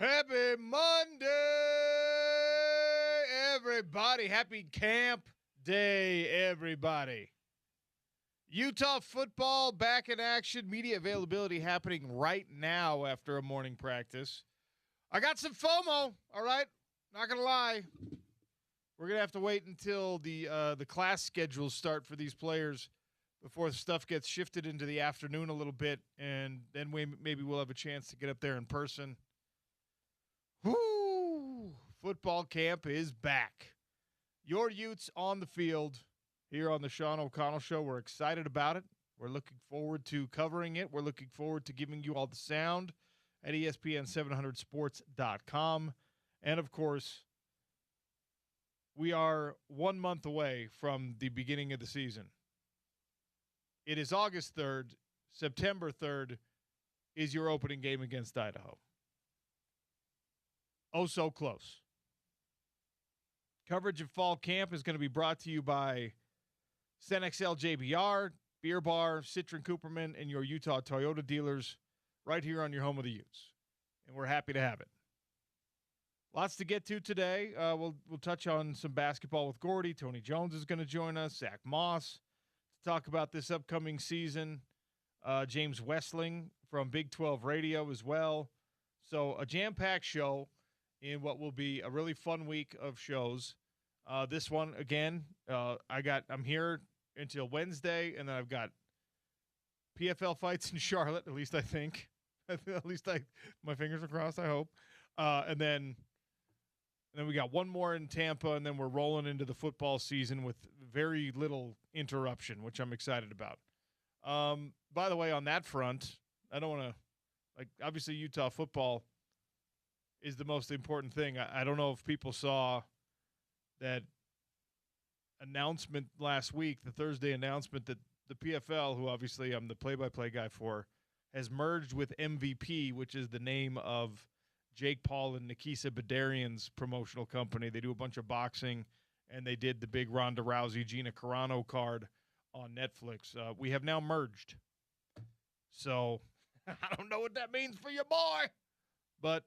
Happy Monday, everybody. Happy camp day, everybody. Utah football back in action. Media availability happening right now after a morning practice. I got some FOMO, all right? Not going to lie. We're going to have to wait until the class schedules start for these players before stuff gets shifted into the afternoon a little bit, and then maybe we'll have a chance to get up there in person. Woo! Football camp is back. Your Utes on the field here on the Sean O'Connell Show. We're excited about it. We're looking forward to covering it. We're looking forward to giving you all the sound at ESPN700sports.com. And, of course, we are 1 month away from the beginning of the season. It is August 3rd. September 3rd is your opening game against Idaho. Oh, so close. Coverage of fall camp is going to be brought to you by CenXL JBR, Beer Bar, Citron Cooperman, and your Utah Toyota dealers right here on your home of the Utes. And we're happy to have it. Lots to get to today. We'll touch on some basketball with Gordy. Tony Jones is going to join us. Zach Moss to talk about this upcoming season. James Westling from Big 12 Radio as well. So a jam-packed show in what will be a really fun week of shows. This one, again, I'm here until Wednesday, and then I've got PFL fights in Charlotte, at least I think. My fingers are crossed, I hope. And then we got one more in Tampa, and then we're rolling into the football season with very little interruption, which I'm excited about. By the way, on that front, I don't want to, obviously Utah football is the most important thing. I don't know if people saw that announcement last week, the Thursday announcement that the PFL, who obviously I'm the play-by-play guy for, has merged with MVP, which is the name of Jake Paul and Nikisa Badarian's promotional company. They do a bunch of boxing, and they did the big Ronda Rousey, Gina Carano card on Netflix. We have now merged. So I don't know what that means for your boy, but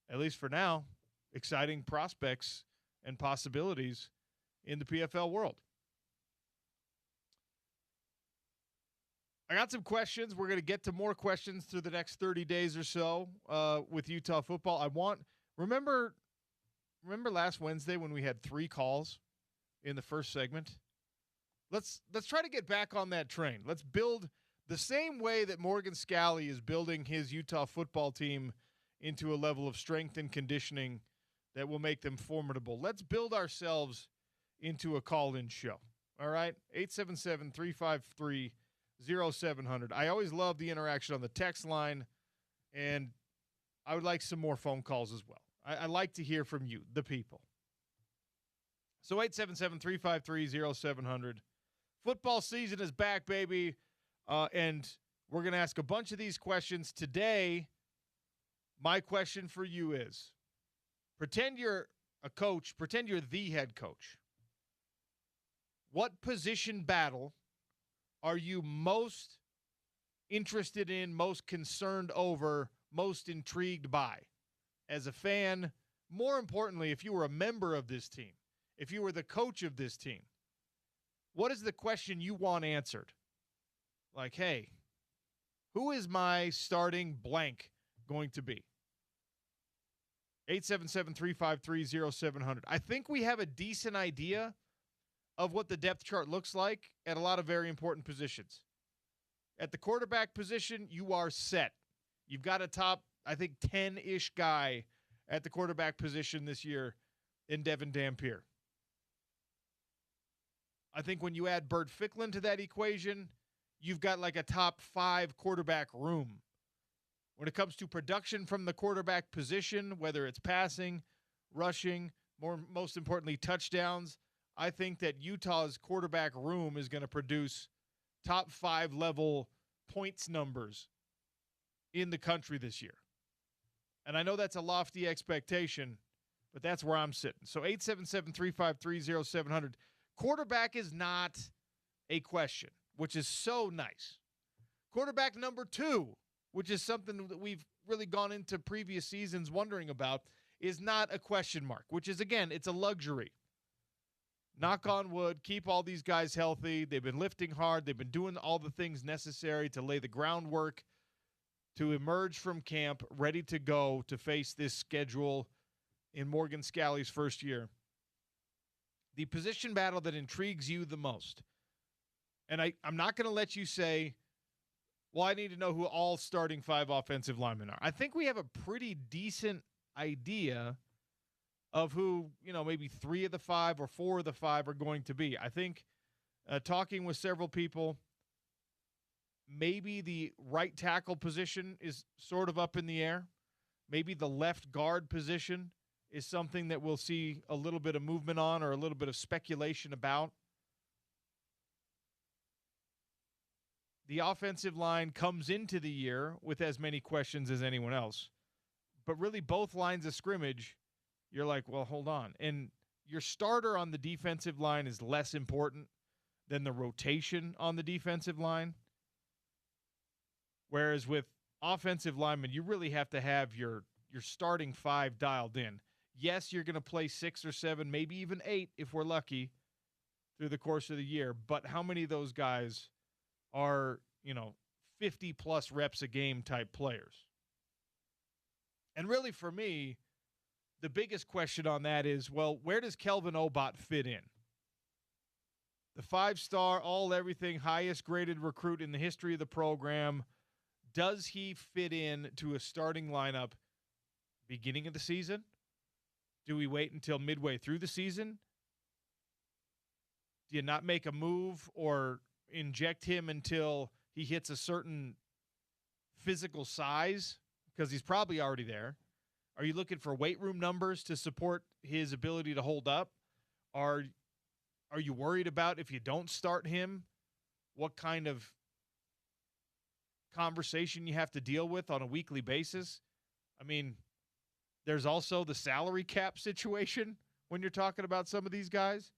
at least for now, exciting prospects and possibilities in the PFL world. I got some questions. We're going to get to more questions through the next 30 days or so with Utah football. Remember last Wednesday when we had 3 calls in the first segment? Let's try to get back on that train. Let's build the same way that Morgan Scalley is building his Utah football team into a level of strength and conditioning that will make them formidable. Let's build ourselves into a call-in show. All right? 877-353-0700. I always love the interaction on the text line, and I would like some more phone calls as well. I like to hear from you, the people. So 877-353-0700. Football season is back, baby, and we're going to ask a bunch of these questions today. My question for you is, pretend you're a coach, pretend you're the head coach. What position battle are you most interested in, most concerned over, most intrigued by? As a fan, more importantly, if you were a member of this team, if you were the coach of this team, what is the question you want answered? Like, hey, who is my starting blank going to be? 877-353-0700. I think we have a decent idea of what the depth chart looks like at a lot of very important positions. At the quarterback position, you are set. You've got a top, I think, 10-ish guy at the quarterback position this year in Devin Dampier. I think when you add Bert Ficklin to that equation, you've got like a top 5 quarterback room. When it comes to production from the quarterback position, whether it's passing, rushing, most importantly, touchdowns, I think that Utah's quarterback room is going to produce top 5 level points numbers in the country this year. And I know that's a lofty expectation, but that's where I'm sitting. So 877-353-0700. Quarterback is not a question, which is so nice. Quarterback number 2, which is something that we've really gone into previous seasons wondering about, is not a question mark, which is, again, it's a luxury. Knock on wood, keep all these guys healthy. They've been lifting hard. They've been doing all the things necessary to lay the groundwork to emerge from camp ready to go to face this schedule in Morgan Scalley's first year. The position battle that intrigues you the most, and I'm not going to let you say, well, I need to know who all starting 5 offensive linemen are. I think we have a pretty decent idea of who, maybe 3 of the 5 or 4 of the 5 are going to be. I think talking with several people, maybe the right tackle position is sort of up in the air. Maybe the left guard position is something that we'll see a little bit of movement on or a little bit of speculation about. The offensive line comes into the year with as many questions as anyone else. But really both lines of scrimmage, you're like, well, hold on. And your starter on the defensive line is less important than the rotation on the defensive line. Whereas with offensive linemen, you really have to have your starting 5 dialed in. Yes, you're going to play 6 or 7, maybe even 8 if we're lucky through the course of the year. But how many of those guys are, 50-plus reps a game type players? And really for me, the biggest question on that is, well, where does Kelvin Obot fit in? The 5-star, all-everything, highest-graded recruit in the history of the program. Does he fit in to a starting lineup beginning of the season? Do we wait until midway through the season? Do you not make a move or inject him until he hits a certain physical size? Because he's probably already there. Are you looking for weight room numbers to support his ability to hold up? Are you worried about if you don't start him, what kind of conversation you have to deal with on a weekly basis? I mean, there's also the salary cap situation when you're talking about some of these guys.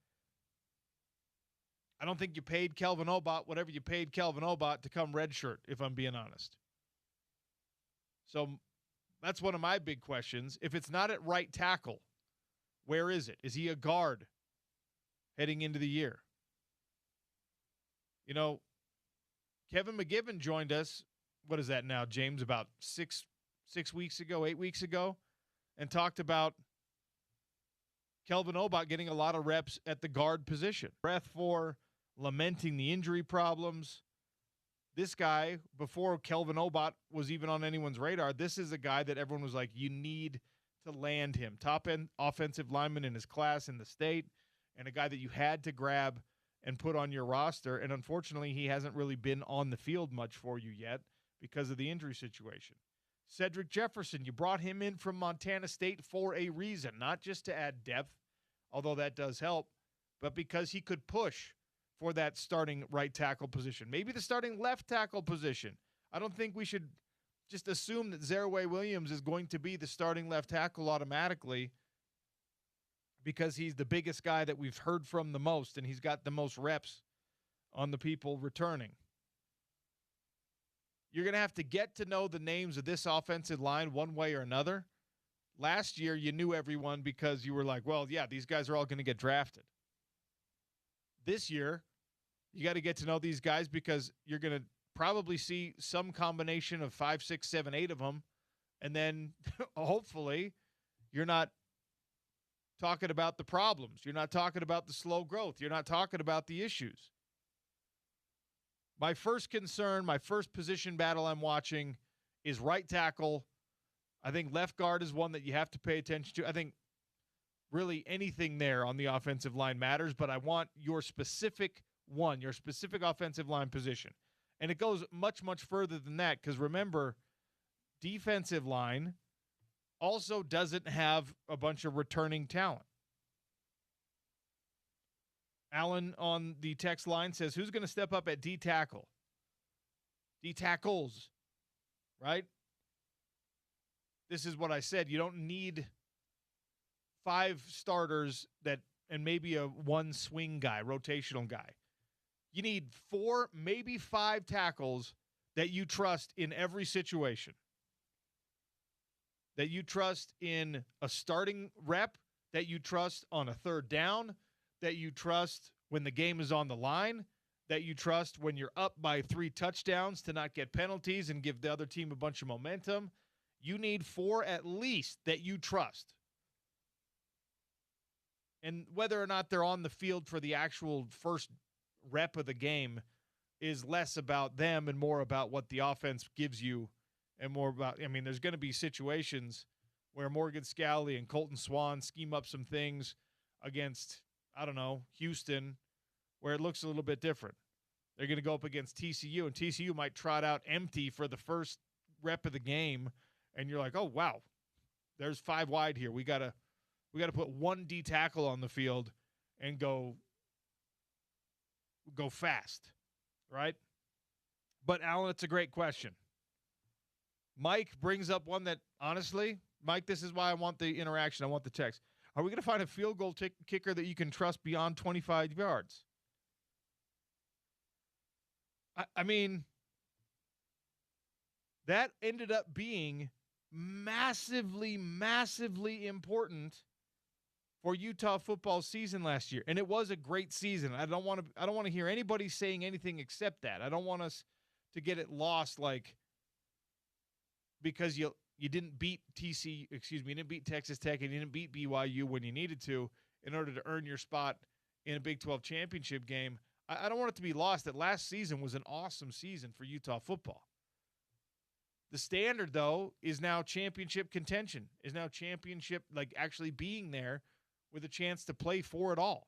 I don't think you paid Kelvin Obot whatever you paid Kelvin Obot to come redshirt, if I'm being honest. So that's one of my big questions. If it's not at right tackle, where is it? Is he a guard heading into the year? Kevin McGivern joined us, what is that now, James, about 6 weeks ago, 8 weeks ago, and talked about Kelvin Obot getting a lot of reps at the guard position. Breath for lamenting the injury problems. This guy, before Kelvin Obot was even on anyone's radar, this is a guy that everyone was like, you need to land him. Top-end offensive lineman in his class in the state, and a guy that you had to grab and put on your roster. And unfortunately, he hasn't really been on the field much for you yet because of the injury situation. Cedric Jefferson, you brought him in from Montana State for a reason, not just to add depth, although that does help, but because he could push for that starting right tackle position. Maybe the starting left tackle position. I don't think we should just assume that Zeraway Williams is going to be the starting left tackle automatically because he's the biggest guy that we've heard from the most, and he's got the most reps on the people returning. You're going to have to get to know the names of this offensive line one way or another. Last year, you knew everyone because you were like, well, yeah, these guys are all going to get drafted. This year, you got to get to know these guys because you're going to probably see some combination of 5, 6, 7, 8 of them. And then hopefully you're not talking about the problems. You're not talking about the slow growth. You're not talking about the issues. My first concern, my first position battle I'm watching is right tackle. I think left guard is one that you have to pay attention to. I think really anything there on the offensive line matters, but I want your specific one, your specific offensive line position. And it goes much, much further than that because remember, defensive line also doesn't have a bunch of returning talent. Alan on the text line says, who's going to step up at D-tackle? D-tackles, right? This is what I said. You don't need 5 starters and maybe a 1 swing guy, rotational guy. You need 4, maybe 5 tackles that you trust in every situation. that you trust in a starting rep, that you trust on a third down, that you trust when the game is on the line, that you trust when you're up by 3 touchdowns to not get penalties and give the other team a bunch of momentum. You need 4 at least that you trust. And whether or not they're on the field for the actual first rep of the game is less about them and more about what the offense gives you, and more about, I mean, there's going to be situations where Morgan Scalley and Colton Swan scheme up some things against, I don't know, Houston, where it looks a little bit different. They're going to go up against TCU, and TCU might trot out empty for the first rep of the game, and you're like, oh, wow, there's 5 wide here. We got to put 1 D tackle on the field and go fast, right? But, Alan, it's a great question. Mike brings up one that, honestly, Mike, this is why I want the interaction. I want the text. Are we going to find a field goal kicker that you can trust beyond 25 yards? I mean, that ended up being massively, massively important for Utah football season last year. And it was a great season. I don't want to hear anybody saying anything except that. I don't want us to get it lost, like, because you didn't beat you didn't beat Texas Tech and you didn't beat BYU when you needed to in order to earn your spot in a Big 12 championship game. I don't want it to be lost that last season was an awesome season for Utah football. The standard, though, is now championship contention, is now championship, like actually being there with a chance to play for it all.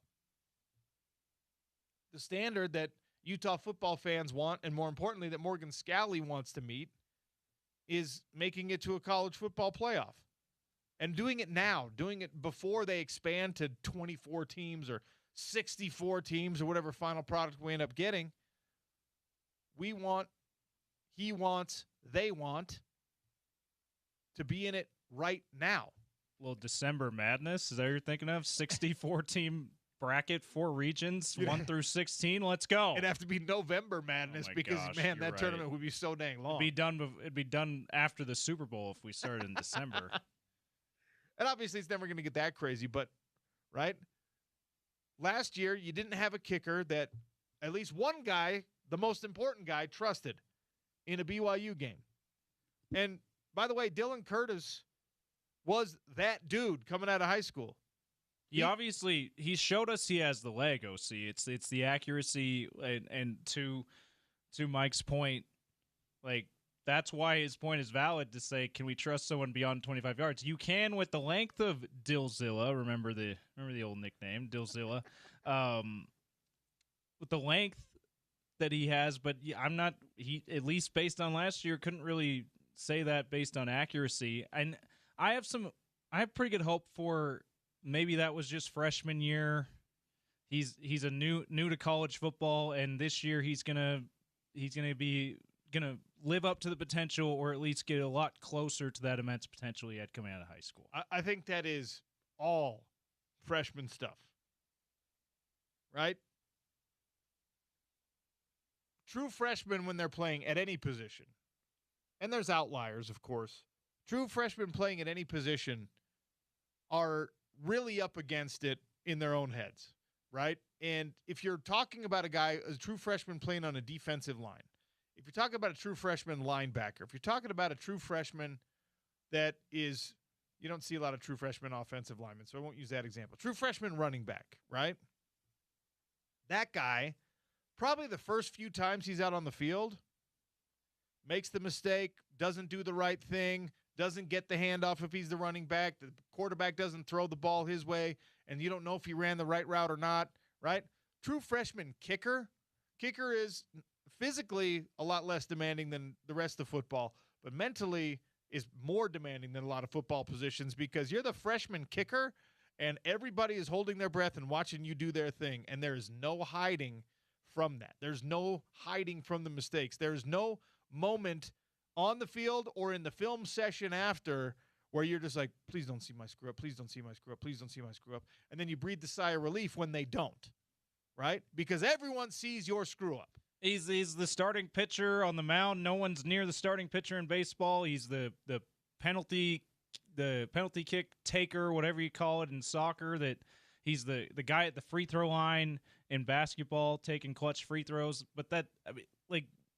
The standard that Utah football fans want, and more importantly, that Morgan Scalley wants to meet, is making it to a college football playoff. And doing it now, doing it before they expand to 24 teams or 64 teams or whatever final product we end up getting. We want, he wants, they want to be in it right now. A little December madness, is that what you're thinking of? 64-team bracket, 4 regions, 1 through 16. Let's go. It'd have to be November madness because, man, that tournament would be so dang long. It'd be done after the Super Bowl if we started in December. And obviously it's never going to get that crazy, but, right? Last year, you didn't have a kicker that at least one guy, the most important guy, trusted in a BYU game. And, by the way, Dylan Curtis was that dude coming out of high school. He showed us he has the leg, OC. It's the accuracy, and to Mike's point, like, that's why his point is valid to say, can we trust someone beyond 25 yards? You can with the length of Dillzilla. Remember the old nickname, Dillzilla. With the length that he has, but he, at least based on last year, couldn't really say that based on accuracy. And I have pretty good hope for maybe that was just freshman year. He's a new to college football, and this year he's gonna live up to the potential, or at least get a lot closer to that immense potential he had coming out of high school. I think that is all freshman stuff, right? True freshmen, when they're playing at any position, and there's outliers, of course, true freshmen playing at any position are really up against it in their own heads, right? And if you're talking about a true freshman playing on a defensive line, if you're talking about a true freshman linebacker, if you're talking about a true freshman that is, you don't see a lot of true freshman offensive linemen, so I won't use that example. True freshman running back, right? That guy, probably the first few times he's out on the field, makes the mistake, doesn't do the right thing, doesn't get the handoff if he's the running back, the quarterback doesn't throw the ball his way, and you don't know if he ran the right route or not, right? True freshman kicker is physically a lot less demanding than the rest of football, but mentally is more demanding than a lot of football positions, because you're the freshman kicker and everybody is holding their breath and watching you do their thing, and there is no hiding from that. There's no hiding from the mistakes. There's no moment on the field or in the film session after where you're just like, please don't see my screw up, please don't see my screw up, please don't see my screw up, and then you breathe the sigh of relief when they don't, right? Because everyone sees your screw up. He's the starting pitcher on the mound. No one's near the starting pitcher in baseball. He's the penalty penalty kick taker, whatever you call it in soccer, that he's the guy at the free throw line in basketball taking clutch free throws. But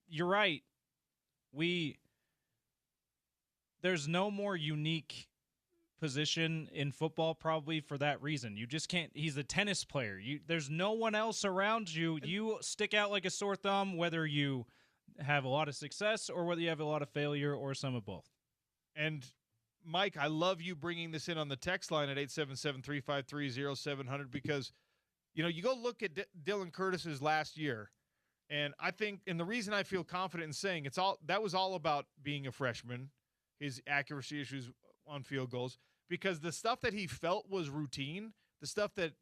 you're right. There's no more unique position in football probably for that reason. You just can't. He's a tennis player. There's no one else around you. You stick out like a sore thumb, whether you have a lot of success or whether you have a lot of failure or some of both. And Mike, I love you bringing this in on the text line at 877-353-0700 because, you go look at Dylan Curtis's last year, and I think, and the reason I feel confident in saying that was all about being a freshman, his accuracy issues on field goals, because the stuff that he felt was routine, the stuff that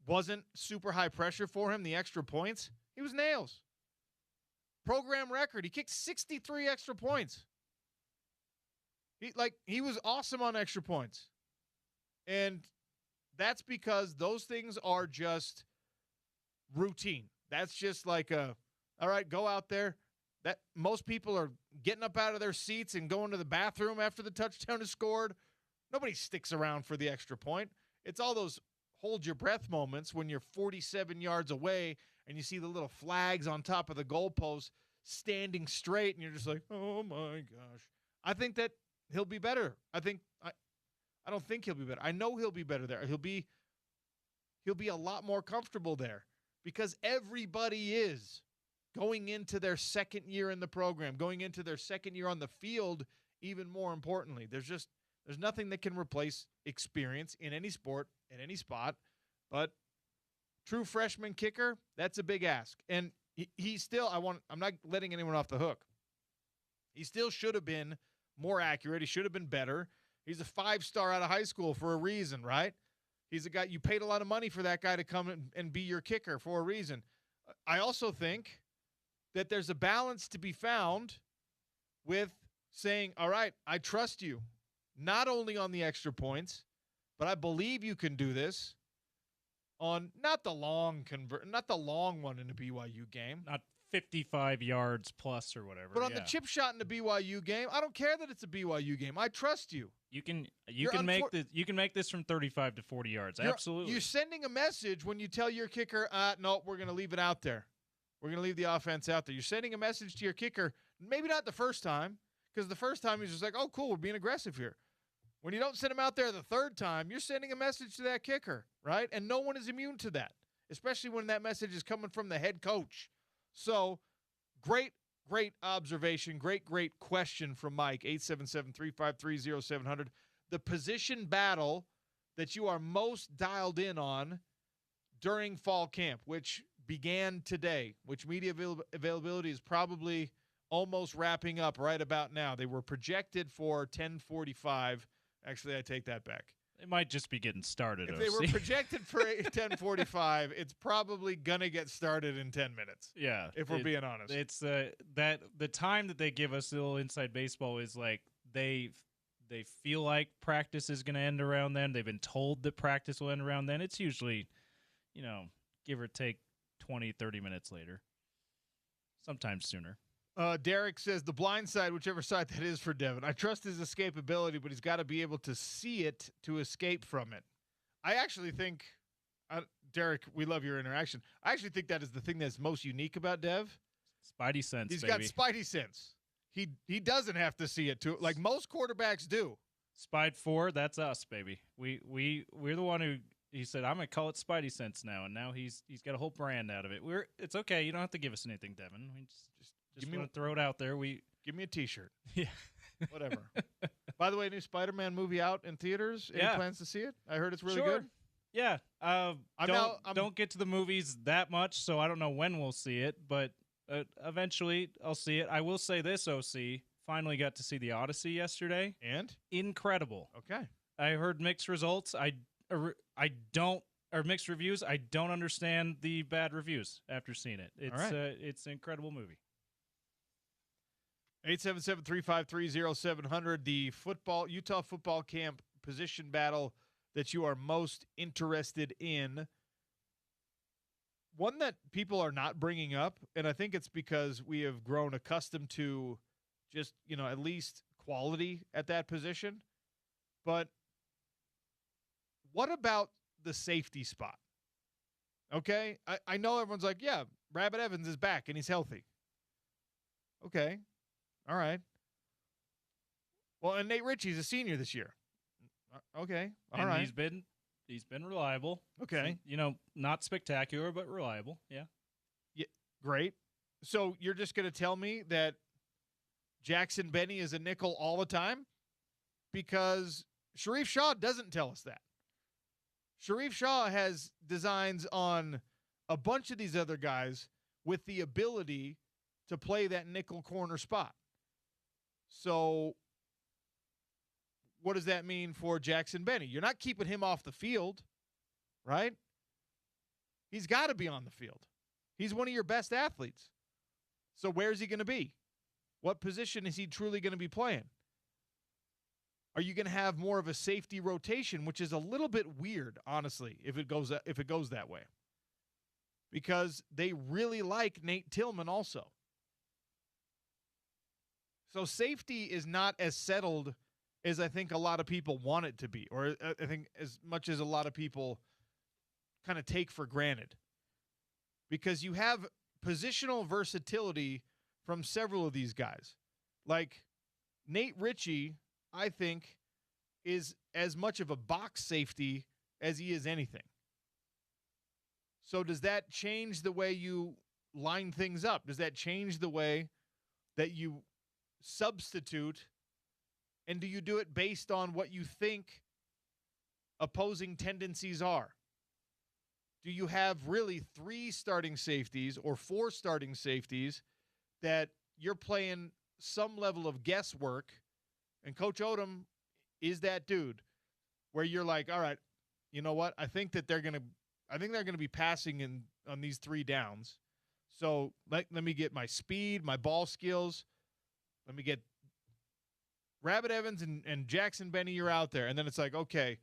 wasn't super high pressure for him, the extra points, he was nails. Program record. He kicked 63 extra points. He was awesome on extra points. And that's because those things are just routine. That's just all right, go out there. That most people are getting up out of their seats and going to the bathroom after the touchdown is scored. Nobody sticks around for the extra point. It's all those hold your breath moments when you're 47 yards away and you see the little flags on top of the goalpost standing straight and you're just like, oh my gosh. I think that he'll be better. I don't think he'll be better. I know he'll be better there. He'll be a lot more comfortable there because everybody is going into their second year in the program, going into their second year on the field, even more importantly. There's nothing that can replace experience in any sport, in any spot. But true freshman kicker, that's a big ask. And he still, I'm not letting anyone off the hook. He still should have been more accurate. He should have been better. He's a 5-star out of high school for a reason, right? He's a guy, you paid a lot of money for that guy to come and be your kicker for a reason. I also think that there's a balance to be found with saying, all right, I trust you, not only on the extra points, but I believe you can do this on not the long one in a BYU game. Not 55 yards plus or whatever. But on the chip shot in the BYU game, I don't care that it's a BYU game. I trust you. You can make this from 35 to 40 yards. Absolutely. You're sending a message when you tell your kicker, no, we're going to leave it out there. We're going to leave the offense out there. You're sending a message to your kicker, maybe not the first time, because the first time he's just like, oh, cool, we're being aggressive here. When you don't send him out there the third time, you're sending a message to that kicker, right? And no one is immune to that, especially when that message is coming from the head coach. So great observation, great question from Mike, 877-353-0700. The position battle that you are most dialed in on during fall camp, which began today, which media availability is probably almost wrapping up right about now. They were projected for 10:45. Actually, I take that back. It might just be getting started. If they were projected for 10:45, it's probably gonna get started in 10 minutes. Yeah, if we're being honest, it's that the time that they give us, a little inside baseball, is like they feel like practice is going to end around then. They've been told that practice will end around then. It's usually, give or take 20, 30 minutes later. Sometimes sooner. Derek says the blind side, whichever side that is for Devin. I trust his escapability, but he's got to be able to see it to escape from it. I actually think, Derek, we love your interaction. I actually think that is the thing that's most unique about Dev. Spidey sense, He's got Spidey sense. He doesn't have to see it too, like most quarterbacks do. Spied 4, that's us, baby. We're the one who. He said, I'm going to call it Spidey Sense now, and now he's got a whole brand out of it. It's okay. You don't have to give us anything, Devin. We just want to throw it out there. Give me a T-shirt. Yeah. Whatever. By the way, new Spider-Man movie out in theaters. Any plans to see it? I heard it's really good. Yeah. Don't get to the movies that much, so I don't know when we'll see it, but eventually I'll see it. I will say this, OC. Finally got to see The Odyssey yesterday. And? Incredible. Okay. I heard mixed results. Mixed reviews. I don't understand the bad reviews after seeing it. It's an incredible movie. 877-353-0700, the Utah football camp position battle that you are most interested in. One that people are not bringing up, and I think it's because we have grown accustomed to just, at least quality at that position. But what about the safety spot? Okay, I know everyone's like, yeah, Rabbit Evans is back and he's healthy. Okay, all right. Well, and Nate Ritchie's a senior this year. Okay, all right. He's been reliable. Okay, Not spectacular, but reliable. Yeah. Yeah, great. So you're just going to tell me that Jackson Benny is a nickel all the time? Because Sharif Shaw doesn't tell us that. Sharif Shaw has designs on a bunch of these other guys with the ability to play that nickel corner spot. So what does that mean for Jackson Benny? You're not keeping him off the field, right? He's got to be on the field. He's one of your best athletes. So where's he going to be? What position is he truly going to be playing? Are you going to have more of a safety rotation, which is a little bit weird, honestly, if it goes that way? Because they really like Nate Tillman also. So safety is not as settled as I think a lot of people want it to be, or I think as much as a lot of people kind of take for granted. Because you have positional versatility from several of these guys. Like Nate Ritchie, I think, is as much of a box safety as he is anything. So does that change the way you line things up? Does that change the way that you substitute? And do you do it based on what you think opposing tendencies are? Do you have really 3 starting safeties or 4 starting safeties that you're playing some level of guesswork? And Coach Odom is that dude where you're like, all right, you know what? I think they're going to be passing on these 3 downs. So let me get my speed, my ball skills. Let me get Rabbit Evans and Jackson Benny, you're out there. And then it's like, okay,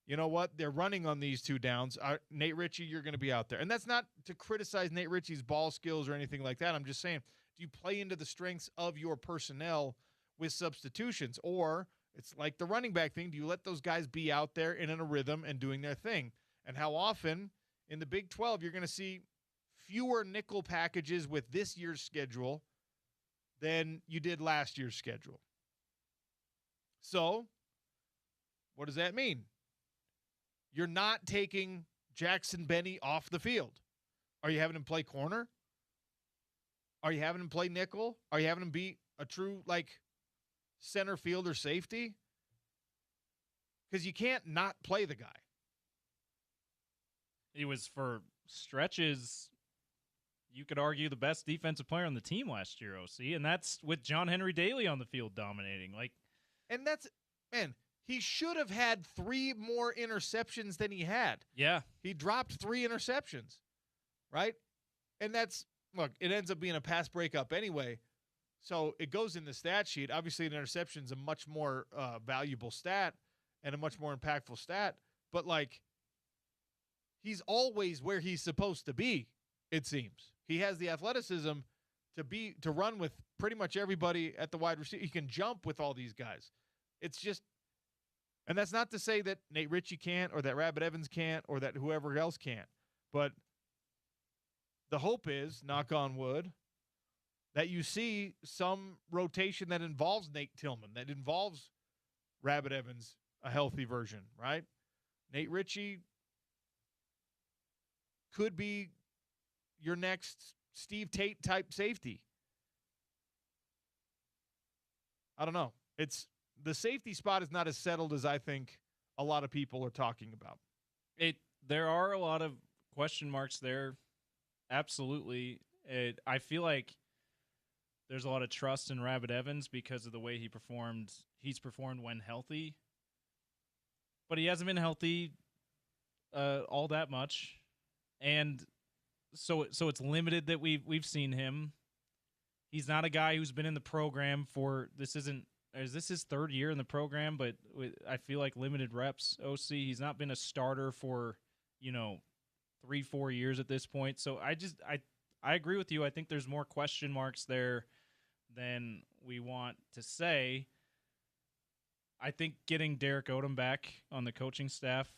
you know what? They're running on these 2 downs. Nate Ritchie, you're going to be out there. And that's not to criticize Nate Ritchie's ball skills or anything like that. I'm just saying, do you play into the strengths of your personnel with substitutions? Or it's like the running back thing. Do you let those guys be out there and in a rhythm and doing their thing? And how often in the Big 12 you're going to see fewer nickel packages with this year's schedule than you did last year's schedule? So what does that mean? You're not taking Jackson Benny off the field. Are you having him play corner? Are you having him play nickel? Are you having him be a true, center fielder safety? Because you can't not play the guy. He was, for stretches, you could argue, the best defensive player on the team last year, OC, and that's with John Henry Daly on the field dominating. And that's, man, he should have had 3 more interceptions than he had. Yeah. He dropped 3 interceptions, right? And look, it ends up being a pass breakup anyway. So it goes in the stat sheet. Obviously, an interception is a much more valuable stat and a much more impactful stat. But, he's always where he's supposed to be, it seems. He has the athleticism to run with pretty much everybody at the wide receiver. He can jump with all these guys. It's just, and that's not to say that Nate Ritchie can't or that Rabbit Evans can't or that whoever else can't. But the hope is, knock on wood, that you see some rotation that involves Nate Tillman, that involves Rabbit Evans, a healthy version, right? Nate Ritchie could be your next Steve Tate type safety. I don't know. The safety spot is not as settled as I think a lot of people are talking about. There are a lot of question marks there. Absolutely. I feel like there's a lot of trust in Rabbit Evans because of the way he's performed when healthy. But he hasn't been healthy all that much. And so it's limited that we've seen him. He's not a guy who's been in the program is this his 3rd year in the program, but I feel like limited reps, OC. He's not been a starter for, 3-4 years at this point. So I agree with you. I think there's more question marks there than we want to say. I think getting Derek Odom back on the coaching staff,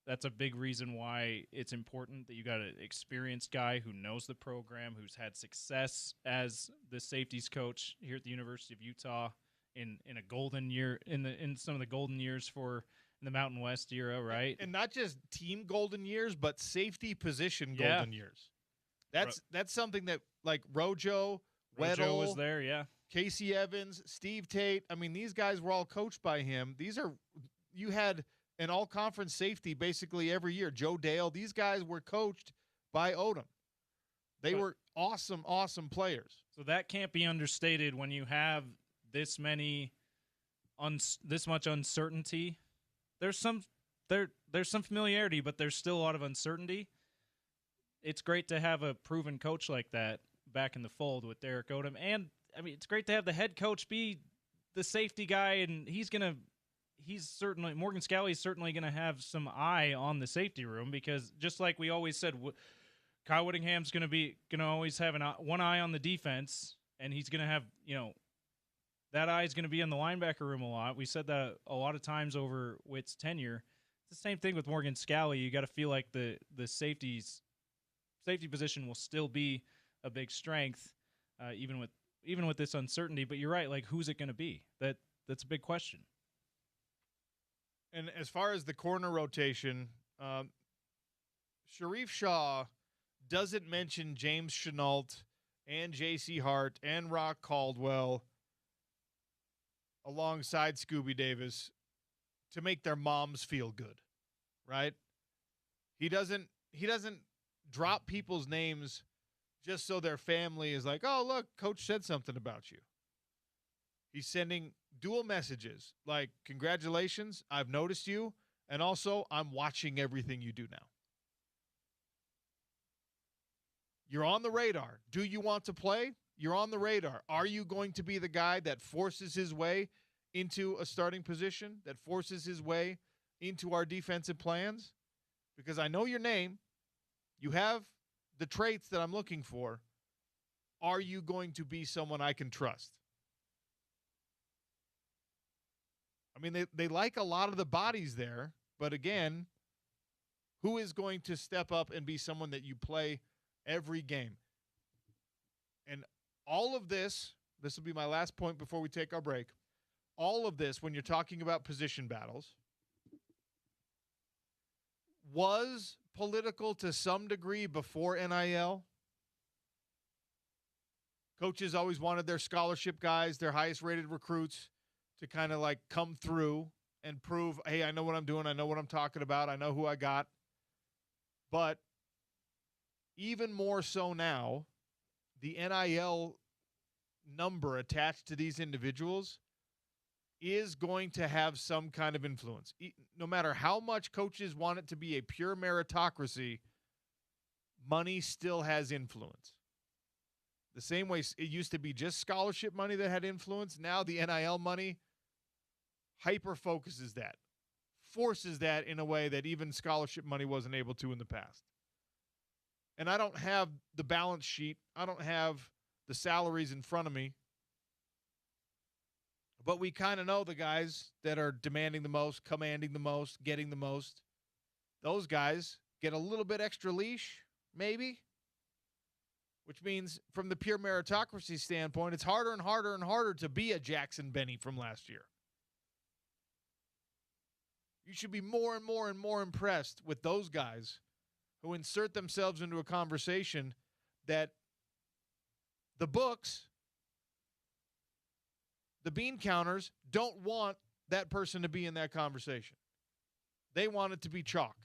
that's a big reason why it's important that you got an experienced guy who knows the program, who's had success as the safeties coach here at the University of Utah in a golden year, in some of the golden years for the Mountain West era, right? And not just team golden years, but safety position golden years. That's something that, like, Rojo was there, yeah. Casey Evans, Steve Tate. I mean, these guys were all coached by him. You had an all-conference safety basically every year. Joe Dale, these guys were coached by Odom. They were awesome, awesome players. So that can't be understated when you have this much uncertainty. There's some familiarity, but there's still a lot of uncertainty. It's great to have a proven coach like that back in the fold with Derek Odom. And, I mean, it's great to have the head coach be the safety guy, and Morgan Scalley's certainly going to have some eye on the safety room, because just like we always said, Kyle Whittingham's going to always have one eye on the defense, and he's going to have, that eye is going to be in the linebacker room a lot. We said that a lot of times over Witt's tenure. It's the same thing with Morgan Scalley. You got to feel like the safety position will still be a big strength, even with this uncertainty. But you're right. Like, who's it going to be? That's a big question. And as far as the corner rotation, Sharif Shaw doesn't mention James Chenault and J.C. Hart and Rock Caldwell alongside Scooby Davis to make their moms feel good, right? He doesn't drop people's names just so their family is like, oh, look, coach said something about you. He's sending dual messages like, congratulations, I've noticed you, and also I'm watching everything you do now. You're on the radar. Do you want to play? You're on the radar. Are you going to be the guy that forces his way into a starting position, that forces his way into our defensive plans? Because I know your name. You have the traits that I'm looking for. Are you going to be someone I can trust? I mean, they like a lot of the bodies there, but again, who is going to step up and be someone that you play every game? And all of this will be my last point before we take our break. All of this, when you're talking about position battles, was political to some degree before NIL. Coaches always wanted their scholarship guys, their highest rated recruits, to kind of like come through and prove, hey, I know what I'm doing. I know what I'm talking about. I know who I got. But even more so now, the NIL number attached to these individuals is going to have some kind of influence. No matter how much coaches want it to be a pure meritocracy, money still has influence. The same way it used to be just scholarship money that had influence, now the NIL money hyper-focuses that, forces that in a way that even scholarship money wasn't able to in the past. And I don't have the balance sheet. I don't have the salaries in front of me. But we kind of know the guys that are demanding the most, commanding the most, getting the most. Those guys get a little bit extra leash, maybe. Which means from the pure meritocracy standpoint, it's harder and harder and harder to be a Jackson Benny from last year. You should be more and more and more impressed with those guys who insert themselves into a conversation that the books, the bean counters, don't want that person to be in that conversation. They want it to be chalk.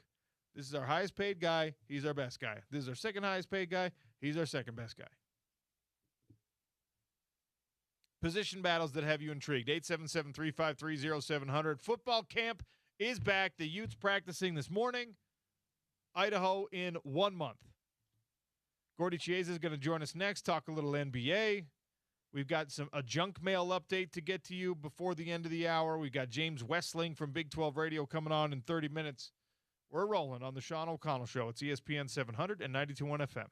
This is our highest paid guy. He's our best guy. This is our second highest paid guy. He's our second best guy. Position battles that have you intrigued. 877-353-0700. Football camp is back. The Utes practicing this morning. Idaho in 1 month. Gordy Chiesa is going to join us next, talk a little NBA. We've got a junk mail update to get to you before the end of the hour. We've got James Westling from Big 12 Radio coming on in 30 minutes. We're rolling on the Sean O'Connell Show. It's ESPN 700 and 92.1 FM.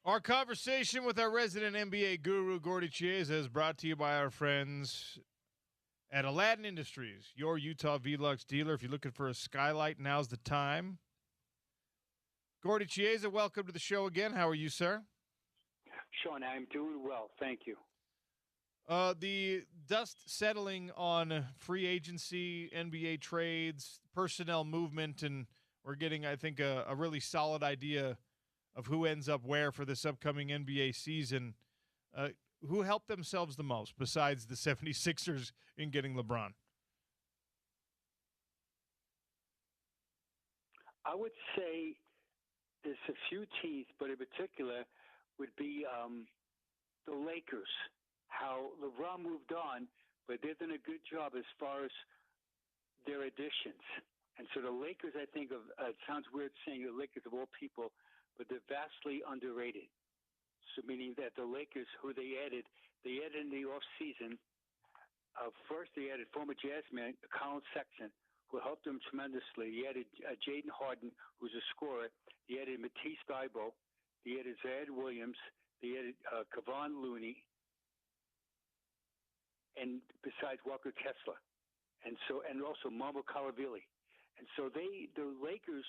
Our conversation with our resident NBA guru, Gordy Chiesa, is brought to you by our friends at Aladdin Industries, your Utah Velux dealer. If you're looking for a skylight, now's the time. Gordy Chiesa, welcome to the show again. How are you, sir? Sean, I'm doing well. Thank you. The dust settling on free agency, NBA trades, personnel movement, and we're getting, I think, a really solid idea of who ends up where for this upcoming NBA season. Who helped themselves the most besides the 76ers in getting LeBron? I would say there's a few teams, but in particular would be the Lakers. How LeBron moved on, but they've done a good job as far as their additions. And so the Lakers, I think, it sounds weird saying the Lakers of all people, but they're vastly underrated. So meaning that the Lakers, who they added in the offseason, first they added former Jazzman Colin Sexton, who helped them tremendously. He added Jaden Harden, who's a scorer. He added Matisse Thybulle. He added Zaire Williams. They added Kevon Looney. And besides Walker Kessler. And also Marmo Calavilli. And so the Lakers,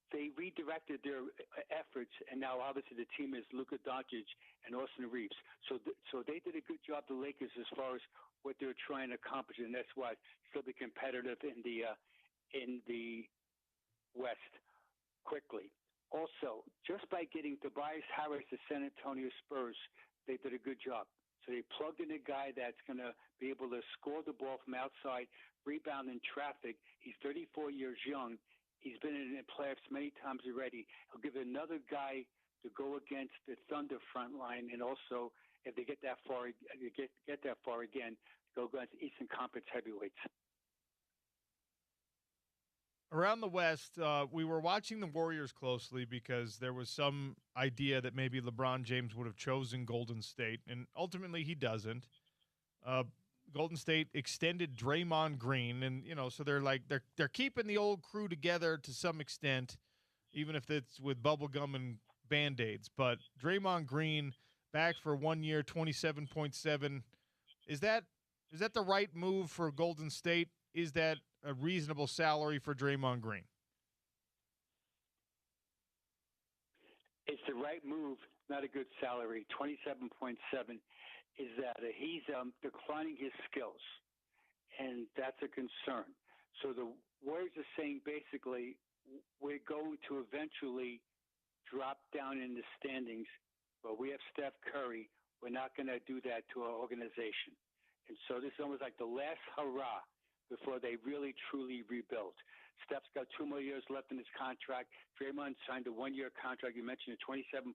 they redirected their efforts, and now obviously the team is Luka Doncic and Austin Reeves. So they did a good job, the Lakers, as far as what they're trying to accomplish, and that's why still be competitive in the West quickly. Also, just by getting Tobias Harris to San Antonio Spurs, they did a good job. So they plugged in a guy that's going to be able to score the ball from outside, rebound in traffic. He's 34 years young. He's been in the playoffs many times already. He'll give another guy to go against the Thunder front line, and also if they get that far again, go against Eastern Conference heavyweights. Around the West, we were watching the Warriors closely because there was some idea that maybe LeBron James would have chosen Golden State, and ultimately he doesn't. Golden State extended Draymond Green, and so they're keeping the old crew together to some extent, even if it's with bubblegum and Band-Aids. But Draymond Green back for 1 year, 27.7. Is that the right move for Golden State? Is that a reasonable salary for Draymond Green? It's the right move, not a good salary. 27.7 is that he's declining his skills, and that's a concern. So the Warriors are saying basically we're going to eventually drop down in the standings, but we have Steph Curry. We're not going to do that to our organization. And so this is almost like the last hurrah before they really, truly rebuild. Steph's got 2 more years left in his contract. Draymond signed a 1-year contract. You mentioned $27.7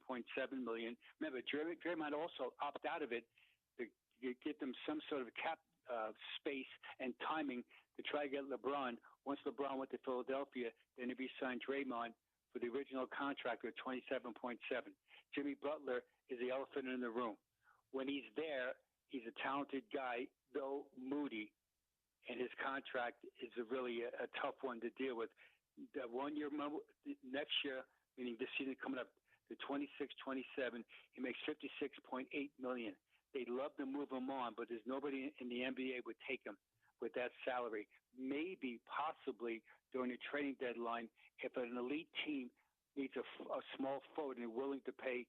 million. Remember, Draymond also opted out of it to get them some sort of cap space and timing to try to get LeBron. Once LeBron went to Philadelphia, then he signed Draymond for the original contract of $27.7. Jimmy Butler is the elephant in the room. When he's there, he's a talented guy, though moody. And his contract is really a tough one to deal with. The 1 year, next year, meaning this season coming up, the 26-27, he makes $56.8 million. They'd love to move him on, but there's nobody in the NBA would take him with that salary. Maybe, possibly, during the trading deadline, if an elite team needs a small forward and they're willing to pay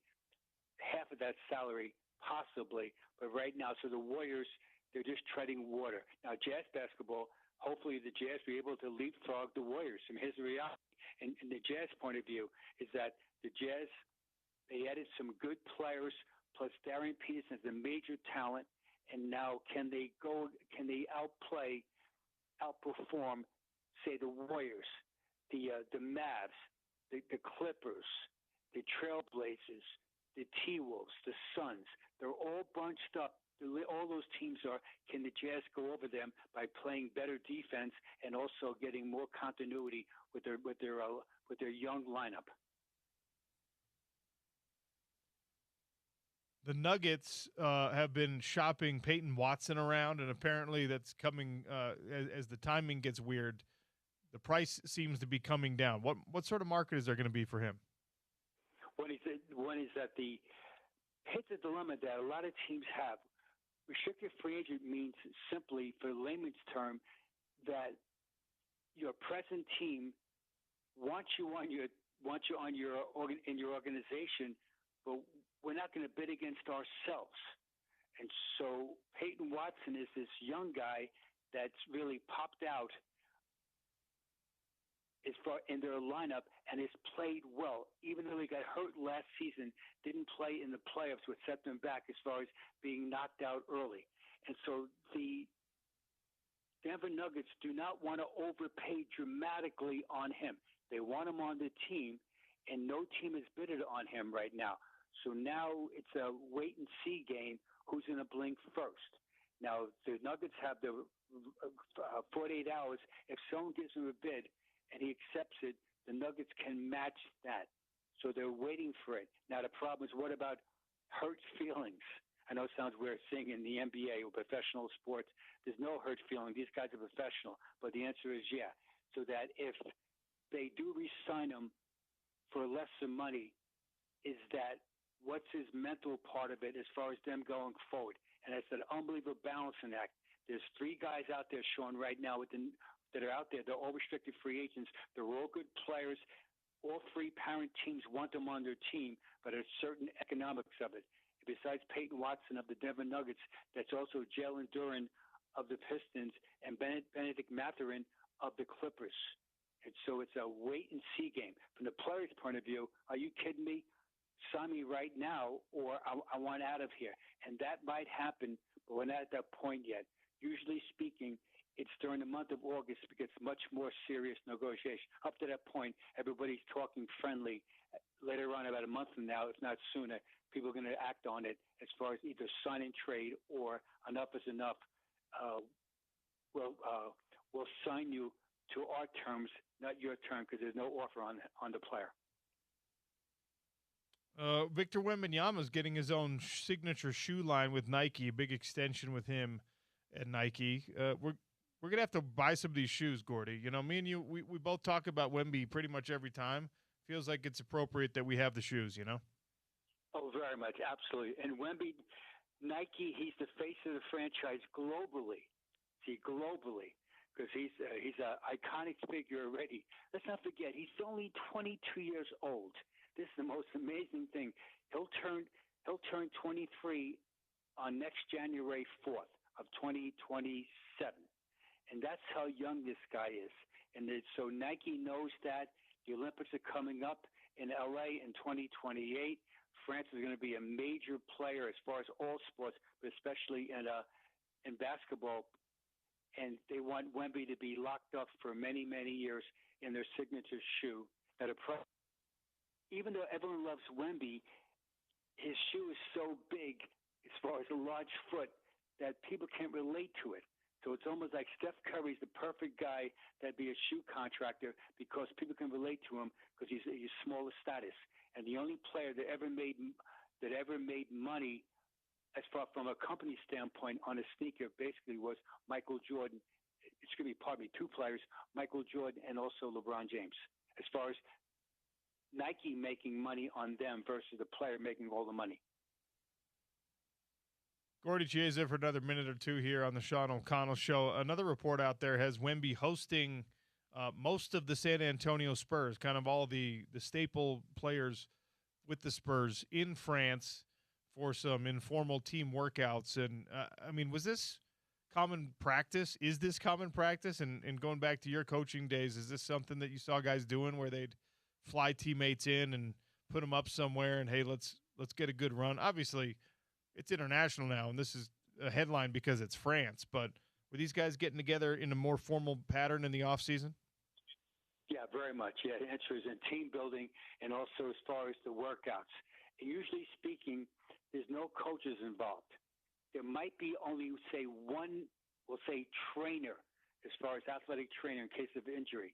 half of that salary, possibly. But right now, so the Warriors, they're just treading water. Now, Jazz basketball, hopefully the Jazz be able to leapfrog the Warriors. And here's the reality. And the Jazz point of view is that the Jazz, they added some good players, plus Darian Peterson is a major talent. And now can they outperform, say, the Warriors, the Mavs, the Clippers, the Trailblazers, the T-Wolves, the Suns? They're all bunched up. All those teams are. Can the Jazz go over them by playing better defense and also getting more continuity with their young lineup? The Nuggets have been shopping Peyton Watson around, and apparently that's coming as the timing gets weird. The price seems to be coming down. What sort of market is there going to be for him? One is that here's the dilemma that a lot of teams have. Restricted free agent means simply, for layman's term, that your present team wants you in your organization, but we're not going to bid against ourselves. And so Peyton Watson is this young guy that's really popped out as far in their lineup and has played well, even though he got hurt last season, didn't play in the playoffs, which set them back as far as being knocked out early. And so the Denver Nuggets do not want to overpay dramatically on him. They want him on the team, and no team has bidded on him right now. So now it's a wait-and-see game who's going to blink first. Now, the Nuggets have the 48 hours. If someone gives him a bid and he accepts it, the Nuggets can match that. So they're waiting for it. Now, the problem is, what about hurt feelings? I know it sounds weird saying in the NBA or professional sports, there's no hurt feeling. These guys are professional. But the answer is yeah. So that if they do re-sign him for lesser money, is that what's his mental part of it as far as them going forward? And it's an unbelievable balancing act. There's 3 guys out there, Sean, right now that are out there. They're all restricted free agents. They're all good players. All 3 parent teams want them on their team, but there's certain economics of it. Besides Peyton Watson of the Denver Nuggets, that's also Jalen Duren of the Pistons and Benedict Mathurin of the Clippers. And so it's a wait-and-see game. From the player's point of view, are you kidding me? Sign me right now, or I want out of here. And that might happen, but we're not at that point yet. Usually speaking, it's during the month of August it gets much more serious negotiation. Up to that point, everybody's talking friendly. Later on, about a month from now, if not sooner, people are going to act on it as far as either sign and trade or enough is enough. We'll sign you to our terms, not your term, because there's no offer on the player. Victor Wembanyama's getting his own signature shoe line with Nike, a big extension with him at Nike. We're gonna have to buy some of these shoes, Gordy. You know, me and you, we both talk about Wemby pretty much every time. Feels like it's appropriate that we have the shoes, you know? Oh, very much, absolutely. And Wemby, Nike, he's the face of the franchise globally. See, globally, because he's an iconic figure already. Let's not forget, he's only 22 years old. This is the most amazing thing. He'll turn 23 on next January 4th of 2027. And that's how young this guy is. And so Nike knows that. The Olympics are coming up in L.A. in 2028. France is going to be a major player as far as all sports, but especially in basketball. And they want Wemby to be locked up for many, many years in their signature shoe. Even though everyone loves Wemby, his shoe is so big as far as a large foot that people can't relate to it. So it's almost like Steph Curry's the perfect guy that'd be a shoe contractor because people can relate to him because he's smaller status. And the only player that ever made money as far from a company standpoint on a sneaker basically was Michael Jordan. Two players, Michael Jordan and also LeBron James. As far as Nike making money on them versus the player making all the money. Gordy Chiesa for another minute or two here on the Sean O'Connell Show. Another report out there has Wemby hosting most of the San Antonio Spurs, kind of all the staple players with the Spurs in France for some informal team workouts. And, was this common practice? Is this common practice? And going back to your coaching days, is this something that you saw guys doing where they'd fly teammates in and put them up somewhere and, hey, let's get a good run? Obviously, it's international now, and this is a headline because it's France. But were these guys getting together in a more formal pattern in the off season? Yeah, very much. Yeah, the answer is in team building and also as far as the workouts. And usually speaking, there's no coaches involved. There might be only, say, one, we'll say, trainer as far as athletic trainer in case of injury.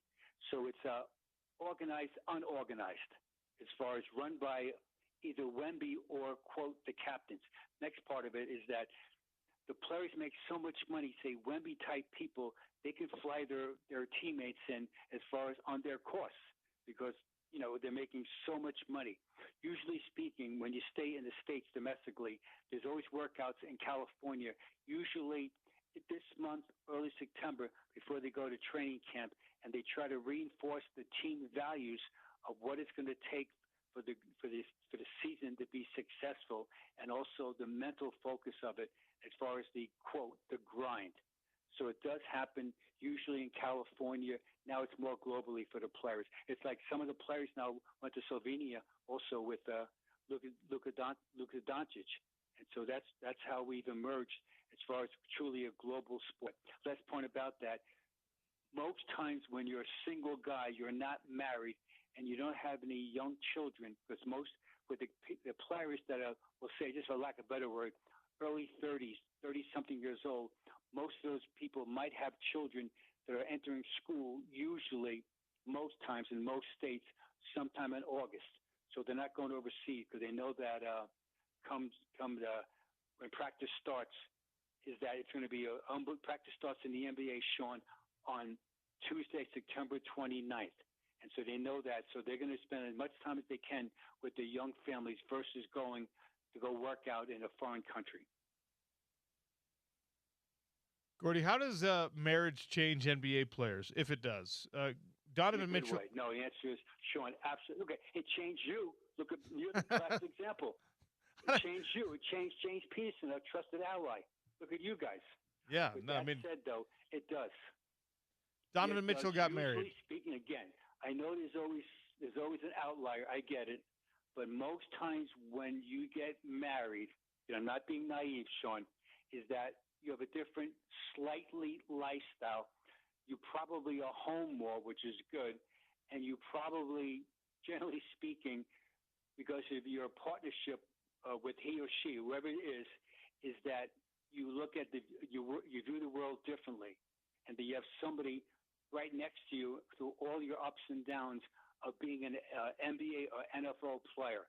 So it's organized, unorganized as far as run by either Wemby or, quote, the captains. Next part of it is that the players make so much money, say Wemby-type people, they can fly their teammates in as far as on their course because they're making so much money. Usually speaking, when you stay in the States domestically, there's always workouts in California, usually this month, early September, before they go to training camp, and they try to reinforce the team values of what it's going to take for the season to be successful, and also the mental focus of it as far as the quote, the grind. So it does happen usually in California. Now it's more globally for the players. It's like some of the players now went to Slovenia also with Luka Doncic. And so that's how we've emerged as far as truly a global sport. Last point about that, most times when you're a single guy, you're not married, and you don't have any young children, because most with the players that are, we'll say, just for lack of a better word, early 30s, 30-something years old, most of those people might have children that are entering school, usually, most times in most states, sometime in August. So they're not going overseas because they know that when practice starts, is that it's going to be practice starts in the NBA, Sean, on Tuesday, September 29th. And so they know that. So they're going to spend as much time as they can with their young families versus going to go work out in a foreign country. Gordy, how does marriage change NBA players, if it does? Donovan Mitchell. Way. No, the answer is, Sean, absolutely. Okay, it changed you. Look at you're the classic example. It changed you. It changed James Peterson, a trusted ally. Look at you guys. Yeah, With that said, though, it does. Donovan Mitchell got married. Speaking again, I know there's always an outlier. I get it, but most times when you get married, I'm not being naive, Sean, is that you have a different, slightly lifestyle. You probably are home more, which is good, and you probably, generally speaking, because of your partnership with he or she, whoever it is that you look at you view the world differently, and that you have somebody right next to you through all your ups and downs of being an NBA or NFL player,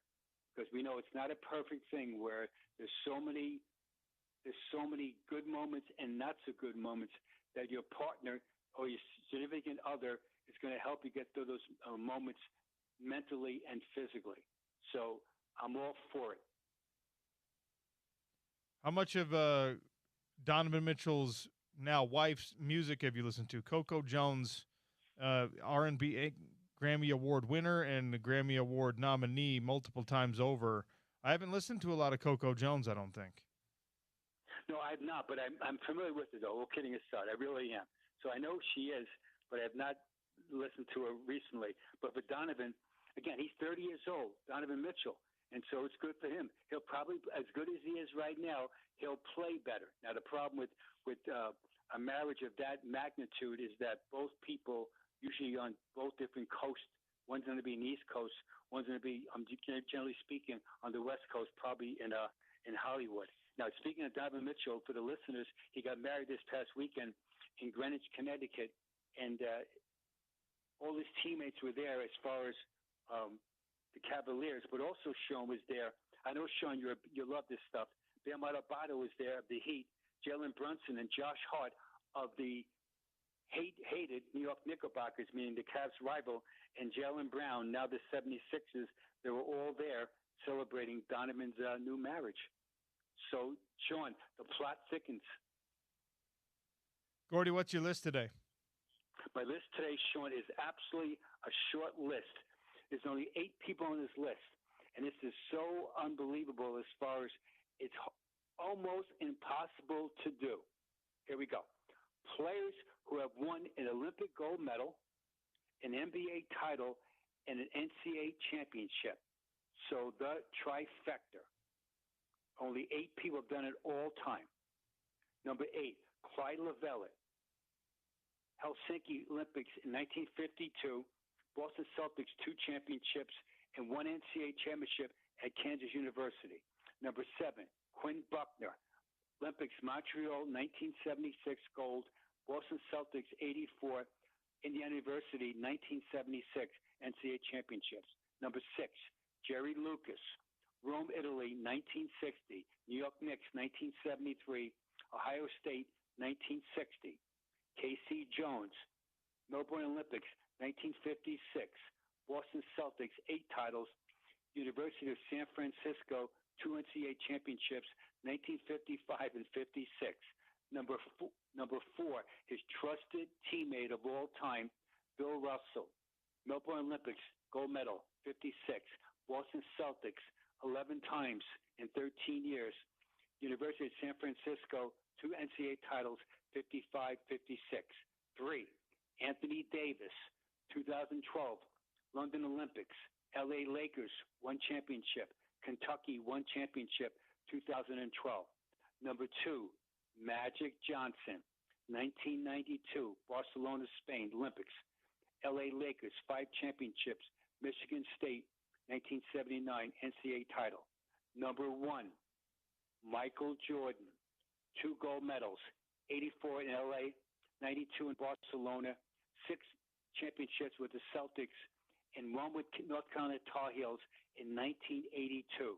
because we know it's not a perfect thing where there's so many good moments and not so good moments that your partner or your significant other is going to help you get through those moments mentally and physically. So I'm all for it. How much of Donovan Mitchell's now wife's music have you listened to? Coco Jones, R&B Grammy Award winner and the Grammy Award nominee multiple times over. I haven't listened to a lot of Coco Jones, I don't think. No, I have not, but I'm familiar with it, though. All kidding aside, I really am. So I know she is, but I have not listened to her recently. But for Donovan, again, he's 30 years old, Donovan Mitchell, and so it's good for him. He'll probably, as good as he is right now, he'll play better. Now, the problem with a marriage of that magnitude is that both people, usually on both different coasts, one's going to be in the East Coast, one's going to be, generally speaking, on the West Coast, probably in Hollywood. Now, speaking of Donovan Mitchell, for the listeners, he got married this past weekend in Greenwich, Connecticut, and all his teammates were there as far as the Cavaliers, but also Sean was there. I know, Sean, you love this stuff. Bam Adebayo was there of the Heat, Jalen Brunson and Josh Hart of the hated New York Knickerbockers, meaning the Cavs rival, and Jaylen Brown, now the 76ers. They were all there celebrating Donovan's new marriage. So, Sean, the plot thickens. Gordy, what's your list today? My list today, Sean, is absolutely a short list. There's only 8 people on this list, and this is so unbelievable as far as it's almost impossible to do. Here we go. Players who have won an Olympic gold medal, an NBA title, and an NCAA championship. So the trifecta. Only 8 people have done it all time. Number 8, Clyde Lovellette. Helsinki Olympics in 1952, Boston Celtics 2 championships, and 1 NCAA championship at Kansas University. Number 7, Quinn Buckner. Olympics Montreal 1976 gold, Boston Celtics 84, Indiana University 1976 NCAA championships. Number 6, Jerry Lucas. Rome, Italy, 1960. New York Knicks, 1973. Ohio State, 1960. K.C. Jones, Melbourne Olympics, 1956. Boston Celtics, 8 titles. University of San Francisco, 2 NCAA championships, 1955 and 56. Number four, his trusted teammate of all time, Bill Russell. Melbourne Olympics, gold medal, 56. Boston Celtics, 11 times in 13 years. University of San Francisco, 2 NCAA titles, 55, 56. 3, Anthony Davis, 2012, London Olympics. LA Lakers, 1 championship. Kentucky, 1 championship, 2012. Number 2, Magic Johnson, 1992, Barcelona, Spain, Olympics. LA Lakers, 5 championships. Michigan State, 1979, NCAA title. Number 1, Michael Jordan, 2 gold medals, 84 in LA, 92 in Barcelona, 6 championships with the Celtics, and 1 with North Carolina Tar Heels in 1982.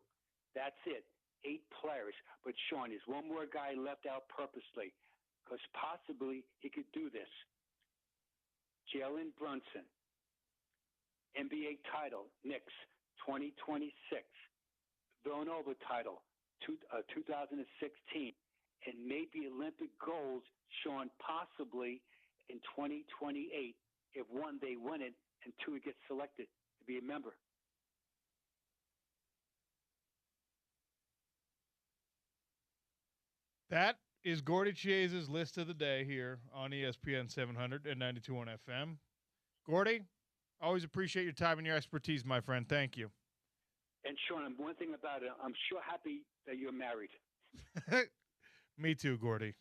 That's it. 8 players. But, Sean, there's one more guy left out purposely because possibly he could do this. Jalen Brunson, NBA title, Knicks, 2026. Villanova title, 2016. And maybe Olympic gold, Sean, possibly in 2028. If 1, they win it, and 2, he gets selected to be a member. That is Gordy Chase's list of the day here on ESPN 700 and 92.1 FM. Gordy, always appreciate your time and your expertise, my friend. Thank you. And Sean, one thing about it, I'm sure happy that you're married. Me too, Gordy.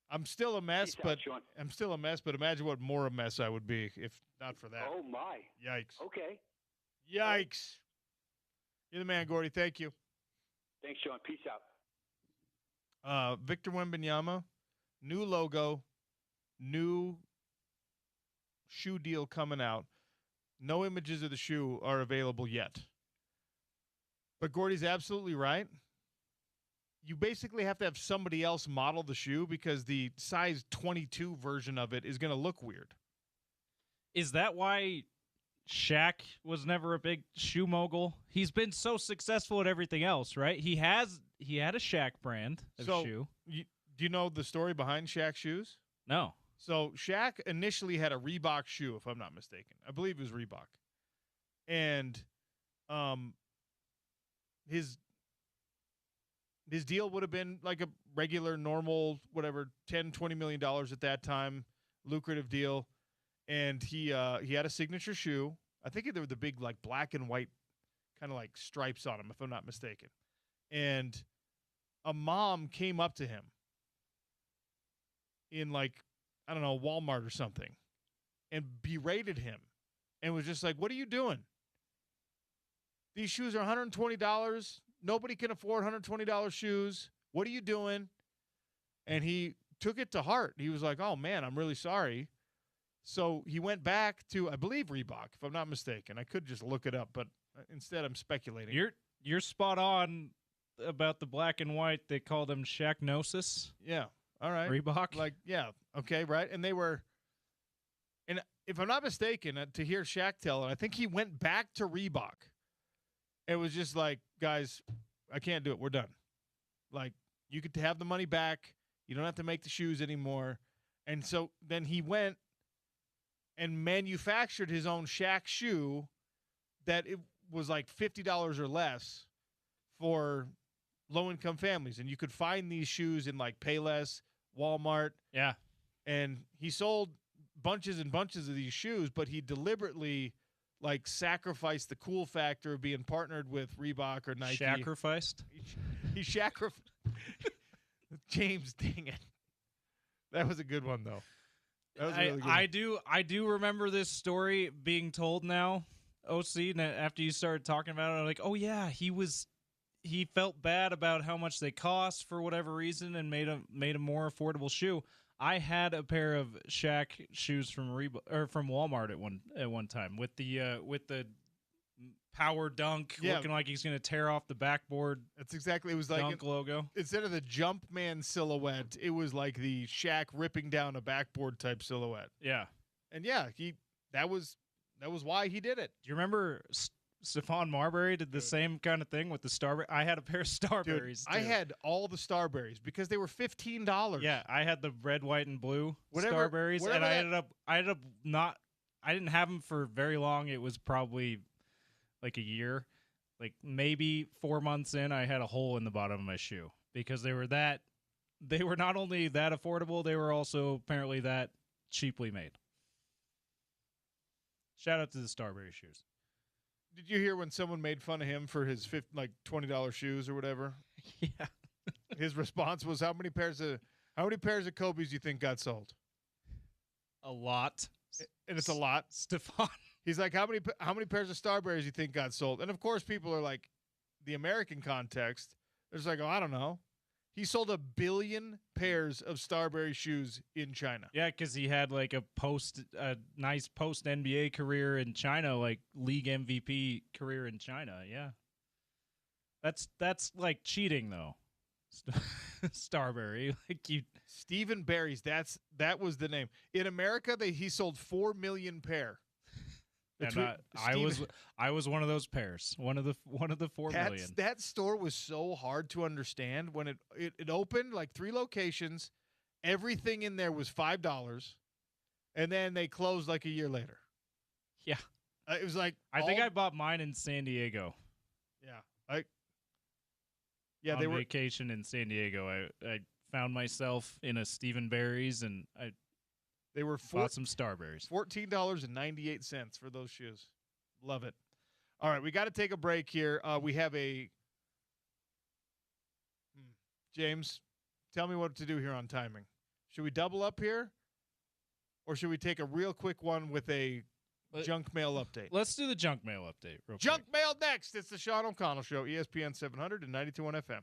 I'm still a mess, but imagine what more a mess I would be if not for that. Oh my! Yikes! Okay. Yikes! You're the man, Gordy. Thank you. Thanks, Sean. Peace out. Victor Wembanyama, new logo, new shoe deal coming out. No images of the shoe are available yet. But Gordy's absolutely right. You basically have to have somebody else model the shoe because the size 22 version of it is going to look weird. Is that why Shaq was never a big shoe mogul? He's been so successful at everything else, right? He had a Shaq brand of shoe. Do you know the story behind Shaq's shoes? No. So Shaq initially had a Reebok shoe, if I'm not mistaken. I believe it was Reebok. And his deal would have been like a regular, normal, whatever, $10, $20 million at that time, lucrative deal. And he had a signature shoe. I think there were the big, like, black and white kind of like stripes on them, if I'm not mistaken. And a mom came up to him in, like, I don't know, Walmart or something and berated him and was just like, what are you doing? These shoes are $120. Nobody can afford $120 shoes. What are you doing? And he took it to heart. He was like, oh, man, I'm really sorry. So he went back to, I believe, Reebok, if I'm not mistaken. I could just look it up, but instead I'm speculating. You're spot on about the black and white. They call them Shaqnosis. Yeah. All right. Reebok. Like, yeah. Okay, right. And they were, and if I'm not mistaken, to hear Shaq tell it, I think he went back to Reebok. It was just like, guys, I can't do it. We're done. Like, you could have the money back. You don't have to make the shoes anymore. And so then he went and manufactured his own Shaq shoe that it was like $50 or less for low-income families. And you could find these shoes in like Payless, Walmart. Yeah. And he sold bunches and bunches of these shoes, but he deliberately like sacrificed the cool factor of being partnered with Reebok or Nike. Sacrificed? He sacrificed. James, dang it. That was a good one, though. That was a really good one. I do remember this story being told now, OC, after you started talking about it. I'm like, oh, yeah, he felt bad about how much they cost for whatever reason and made a more affordable shoe. I had a pair of Shaq shoes from from Walmart at one time with the power dunk, looking like he's going to tear off the backboard. That's exactly. It was like dunk logo. Instead of the Jumpman silhouette, it was like the Shaq ripping down a backboard type silhouette. Yeah, and yeah, that was That was why he did it. Do you remember Stephon Marbury did the same kind of thing with the Starberry? I had a pair of Starberries. Dude, I had all the Starberries because they were $15. Yeah, I had the red, white, and blue Whatever- Starberries, whatever and that- I ended up not. I didn't have them for very long. It was probably like a year, like maybe 4 months in. I had a hole in the bottom of my shoe because they were that. They were not only that affordable, they were also apparently that cheaply made. Shout out to the Starberry shoes. Did you hear when someone made fun of him for his $20 shoes or whatever? Yeah. His response was, "How many pairs of Kobe's do you think got sold?" A lot. And it's a lot. Stephon. He's like, "How many pairs of Starberries do you think got sold?" And of course, people are like, the American context. They're just like, "Oh, I don't know." He sold 1 billion pairs of Starberry shoes in China. Yeah, because he had like a nice post NBA career in China, like league MVP career in China. Yeah, that's like cheating though. Starberry, like you. Stephen Barry's. That was the name. In America, he sold 4 million pair. And I was one of those pairs. One of the 4 million. That store was so hard to understand when it opened, like 3 locations. Everything in there was $5, and then they closed like a year later. Yeah, it was like I think I bought mine in San Diego. Yeah, on they were vacation in San Diego. I found myself in a Stephen Barry's, and I bought some Starberries. $14.98 for those shoes. Love it. All right, we got to take a break here. We have a James, tell me what to do here on timing. Should we double up here, or should we take a real quick one with a junk mail update? Let's do the junk mail update. Real junk quick. mail next. It's the Sean O'Connell Show, ESPN 700 and 92.1 FM.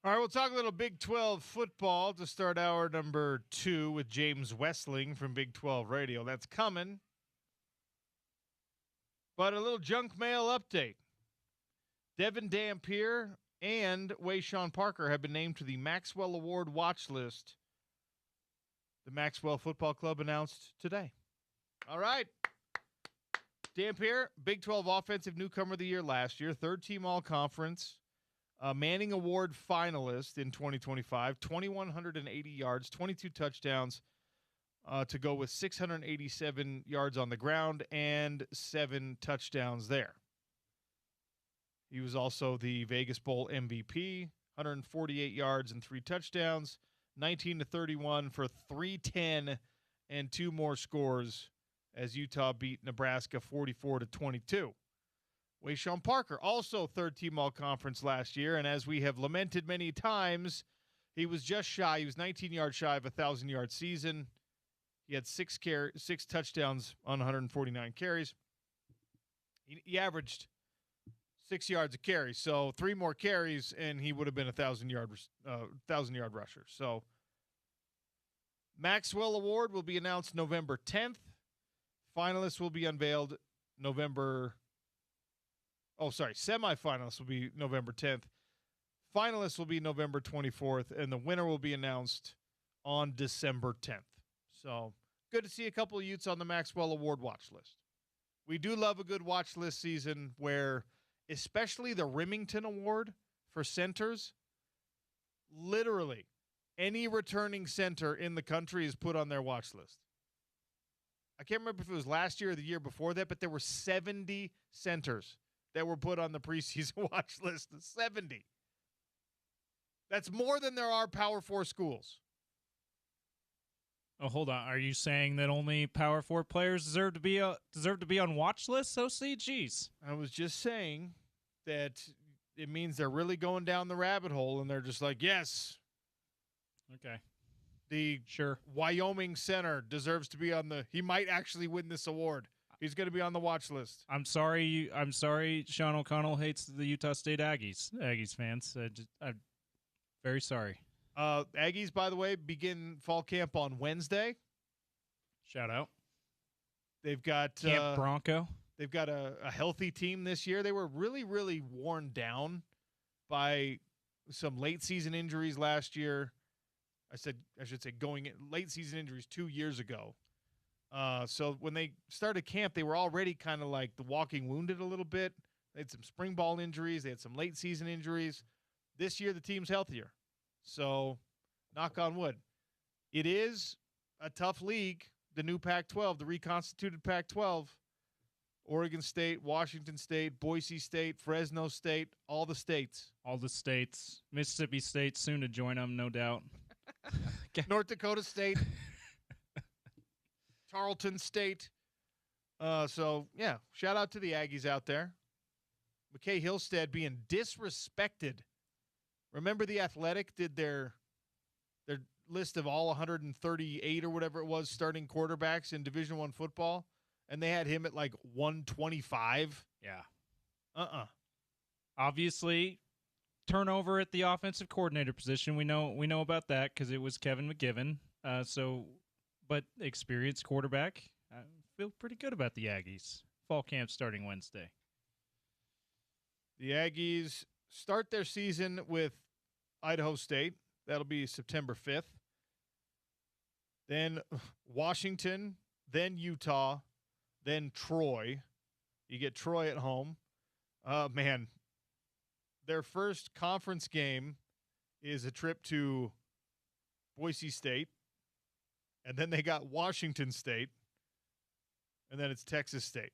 All right, we'll talk a little Big 12 football to start hour number 2 with James Westling from Big 12 Radio. That's coming. But a little junk mail update. Devin Dampier and Wayshawn Parker have been named to the Maxwell Award watch list. The Maxwell Football Club announced today. All right. Dampier, Big 12 Offensive Newcomer of the Year last year, third-team All-Conference. Manning Award finalist in 2025, 2,180 yards, 22 touchdowns to go with 687 yards on the ground and 7 touchdowns there. He was also the Vegas Bowl MVP, 148 yards and 3 touchdowns, 19-31 for 310 and 2 more scores as Utah beat Nebraska 44-22. Wayshawn Parker, also third-team All-Conference last year, and as we have lamented many times, He was just shy. He was 19 yards shy of a 1,000-yard season. He had six touchdowns on 149 carries. He averaged 6 yards a carry, so 3 more carries, and he would have been a 1,000-yard rusher. So Maxwell Award will be announced November 10th. Finalists will be unveiled semifinalists will be November 10th. Finalists will be November 24th, and the winner will be announced on December 10th. So good to see a couple of Utes on the Maxwell Award watch list. We do love a good watch list season where, especially the Remington Award for centers, literally any returning center in the country is put on their watch list. I can't remember if it was last year or the year before that, but there were 70 centers that were put on the preseason watch list. 70. That's more than there are Power 4 schools. Oh, hold on. Are you saying that only Power 4 players deserve to be on watch lists, OC? Jeez. I was just saying that it means they're really going down the rabbit hole, and they're just like, yes. Okay. The Wyoming center deserves to be on he might actually win this award. He's going to be on the watch list. I'm sorry, Sean O'Connell hates the Utah State Aggies fans. I'm very sorry. Aggies, by the way, begin fall camp on Wednesday. Shout out. They've got Camp Bronco. They've got a healthy team this year. They were really, really worn down by some late season injuries last year. I should say late season injuries 2 years ago. So when they started camp, they were already kind of like the walking wounded a little bit. They had some spring ball injuries. They had some late season injuries. This year, the team's healthier. So knock on wood. It is a tough league, the new Pac-12, the reconstituted Pac-12. Oregon State, Washington State, Boise State, Fresno State, all the states. All the states. Mississippi State soon to join them, no doubt. North Dakota State. Tarleton State. So, yeah, shout out to the Aggies out there. McKay Hillstead being disrespected. Remember The Athletic did their list of all 138 or whatever it was starting quarterbacks in Division I football, and they had him at like 125? Yeah. Obviously, turnover at the offensive coordinator position. We know about that because it was Kevin McGivern. But experienced quarterback. I feel pretty good about the Aggies. Fall camp starting Wednesday. The Aggies start their season with Idaho State. That'll be September 5th. Then Washington, then Utah, then Troy. You get Troy at home. Man, their first conference game is a trip to Boise State. And then they got Washington State. And then it's Texas State.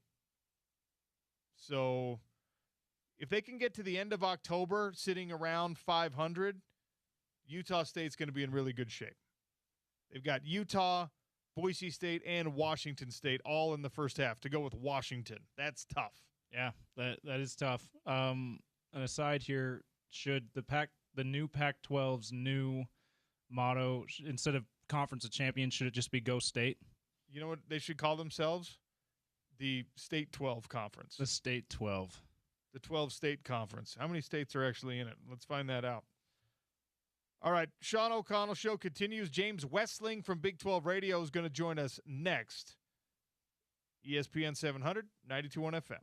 So if they can get to the end of October sitting around 500, Utah State's going to be in really good shape. They've got Utah, Boise State, and Washington State all in the first half to go with Washington. That's tough. Yeah, that is tough. An aside here, should the new Pac-12's new motto, instead of Conference of Champions, should it just be Go State? You know what they should call themselves? The State 12 Conference. The State 12. The 12 State Conference. How many states are actually in it? Let's find that out. All right, Sean O'Connell Show continues. James Westling from Big 12 Radio is going to join us next. ESPN 700, 92.1 FM.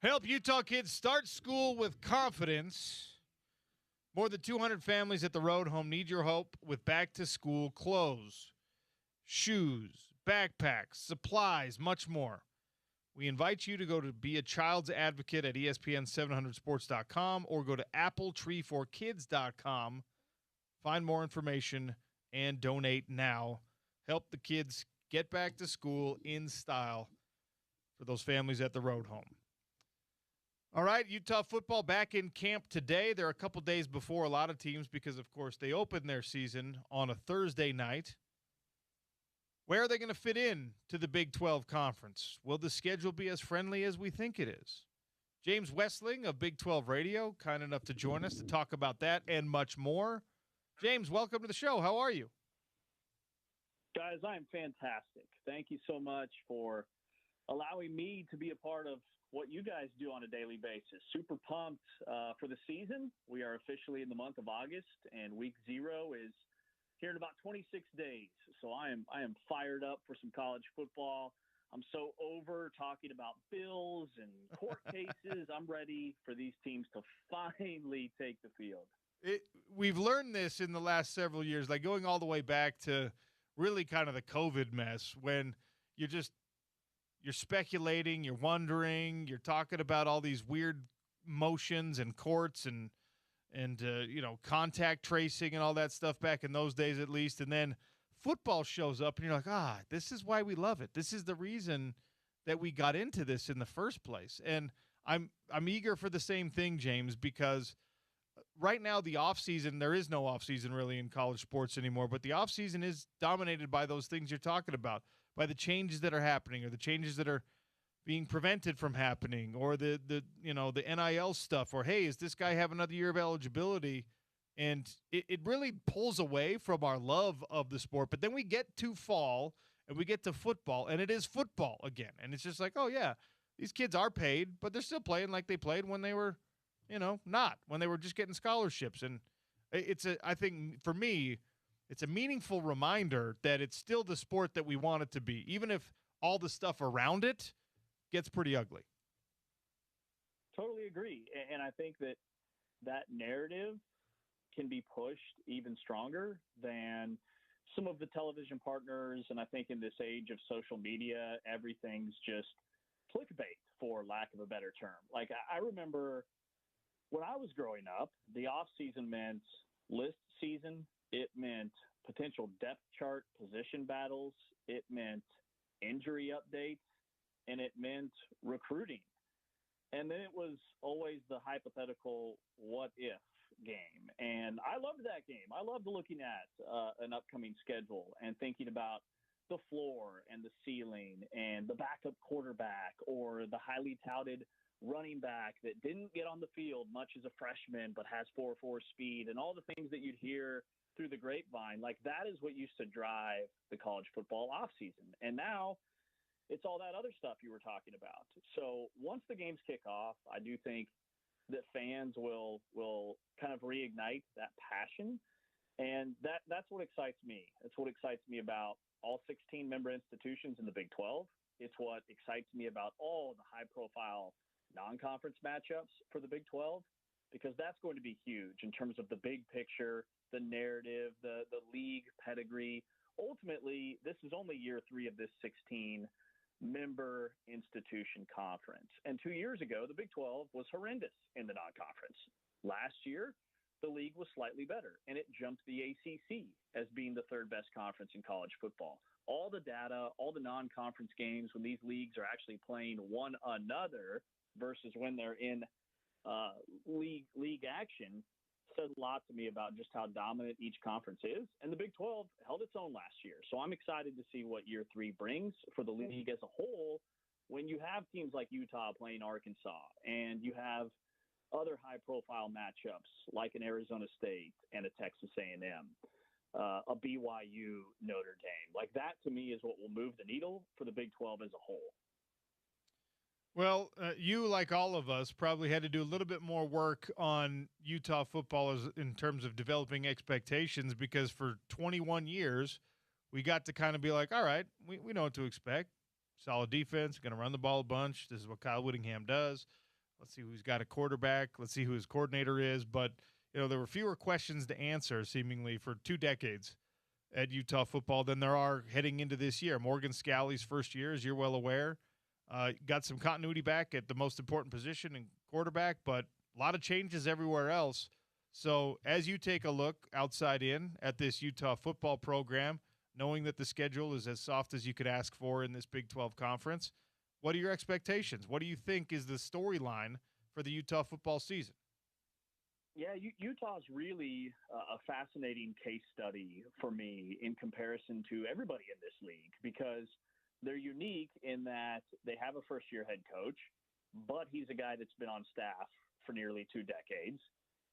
Help Utah kids start school with confidence. More than 200 families at the Road Home need your help with back-to-school clothes, shoes, backpacks, supplies, much more. We invite you to go to be a child's advocate at ESPN700sports.com or go to appletreeforkids.com. Find more information and donate now. Help the kids get back to school in style for those families at the Road Home. All right, Utah football back in camp today. They're a couple days before a lot of teams because, of course, they open their season on a Thursday night. Where are they going to fit in to the Big 12 Conference? Will the schedule be as friendly as we think it is? James Westling of Big 12 Radio, kind enough to join us to talk about that and much more. James, welcome to the show. How are you? Guys, I'm fantastic. Thank you so much for allowing me to be a part of what you guys do on a daily basis. Super pumped for the season. We are officially in the month of August, and week 0 is here in about 26 days. So I am fired up for some college football. I'm so over talking about bills and court cases. I'm ready for these teams to finally take the field. We've learned this in the last several years, like going all the way back to really kind of the COVID mess when you're speculating, you're wondering, you're talking about all these weird motions and courts and contact tracing and all that stuff back in those days at least. And then football shows up and you're like, this is why we love it. This is the reason that we got into this in the first place. And I'm eager for the same thing, James, because right now the offseason, there is no offseason really in college sports anymore, but the offseason is dominated by those things you're talking about, by the changes that are happening or the changes that are being prevented from happening, or the NIL stuff, or, hey, is this guy have another year of eligibility? And it really pulls away from our love of the sport. But then we get to fall and we get to football, and it is football again. And it's just like, oh, yeah, these kids are paid, but they're still playing like they played when they were, not, when they were just getting scholarships. And I think for me, it's a meaningful reminder that it's still the sport that we want it to be, even if all the stuff around it gets pretty ugly. Totally agree. And I think that narrative can be pushed even stronger than some of the television partners. And I think in this age of social media, everything's just clickbait, for lack of a better term. Like, I remember when I was growing up, the off season meant list season. It meant potential depth chart position battles. It meant injury updates, and it meant recruiting. And then it was always the hypothetical what if game. And I loved that game. I loved looking at an upcoming schedule and thinking about the floor and the ceiling and the backup quarterback or the highly touted running back that didn't get on the field much as a freshman but has 4.4 speed and all the things that you'd hear through the grapevine. Like, that is what used to drive the college football offseason. And now it's all that other stuff you were talking about. So once the games kick off, I do think that fans will kind of reignite that passion. And that's what excites me. It's what excites me about all 16 member institutions in the Big 12. It's what excites me about all the high-profile non-conference matchups for the Big 12, because that's going to be huge in terms of the big picture, the narrative, the league pedigree. Ultimately, this is only year 3 of this 16-member institution conference. And 2 years ago, the Big 12 was horrendous in the non-conference. Last year, the league was slightly better, and it jumped the ACC as being the 3rd best conference in college football. All the data, all the non-conference games, when these leagues are actually playing one another versus when they're in league action, says a lot to me about just how dominant each conference is. And the Big 12 held its own last year. So I'm excited to see what year 3 brings for the league as a whole, when you have teams like Utah playing Arkansas and you have other high-profile matchups like an Arizona State and a Texas A&M, a BYU Notre Dame. Like, that to me is what will move the needle for the Big 12 as a whole. Well, you, like all of us, probably had to do a little bit more work on Utah football in terms of developing expectations, because for 21 years, we got to kind of be like, all right, we know what to expect. Solid defense, going to run the ball a bunch. This is what Kyle Whittingham does. Let's see who's got a quarterback. Let's see who his coordinator is. But, there were fewer questions to answer seemingly for 2 decades at Utah football than there are heading into this year. Morgan Scalley's first year, as you're well aware, got some continuity back at the most important position in quarterback, but a lot of changes everywhere else. So as you take a look outside in at this Utah football program, knowing that the schedule is as soft as you could ask for in this Big 12 conference, what are your expectations? What do you think is the storyline for the Utah football season? Yeah, Utah's really a fascinating case study for me in comparison to everybody in this league because they're unique in that they have a first-year head coach, but he's a guy that's been on staff for nearly 2 decades.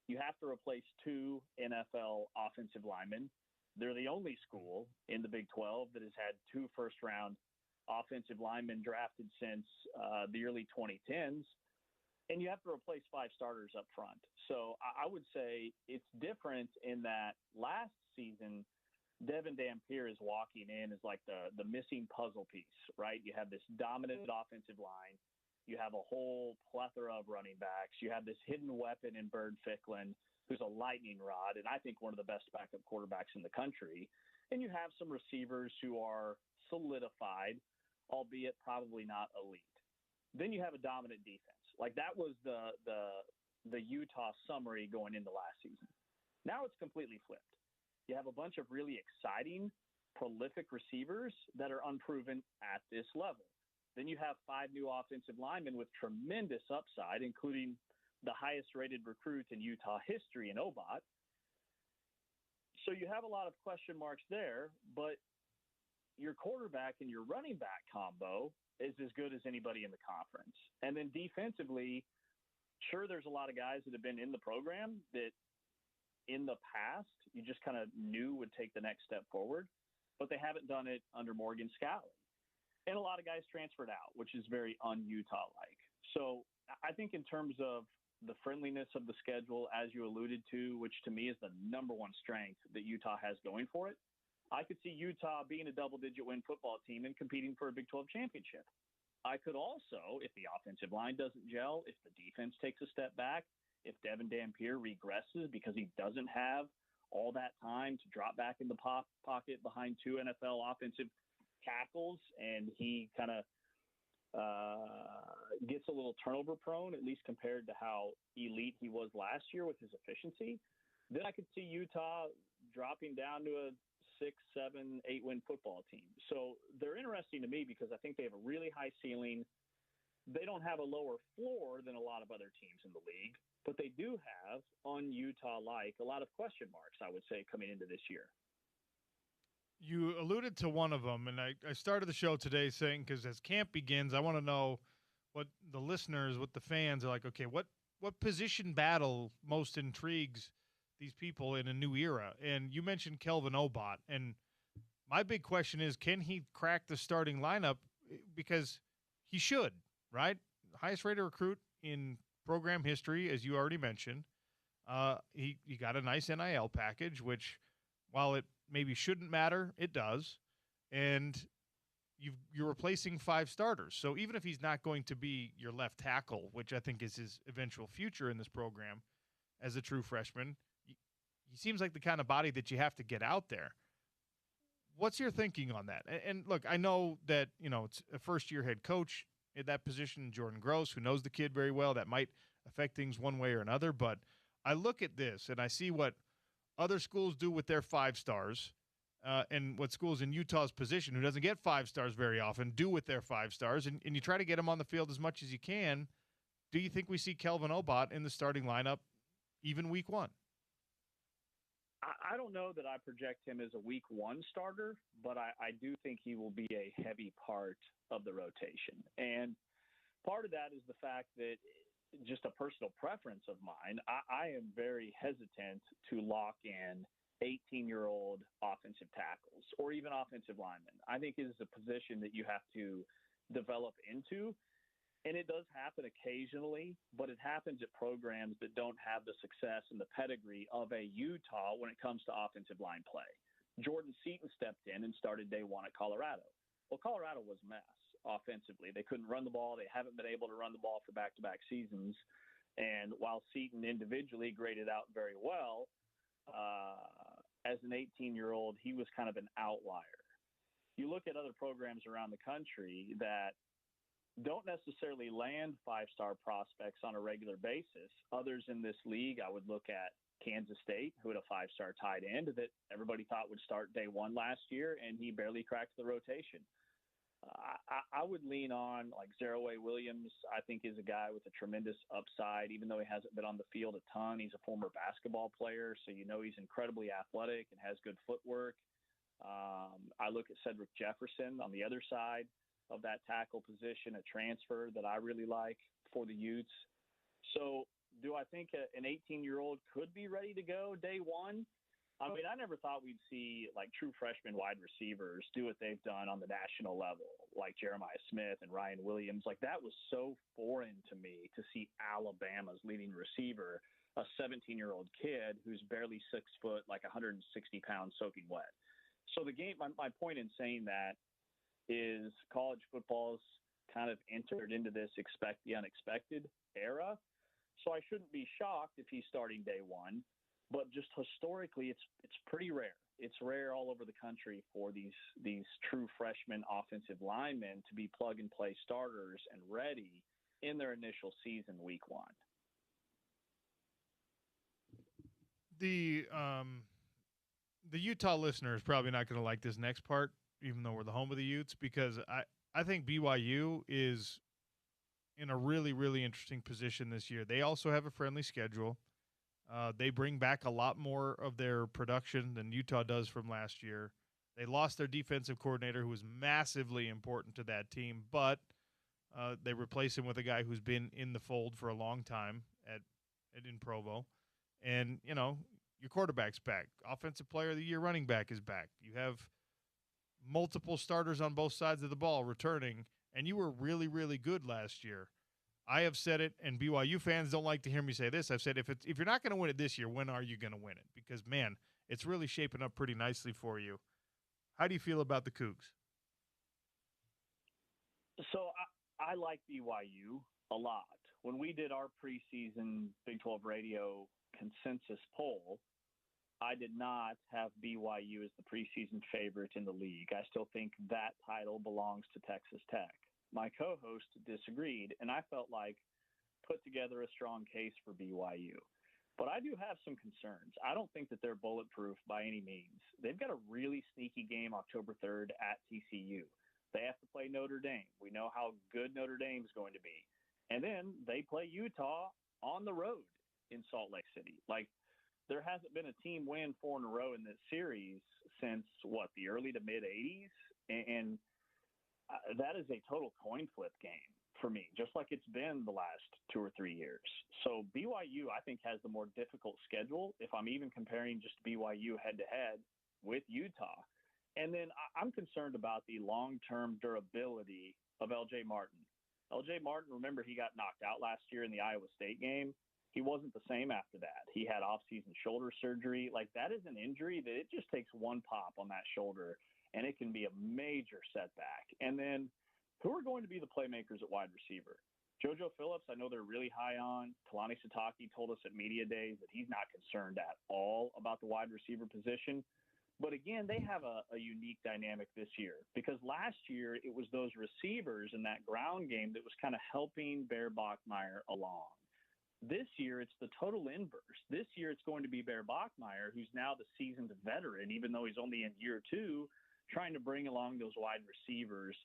You have to replace 2 NFL offensive linemen. They're the only school in the Big 12 that has had 2 first-round offensive linemen drafted since the early 2010s. And you have to replace 5 starters up front. So I would say it's different in that last season, Devin Dampier is walking in as like the missing puzzle piece, right? You have this dominant offensive line. You have a whole plethora of running backs. You have this hidden weapon in Bird Ficklin, who's a lightning rod, and I think one of the best backup quarterbacks in the country. And you have some receivers who are solidified, albeit probably not elite. Then you have a dominant defense. Like that was the Utah summary going into last season. Now it's completely flipped. You have a bunch of really exciting, prolific receivers that are unproven at this level. Then you have 5 new offensive linemen with tremendous upside, including the highest-rated recruit in Utah history in Obot. So you have a lot of question marks there, but your quarterback and your running back combo is as good as anybody in the conference. And then defensively, sure, there's a lot of guys that have been in the program that in the past you just kind of knew would take the next step forward, but they haven't done it under Morgan Scalley. And a lot of guys transferred out, which is very un-Utah-like. So I think in terms of the friendliness of the schedule, as you alluded to, which to me is the number one strength that Utah has going for it, I could see Utah being a double-digit win football team and competing for a Big 12 championship. I could also, if the offensive line doesn't gel, if the defense takes a step back, if Devin Dampier regresses because he doesn't have all that time to drop back in the pocket behind 2 NFL offensive tackles, and he kind of gets a little turnover prone, at least compared to how elite he was last year with his efficiency, then I could see Utah dropping down to a 6, 7, 8 win football team. So they're interesting to me because I think they have a really high ceiling. They don't have a lower floor than a lot of other teams in the league, but they do have, on Utah-like, a lot of question marks, I would say, coming into this year. You alluded to one of them, and I started the show today saying, because as camp begins, I want to know what the listeners, what the fans are like, okay, what position battle most intrigues these people in a new era? And you mentioned Kelvin Obot, and my big question is, can he crack the starting lineup? Because he should, right? Highest rated recruit in program history, as you already mentioned. He got a nice NIL package, which, while it maybe shouldn't matter, it does. And you're replacing 5 starters. So even if he's not going to be your left tackle, which I think is his eventual future in this program as a true freshman, he seems like the kind of body that you have to get out there. What's your thinking on that? And look, I know that, it's a first-year head coach in that position, Jordan Gross, who knows the kid very well. That might affect things one way or another. But I look at this, and I see what other schools do with their 5 stars and what schools in Utah's position, who doesn't get 5 stars very often, do with their 5 stars. And you try to get them on the field as much as you can. Do you think we see Kelvin Obot in the starting lineup even week 1? I don't know that I project him as a week 1 starter, but I do think he will be a heavy part of the rotation. And part of that is the fact that, just a personal preference of mine, I am very hesitant to lock in 18-year-old offensive tackles or even offensive linemen. I think it is a position that you have to develop into. And it does happen occasionally, but it happens at programs that don't have the success and the pedigree of a Utah when it comes to offensive line play. Jordan Seaton stepped in and started day 1 at Colorado. Well, Colorado was a mess. offensively. They couldn't run the ball. They haven't been able to run the ball for back-to-back seasons. And while Seton individually graded out very well, as an 18-year-old, he was kind of an outlier. You look at other programs around the country that don't necessarily land five-star prospects on a regular basis. Others in this league, I would look at Kansas State, who had a five-star tight end that everybody thought would start day one last year, and he barely cracked the rotation. I would lean on like Zeraway Williams. I think is a guy with a tremendous upside, even though he hasn't been on the field a ton. He's a former basketball player, so you know he's incredibly athletic and has good footwork. I look at Cedric Jefferson on the other side of that tackle position, a transfer that I really like for the Utes. So do I think an 18-year-old could be ready to go day one? I mean, I never thought we'd see like true freshman wide receivers do what they've done on the national level, like Jeremiah Smith and Ryan Williams. Like that was so foreign to me to see Alabama's leading receiver, a 17-year-old kid who's barely 6 foot, like 160 pounds soaking wet. So the game, my point in saying that is college football's kind of entered into this expect the unexpected era. So I shouldn't be shocked if he's starting day one. But just historically, it's pretty rare. It's rare all over the country for these true freshman offensive linemen to be plug-and-play starters and ready in their initial season week one. The Utah listener is probably not going to like this next part, even though we're the home of the Utes, because I think BYU is in a really, really interesting position this year. They also have a friendly schedule. They bring back a lot more of their production than Utah does from last year. They lost their defensive coordinator, who was massively important to that team, but they replace him with a guy who's been in the fold for a long time in Provo. And, you know, your quarterback's back. Offensive player of the year running back is back. You have multiple starters on both sides of the ball returning, and you were really, really good last year. I have said it, and BYU fans don't like to hear me say this. I've said if you're not going to win it this year, when are you going to win it? Because, man, it's really shaping up pretty nicely for you. How do you feel about the Cougs? So I like BYU a lot. When we did our preseason Big 12 radio consensus poll, I did not have BYU as the preseason favorite in the league. I still think that title belongs to Texas Tech. My co-host disagreed, and I felt like put together a strong case for BYU. But I do have some concerns. I don't think that they're bulletproof by any means. They've got a really sneaky game October 3rd at TCU. They have to play Notre Dame. We know how good Notre Dame is going to be. And then they play Utah on the road in Salt Lake City. Like, there hasn't been a team win 4 in a row in this series since, the early to mid-'80s? And that is a total coin flip game for me, just like it's been the last 2 or 3 years. So BYU, I think, has the more difficult schedule if I'm even comparing just BYU head-to-head with Utah. And then I'm concerned about the long-term durability of L.J. Martin. L.J. Martin, remember, he got knocked out last year in the Iowa State game. He wasn't the same after that. He had off-season shoulder surgery. Like, that is an injury that it just takes one pop on that shoulder, and it can be a major setback. And then who are going to be the playmakers at wide receiver? JoJo Phillips, I know they're really high on. Kalani Sitake told us at Media Days that he's not concerned at all about the wide receiver position. But again, they have a unique dynamic this year because last year it was those receivers in that ground game that was kind of helping Bear Bachmeier along. This year, it's the total inverse. This year, it's going to be Bear Bachmeier, who's now the seasoned veteran, even though he's only in year 2, trying to bring along those wide receivers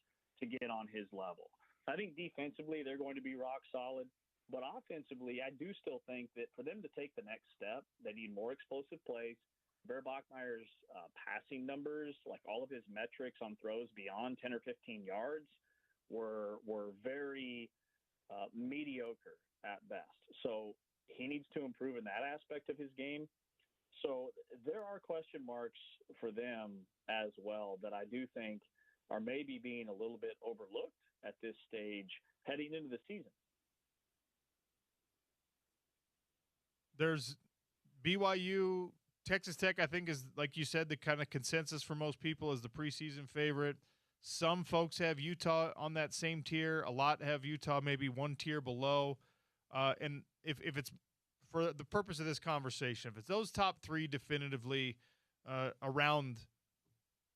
to get on his level. I think defensively, they're going to be rock solid. But offensively, I do still think that for them to take the next step, they need more explosive plays. Bear Bachmeier's passing numbers, like all of his metrics on throws beyond 10 or 15 yards, were very mediocre at best. So he needs to improve in that aspect of his game. So there are question marks for them as well that I do think are maybe being a little bit overlooked at this stage heading into the season. There's BYU, Texas Tech, I think, is, like you said, the kind of consensus for most people as the preseason favorite. Some folks have Utah on that same tier. A lot have Utah maybe one tier below. And if it's for the purpose of this conversation, if it's those top three definitively around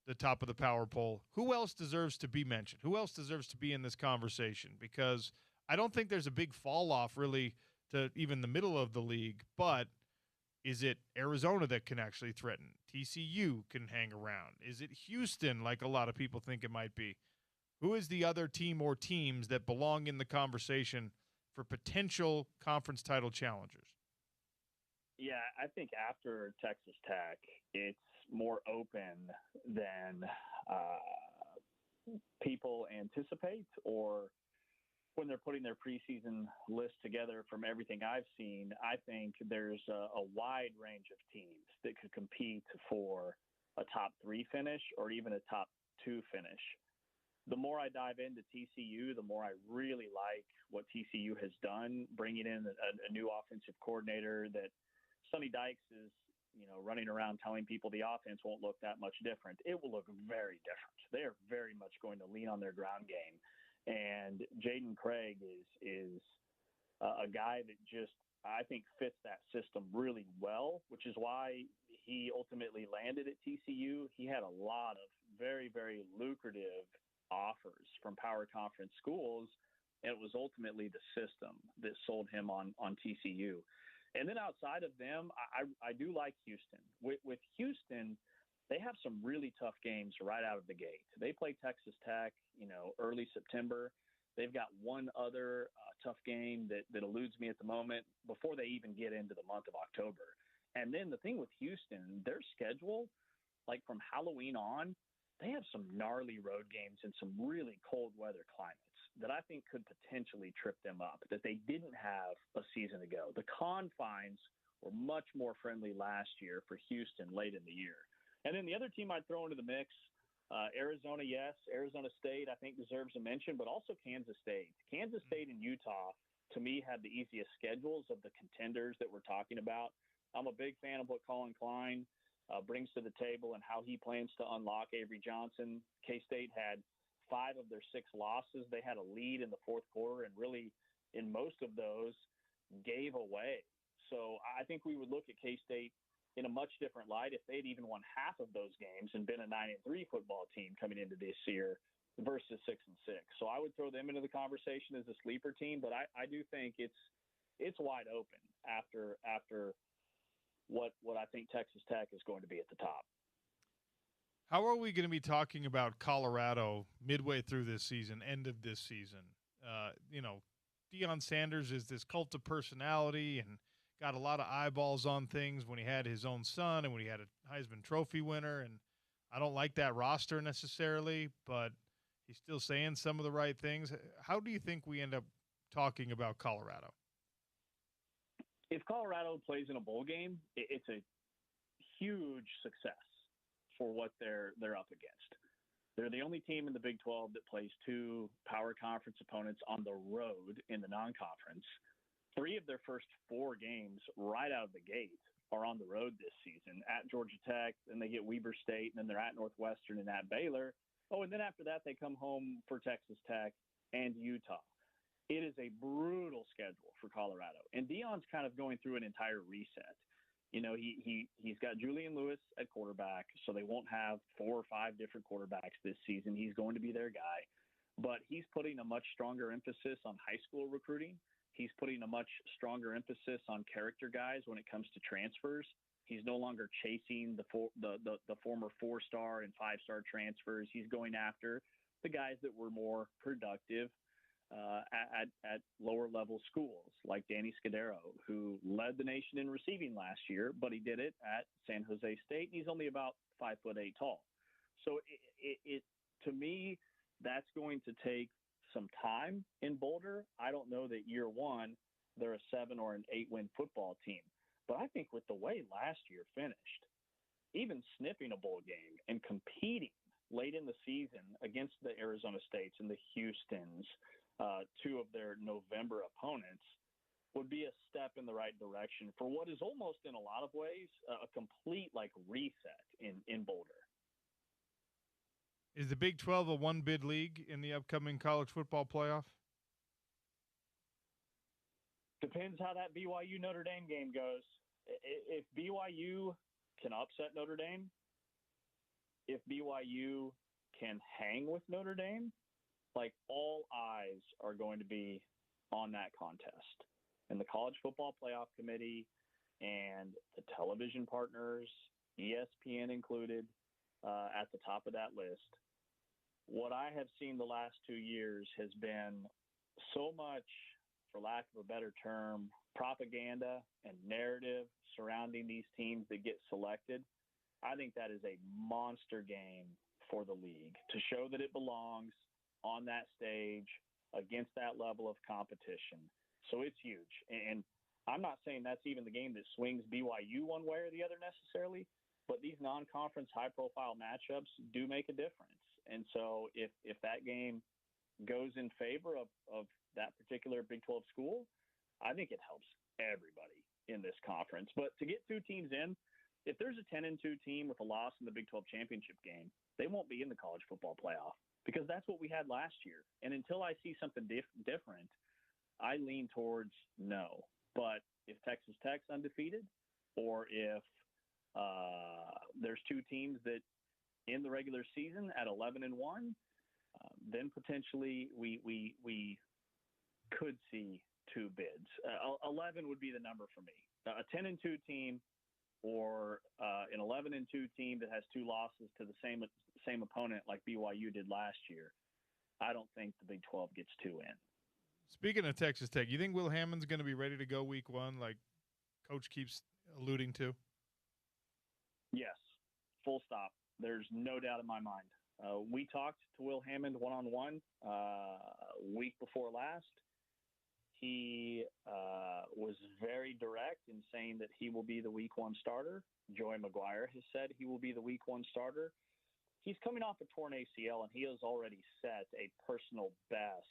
the top of the power poll, who else deserves to be mentioned? Who else deserves to be in this conversation? Because I don't think there's a big fall off really to even the middle of the league, but is it Arizona that can actually threaten? TCU can hang around. Is it Houston, like a lot of people think it might be? Who is the other team or teams that belong in the conversation for potential conference title challengers? Yeah, I think after Texas Tech, it's more open than people anticipate, or when they're putting their preseason list together. From everything I've seen, I think there's a wide range of teams that could compete for a top 3 finish or even a top 2 finish. The more I dive into TCU, the more I really like what TCU has done, bringing in a new offensive coordinator that Sonny Dykes is, running around telling people the offense won't look that much different. It will look very different. They are very much going to lean on their ground game. And Jaden Craig is a guy that just, I think, fits that system really well, which is why he ultimately landed at TCU. He had a lot of very, very lucrative offers from power conference schools, and it was ultimately the system that sold him on TCU. And then outside of them, I do like Houston. With Houston, they have some really tough games right out of the gate. They play Texas Tech, early September. They've got one other tough game that eludes me at the moment before they even get into the month of October. And then the thing with Houston, their schedule, like from Halloween on, they have some gnarly road games in some really cold weather climates that I think could potentially trip them up, that they didn't have a season ago. The confines were much more friendly last year for Houston late in the year. And then the other team I'd throw into the mix, Arizona, yes. Arizona State, I think, deserves a mention, but also Kansas State. Kansas State and Utah, to me, have the easiest schedules of the contenders that we're talking about. I'm a big fan of what Colin Klein brings to the table and how he plans to unlock Avery Johnson. K-State had 5 of their 6 losses. They had a lead in the fourth quarter and really, in most of those, gave away. So I think we would look at K-State in a much different light if they'd even won half of those games and been a 9-3 football team coming into this year versus 6-6. So I would throw them into the conversation as a sleeper team, but I do think it's wide open after what I think Texas Tech is going to be at the top. How are we going to be talking about Colorado midway through this season, end of this season? Deion Sanders is this cult of personality and got a lot of eyeballs on things when he had his own son and when he had a Heisman Trophy winner. And I don't like that roster necessarily, but he's still saying some of the right things. How do you think we end up talking about Colorado? If Colorado plays in a bowl game, it's a huge success for what they're up against. They're the only team in the Big 12 that plays 2 power conference opponents on the road in the non-conference. 3 of their first 4 games right out of the gate are on the road this season, at Georgia Tech, then they get Weber State, and then they're at Northwestern and at Baylor. Oh, and then after that, they come home for Texas Tech and Utah. It is a brutal schedule for Colorado. And Deion's kind of going through an entire reset. He's got Julian Lewis at quarterback, so they won't have 4 or 5 different quarterbacks this season. He's going to be their guy. But he's putting a much stronger emphasis on high school recruiting. He's putting a much stronger emphasis on character guys when it comes to transfers. He's no longer chasing the former 4-star and 5-star transfers. He's going after the guys that were more productive at lower level schools, like Danny Scudero, who led the nation in receiving last year, but he did it at San Jose State. And he's only about 5'8" tall. So it to me, that's going to take some time in Boulder. I don't know that year one they're a 7 or an 8 win football team, but I think with the way last year finished, even sniffing a bowl game and competing late in the season against the Arizona States and the Houstons, 2 of their November opponents, would be a step in the right direction for what is almost in a lot of ways a complete reset in Boulder. Is the Big 12 a one-bid league in the upcoming college football playoff? Depends how that BYU Notre Dame game goes. If BYU can upset Notre Dame, if BYU can hang with Notre Dame, like all eyes are going to be on that contest. And the College Football Playoff Committee and the television partners, ESPN included, at the top of that list. What I have seen the last 2 years has been so much, for lack of a better term, propaganda and narrative surrounding these teams that get selected. I think that is a monster game for the league to show that it belongs on that stage against that level of competition. So it's huge. And I'm not saying that's even the game that swings BYU one way or the other necessarily, but these non-conference high-profile matchups do make a difference. And so if that game goes in favor of that particular Big 12 school, I think it helps everybody in this conference. But to get 2 teams in, if there's a 10-2 team with a loss in the Big 12 championship game, they won't be in the college football playoff because that's what we had last year. And until I see something different, I lean towards no. But if Texas Tech's undefeated, or if there's 2 teams that in the regular season at 11-1, then potentially we could see 2 bids. 11 would be the number for me. A 10-2 team or an 11-2 team that has 2 losses to the same opponent like BYU did last year. I don't think the Big 12 gets 2 in. Speaking of Texas Tech, you think Will Hammond's going to be ready to go week 1 like Coach keeps alluding to? Yes, full stop. There's no doubt in my mind. We talked to Will Hammond one-on-one week before last. He was very direct in saying that he will be the week 1 starter. Joey McGuire has said he will be the week 1 starter. He's coming off a torn ACL, and he has already set a personal best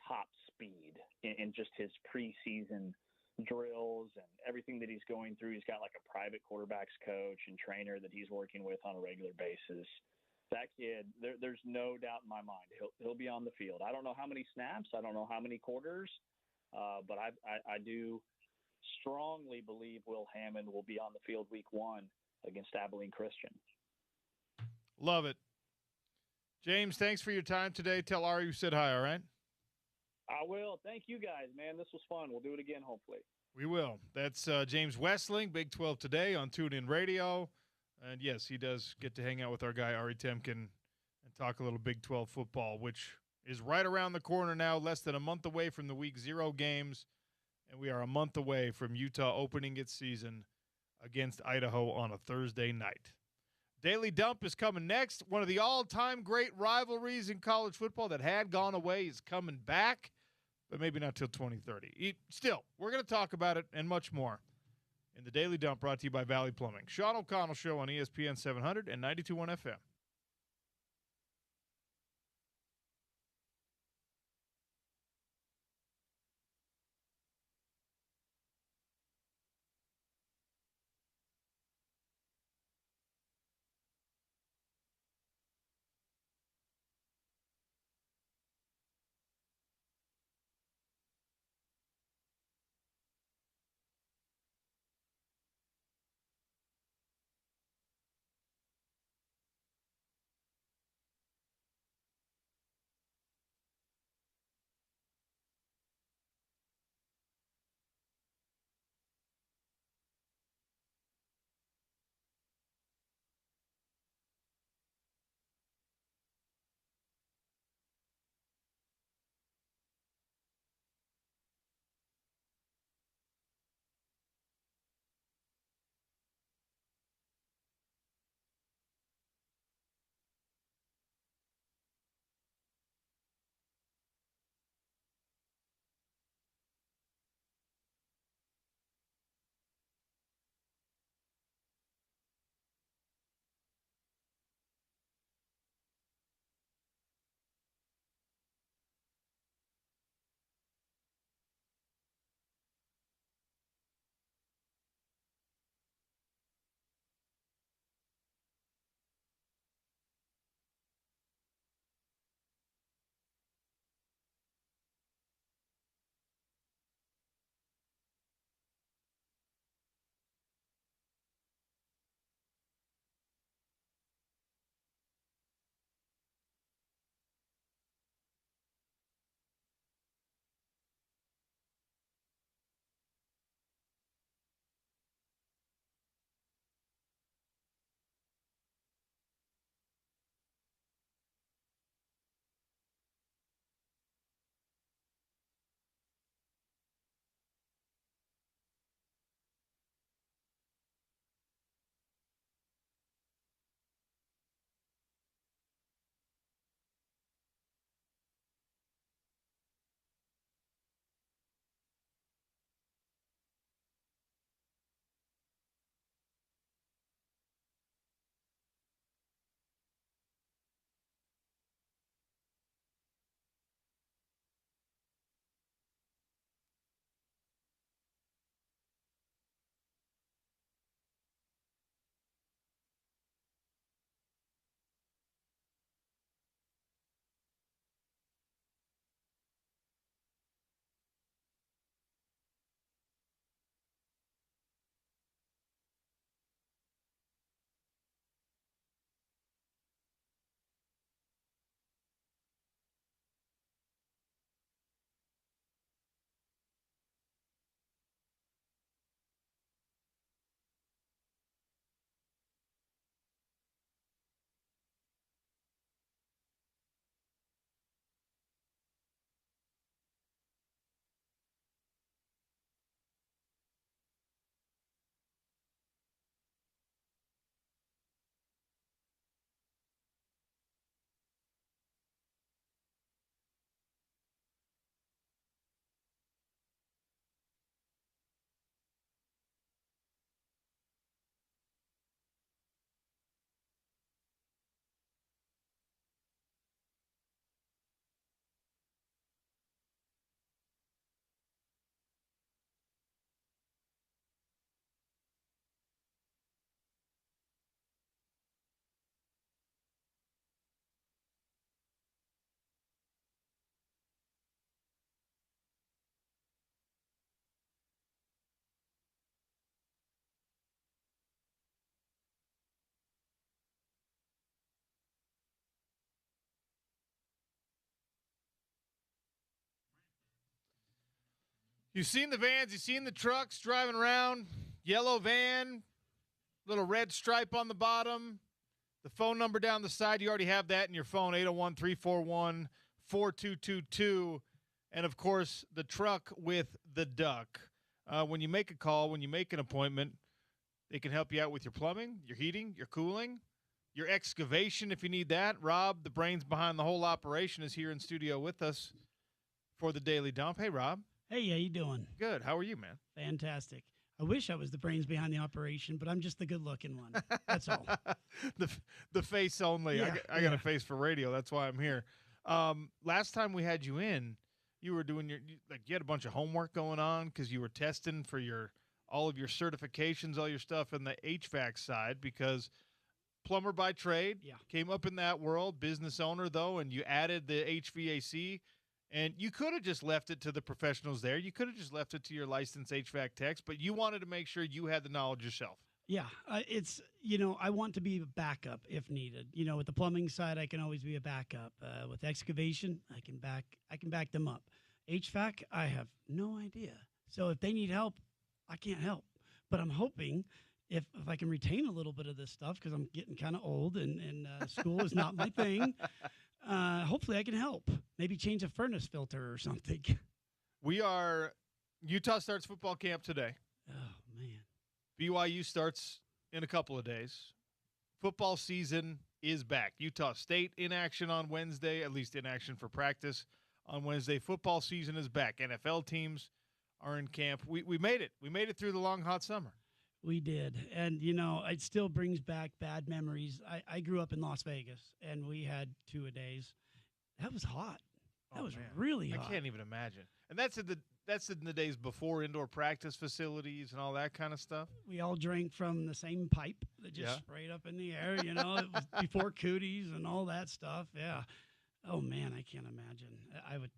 top speed in just his preseason drills and everything that he's going through. He's got like a private quarterbacks coach and trainer that he's working with on a regular basis. That kid, there's no doubt in my mind, he'll be on the field. I don't know how many snaps, I don't know how many quarters, but I do strongly believe Will Hammond will be on the field week 1 against Abilene Christian. Love it. James, thanks for your time today. Tell Ari you said hi, all right? I will. Thank you guys, man. This was fun. We'll do it again, hopefully. We will. That's James Westling, Big 12 Today on TuneIn Radio. And, yes, he does get to hang out with our guy Ari Temkin and talk a little Big 12 football, which is right around the corner now, less than a month away from the Week 0 games. And we are a month away from Utah opening its season against Idaho on a Thursday night. Daily Dump is coming next. One of the all-time great rivalries in college football that had gone away is coming back, but maybe not till 2030. Still, we're going to talk about it and much more in the Daily Dump, brought to you by Valley Plumbing. Sean O'Connell Show on ESPN 700 and 92.1 FM. You've seen the vans, you've seen the trucks driving around, yellow van, little red stripe on the bottom, the phone number down the side. You already have that in your phone, 801-341-4222. And, of course, the truck with the duck. When you make a call, when you make an appointment, they can help you out with your plumbing, your heating, your cooling, your excavation if you need that. Rob, the brains behind the whole operation, is here in studio with us for the Daily Dump. Hey, Rob. Hey, how you doing? Good. How are you, man? Fantastic. I wish I was the brains behind the operation, but I'm just the good-looking one. That's all. the face only. Yeah, I got a face for radio. That's why I'm here. Last time we had you in, you were doing you had a bunch of homework going on because you were testing for all of your certifications, all your stuff in the HVAC side, because plumber by trade, came up in that world, business owner though, and you added the HVAC. And you could have just left it to the professionals there. You could have just left it to your licensed HVAC techs, but you wanted to make sure you had the knowledge yourself. Yeah, it's, I want to be a backup if needed. With the plumbing side, I can always be a backup. With excavation, I can back them up. HVAC, I have no idea. So if they need help, I can't help. But I'm hoping if I can retain a little bit of this stuff, because I'm getting kind of old and school is not my thing. Hopefully I can help. Maybe change a furnace filter or something. Utah starts football camp today. Oh, man. BYU starts in a couple of days. Football season is back. Utah State in action on Wednesday, at least in action for practice on Wednesday. Football season is back. NFL teams are in camp. We made it. We made it through the long, hot summer. We did. And, it still brings back bad memories. I grew up in Las Vegas, and we had 2-a-days. That was hot. That was really hot. I can't even imagine. And that's in the days before indoor practice facilities and all that kind of stuff. We all drank from the same pipe that just sprayed up in the air. It was before cooties and all that stuff. Yeah. Oh, man, I can't imagine. I'm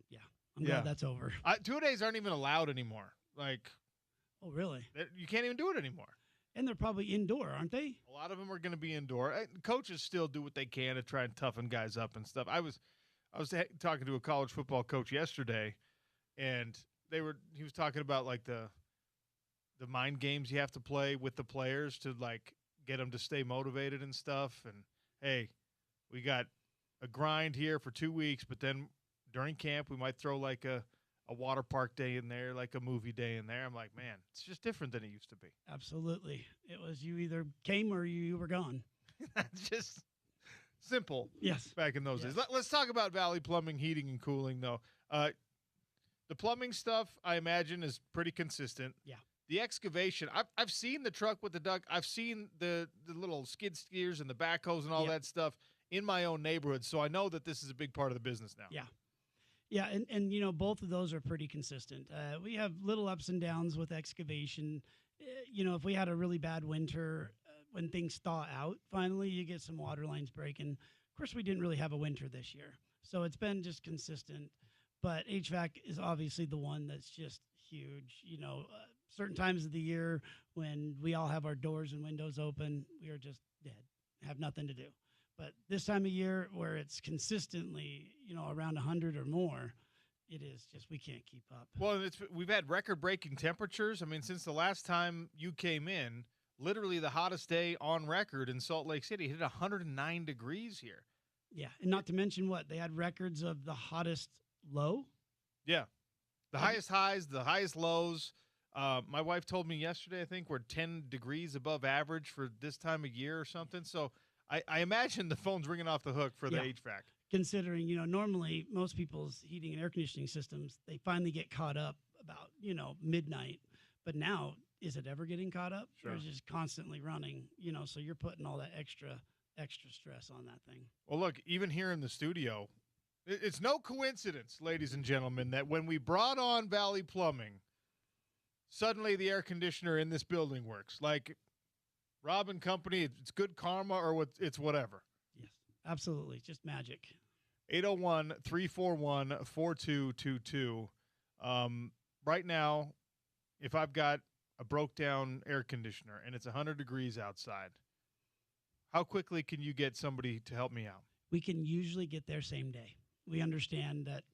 glad that's over. 2-a-days aren't even allowed anymore. Oh, really? You can't even do it anymore. And they're probably indoor, aren't they? A lot of them are going to be indoor. Coaches still do what they can to try and toughen guys up and stuff. I was talking to a college football coach yesterday, and he was talking about the mind games you have to play with the players to get them to stay motivated and stuff. And hey, we got a grind here for 2 weeks, but then during camp we might throw a water park day in there, a movie day in there. I'm like, man, it's just different than it used to be. Absolutely. It was you either came or you were gone. That's just simple. Yes. Back in those days. Let's talk about Valley Plumbing, Heating, and Cooling, though. The plumbing stuff, I imagine, is pretty consistent. Yeah. The excavation, I've seen the truck with the duck. I've seen the little skid steers and the backhoes and all that stuff in my own neighborhood, so I know that this is a big part of the business now. Yeah. Yeah, and both of those are pretty consistent. We have little ups and downs with excavation. If we had a really bad winter, when things thaw out, finally you get some water lines breaking. Of course, we didn't really have a winter this year, so it's been just consistent. But HVAC is obviously the one that's just huge. Certain times of the year when we all have our doors and windows open, we are just dead, have nothing to do. But this time of year where it's consistently, around 100 or more, it is just we can't keep up. Well, we've had record-breaking temperatures. I mean, since the last time you came in, literally the hottest day on record in Salt Lake City hit 109 degrees here. Yeah, and not to mention they had records of the hottest low. Yeah, the highest highs, the highest lows. My wife told me yesterday, I think, we're 10 degrees above average for this time of year or something. So I imagine the phone's ringing off the hook for the HVAC. Considering, normally most people's heating and air conditioning systems, they finally get caught up about, midnight. But now, is it ever getting caught up? Sure. Or is it just constantly running, so you're putting all that extra stress on that thing. Well, look, even here in the studio, it's no coincidence, ladies and gentlemen, that when we brought on Valley Plumbing, suddenly the air conditioner in this building works. Rob and company, it's good karma or it's whatever. Yes, absolutely. Just magic. 801-341-4222. Right now, if I've got a broke down air conditioner and it's 100 degrees outside, how quickly can you get somebody to help me out? We can usually get there same day. We understand that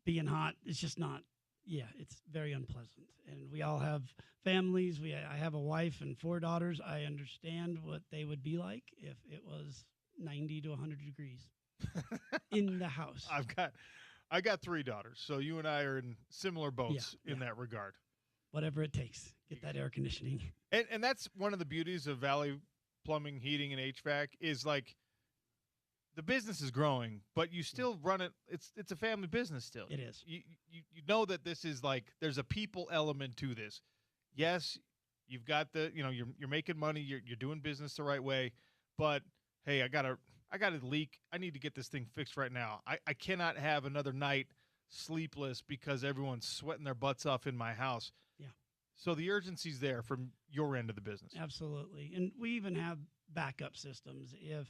being hot is just not Yeah, it's very unpleasant. And we all have families. I have a wife and 4 daughters. I understand what they would be like if it was 90 to 100 degrees in the house. I got 3 daughters, so you and I are in similar boats in Yeah. that regard. Whatever it takes, get that air conditioning. And that's one of the beauties of Valley Plumbing, Heating, and HVAC is like the business is growing, but you still run it. It's a family business still. It is. You know that this is like there's a people element to this. Yes, you've got you're making money. You're doing business the right way, but hey, I got a leak. I need to get this thing fixed right now. I cannot have another night sleepless because everyone's sweating their butts off in my house. Yeah. So the urgency's there from your end of the business. Absolutely. And we even have backup systems. If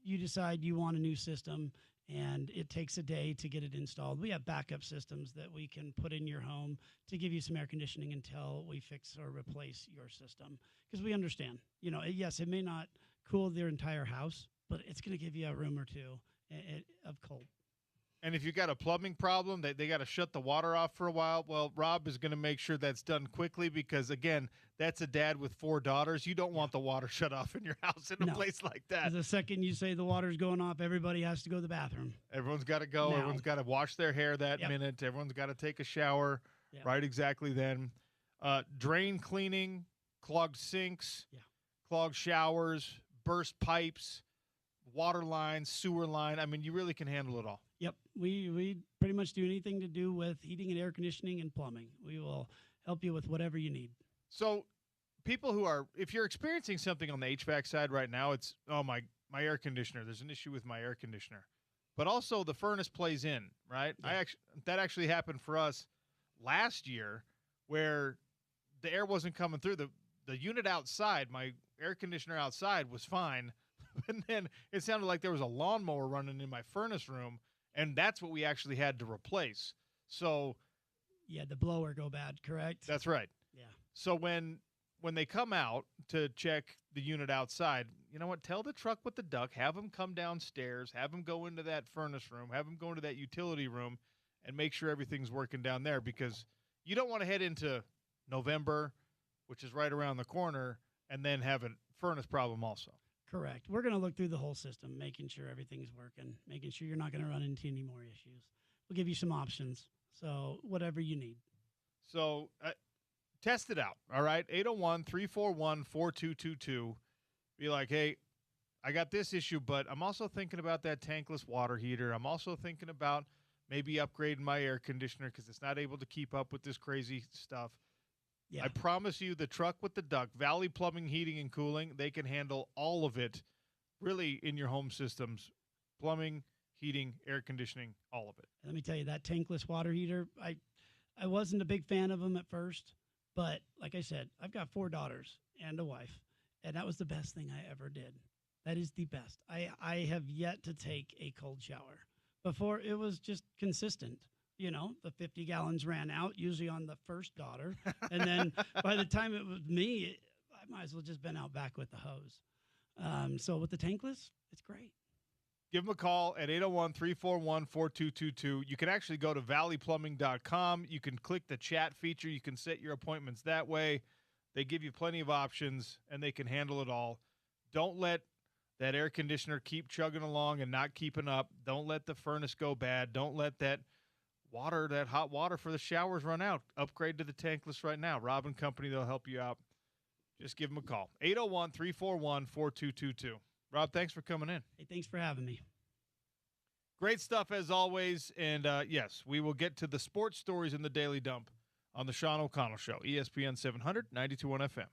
you decide you want a new system and it takes a day to get it installed, we have backup systems that we can put in your home to give you some air conditioning until we fix or replace your system. Because we understand, yes, it may not cool their entire house, but it's going to give you a room or two of cold. And if you got a plumbing problem, they got to shut the water off for a while. Well, Rob is going to make sure that's done quickly because, again, that's a dad with 4 daughters. You don't want the water shut off in your house in a place like that. The second you say the water's going off, everybody has to go to the bathroom. Everyone's got to go. Now. Everyone's got to wash their hair that minute. Everyone's got to take a shower right exactly then. Drain cleaning, clogged sinks, clogged showers, burst pipes, water lines, sewer line. I mean, you really can handle it all. Yep. We pretty much do anything to do with heating and air conditioning and plumbing. We will help you with whatever you need. So people if you're experiencing something on the HVAC side right now, it's, oh, my air conditioner. There's an issue with my air conditioner. But also the furnace plays in, right? Yeah. That actually happened for us last year where the air wasn't coming through. The unit outside, my air conditioner outside was fine. And then it sounded like there was a lawnmower running in my furnace room. And that's what we actually had to replace. So, yeah, the blower go bad, correct? That's right. Yeah. So when they come out to check the unit outside, you know what? Tell the truck with the duck, have them come downstairs, have them go into that furnace room, have them go into that utility room, and make sure everything's working down there because you don't want to head into November, which is right around the corner, and then have a furnace problem also. Correct. We're going to look through the whole system, making sure everything's working, making sure you're not going to run into any more issues. We'll give you some options. So whatever you need. So test it out. All right. 801-341-4222. Be like, hey, I got this issue, but I'm also thinking about that tankless water heater. I'm also thinking about maybe upgrading my air conditioner because it's not able to keep up with this crazy stuff. Yeah. I promise you, the truck with the duck, Valley Plumbing, Heating, and Cooling, they can handle all of it really in your home systems. Plumbing, heating, air conditioning, all of it. Let me tell you, that tankless water heater, I wasn't a big fan of them at first, but like I said, I've got 4 daughters and a wife, and that was the best thing I ever did. That is the best. I have yet to take a cold shower. Before, it was just consistent. The 50 gallons ran out, usually on the first daughter. And then by the time it was me, I might as well just been out back with the hose. So with the tankless, it's great. Give them a call at 801-341-4222. You can actually go to valleyplumbing.com. You can click the chat feature. You can set your appointments that way. They give you plenty of options, and they can handle it all. Don't let that air conditioner keep chugging along and not keeping up. Don't let the furnace go bad. Don't let that hot water for the showers run out. Upgrade to the tankless right now. Rob and Company, they'll help you out. Just give them a call. 801-341-4222. Rob, thanks for coming in. Hey, thanks for having me. Great stuff as always. And, yes, we will get to the sports stories in the Daily Dump on the Sean O'Connell Show, ESPN 700, 92.1 FM.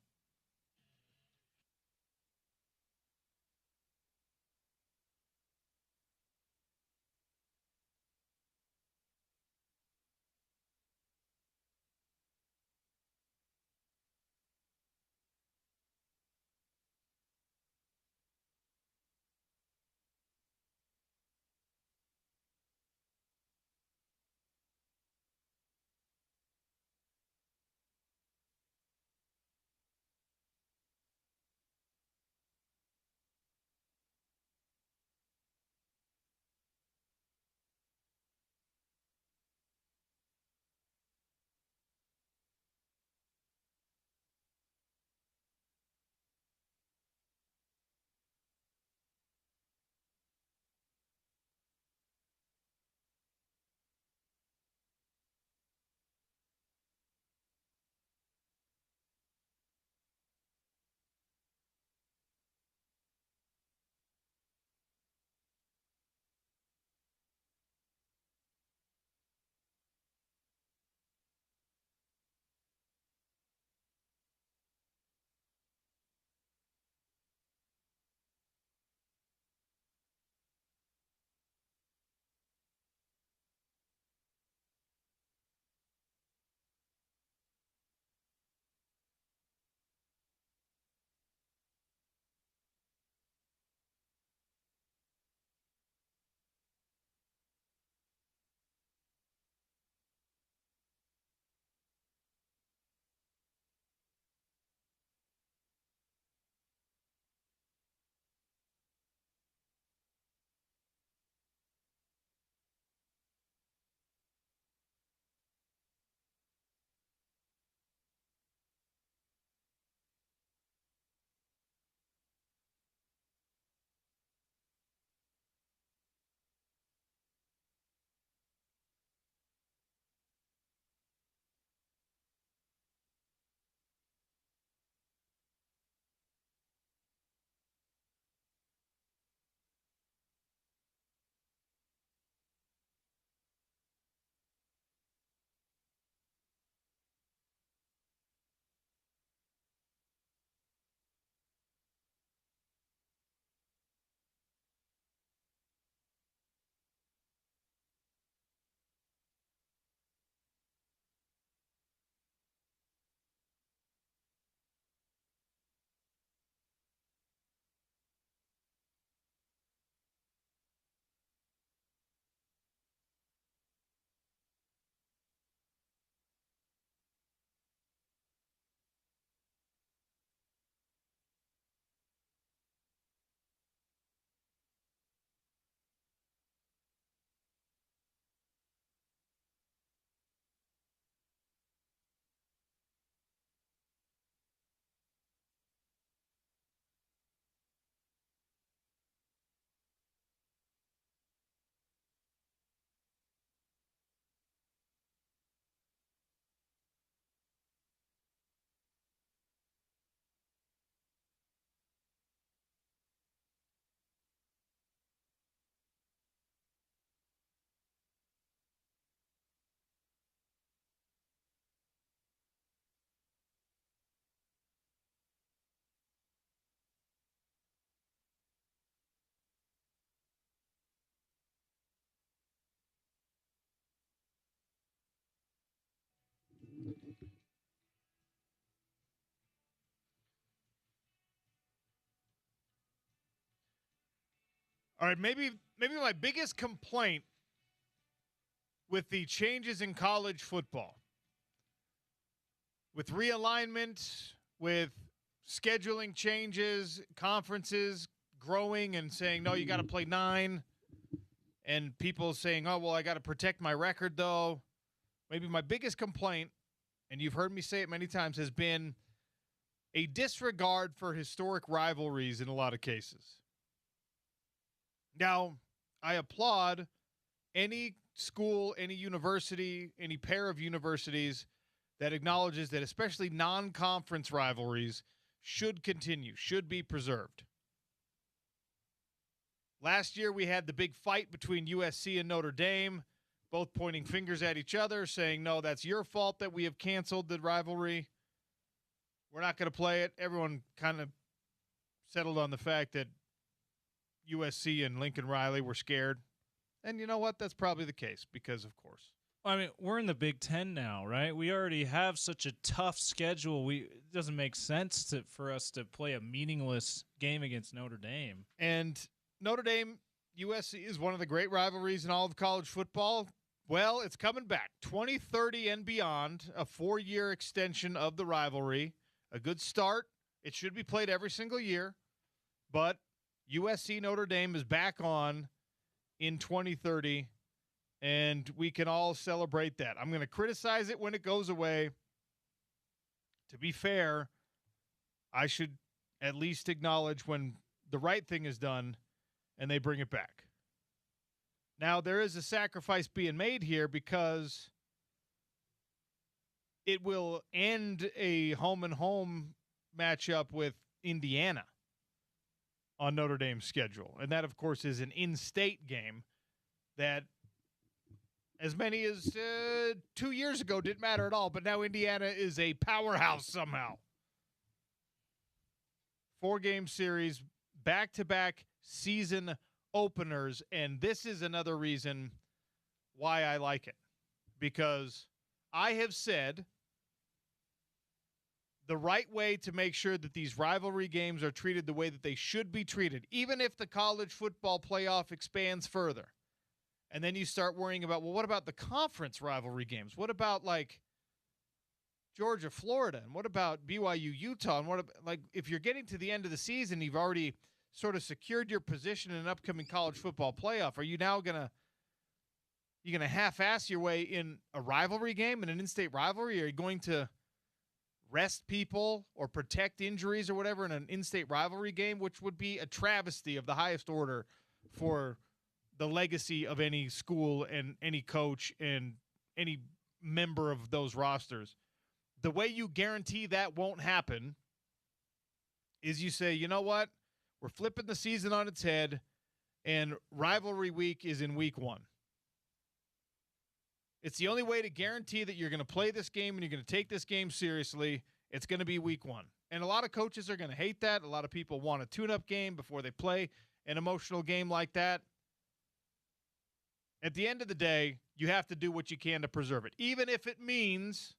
All right, maybe my biggest complaint with the changes in college football, with realignment, with scheduling changes, conferences growing and saying, no, you got to play 9, and people saying, oh, well, I got to protect my record, though. Maybe my biggest complaint, and you've heard me say it many times, has been a disregard for historic rivalries in a lot of cases. Now, I applaud any school, any university, any pair of universities that acknowledges that especially non-conference rivalries should continue, should be preserved. Last year, we had the big fight between USC and Notre Dame, both pointing fingers at each other, saying, no, that's your fault that we have canceled the rivalry. We're not going to play it. Everyone kind of settled on the fact that USC and Lincoln Riley were scared. And you know what? That's probably the case because, of course. I mean, we're in the Big Ten now, right? We already have such a tough schedule. It doesn't make sense for us to play a meaningless game against Notre Dame. And Notre Dame, USC is one of the great rivalries in all of college football. Well, it's coming back. 2030 and beyond, a 4-year extension of the rivalry. A good start. It should be played every single year. But USC Notre Dame is back on in 2030, and we can all celebrate that. I'm going to criticize it when it goes away. To be fair, I should at least acknowledge when the right thing is done and they bring it back. Now, there is a sacrifice being made here because it will end a home-and-home matchup with Indiana on Notre Dame's schedule. And that, of course, is an in-state game that as many as 2 years ago didn't matter at all, but now Indiana is a powerhouse somehow. 4-game series, back-to-back season openers, and this is another reason why I like it. Because I have said the right way to make sure that these rivalry games are treated the way that they should be treated, even if the college football playoff expands further. And then you start worrying about, well, what about the conference rivalry games? What about, like, Georgia, Florida? And what about BYU, Utah? And what about, like, if you're getting to the end of the season, you've already sort of secured your position in an upcoming college football playoff. Are you now going to half-ass your way in a rivalry game, in an in-state rivalry? Are you going to rest people or protect injuries or whatever in an in-state rivalry game, which would be a travesty of the highest order for the legacy of any school and any coach and any member of those rosters? The way you guarantee that won't happen is you say, you know what? We're flipping the season on its head, and rivalry week is in week 1. It's the only way to guarantee that you're going to play this game and you're going to take this game seriously. It's going to be week 1. And a lot of coaches are going to hate that. A lot of people want a tune-up game before they play an emotional game like that. At the end of the day, you have to do what you can to preserve it, even if it means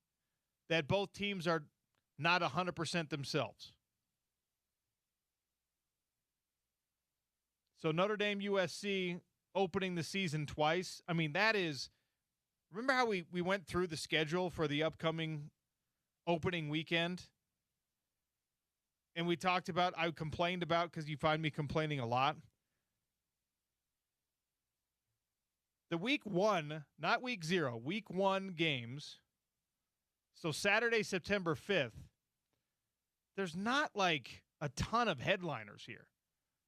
that both teams are not 100% themselves. So Notre Dame, USC opening the season twice. I mean, that is – remember how we went through the schedule for the upcoming opening weekend? And we talked about – I complained about, because you find me complaining a lot. The week 1, not week 0, week 1 games. So Saturday, September 5th, there's not like a ton of headliners here.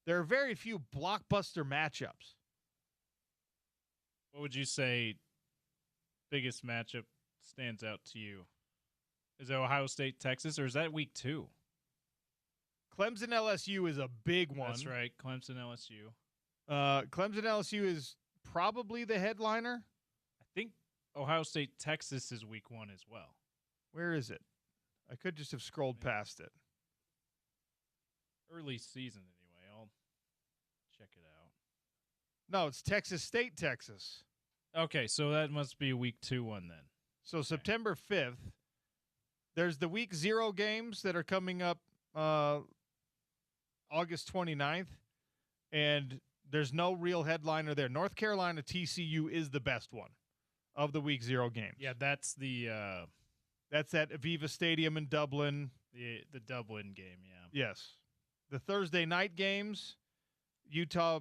There are very few blockbuster matchups. What would you say biggest matchup stands out to you? Is it Ohio State, Texas, or is that week 2? Clemson, LSU is a big one. That's right, Clemson, LSU. Clemson, LSU is probably the headliner. I think Ohio State, Texas is week 1 as well. Where is it? I could just have scrolled past it. Early season, anyway. I'll check it out. No, it's Texas State, Texas. Okay, so that must be a week 2 one then. So September 5th, there's the week 0 games that are coming up August 29th. And there's no real headliner there. North Carolina TCU is the best one of the Week 0 games. Yeah, that's the That's at Aviva Stadium in Dublin. the Dublin game. Yeah. Yes. The Thursday night games, Utah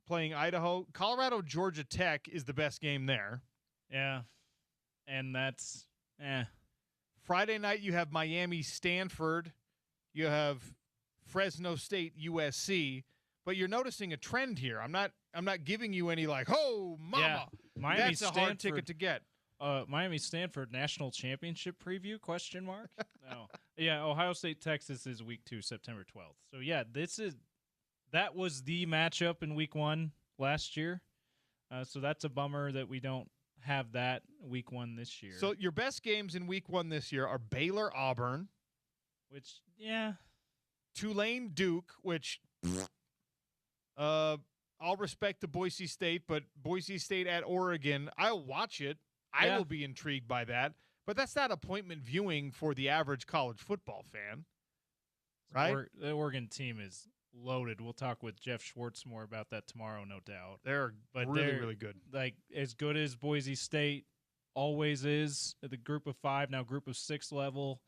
playing Idaho. Colorado, Georgia Tech is the best game there. Yeah. And that's Friday night, you have Miami, Stanford. You have Fresno State, USC. But you're noticing a trend here. I'm not giving you any like, oh, mama. Yeah. Miami, That's a hard Stanford. ticket to get. Miami Stanford national championship preview ? No. Yeah, Ohio State Texas is week 2, September 12th. So yeah, that was the matchup in week 1 last year. So that's a bummer that we don't have that week 1 this year. So your best games in week 1 this year are Baylor, Auburn, which Tulane, Duke, which I'll respect the Boise State, but Boise State at Oregon, I'll watch it. I will be intrigued by that. But that's not appointment viewing for the average college football fan, right? The Oregon team is loaded. We'll talk with Jeff Schwartz more about that tomorrow, no doubt. They're really good. Like as good as Boise State always is at the group of 5, now group of 6 level.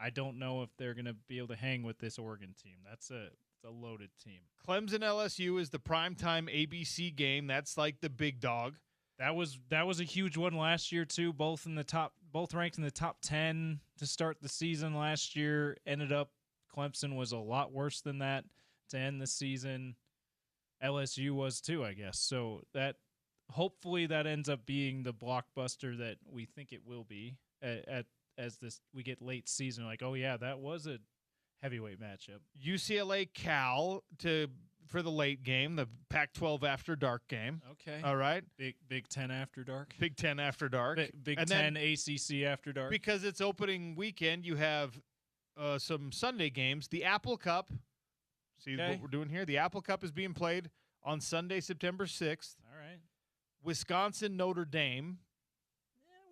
I don't know if they're going to be able to hang with this Oregon team. It's a loaded team. Clemson LSU is the primetime ABC game. That's like the big dog. That was a huge one last year too. Both ranked in the top 10 to start the season last year. Ended up Clemson was a lot worse than that to end the season. LSU was too, I guess. So that hopefully that ends up being the blockbuster that we think it will be as we get late season. Like, oh yeah, that was a heavyweight matchup. UCLA Cal for the late game, the Pac-12 After Dark game. Okay. All right. Big 10 After Dark. Big 10 After Dark. Big and 10 ACC After Dark. Because it's opening weekend, you have some Sunday games. The Apple Cup. See what we're doing here? The Apple Cup is being played on Sunday, September 6th. All right. Wisconsin, Notre Dame.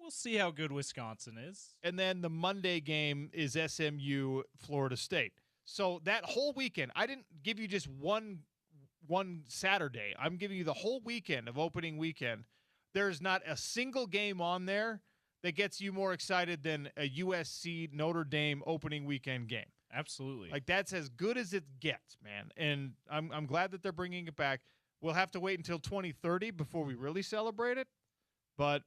We'll see how good Wisconsin is. And then the Monday game is SMU, Florida State. So that whole weekend, I didn't give you just one Saturday. I'm giving you the whole weekend of opening weekend. There's not a single game on there that gets you more excited than a USC Notre Dame opening weekend game. Absolutely. Like that's as good as it gets, man. And I'm glad that they're bringing it back. We'll have to wait until 2030 before we really celebrate it. But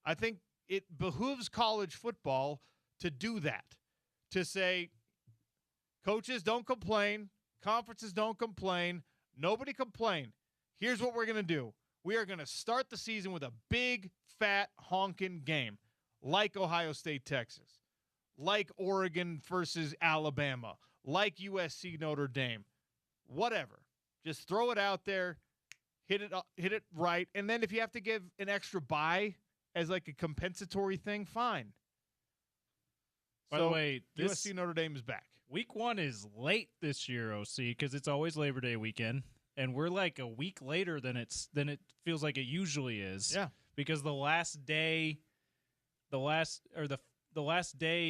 I think it behooves college football to do that, to say, coaches don't complain, conferences don't complain, nobody complain. Here's what we're going to do. We are going to start the season with a big, fat, honking game, like Ohio State, Texas, like Oregon versus Alabama, like USC, Notre Dame, whatever. Just throw it out there, hit it right, and then if you have to give an extra bye as like a compensatory thing, fine. By the way, USC Notre Dame is back. Week 1 is late this year, OC, because it's always Labor Day weekend, and we're like a week later than it feels like it usually is. Yeah, because the last day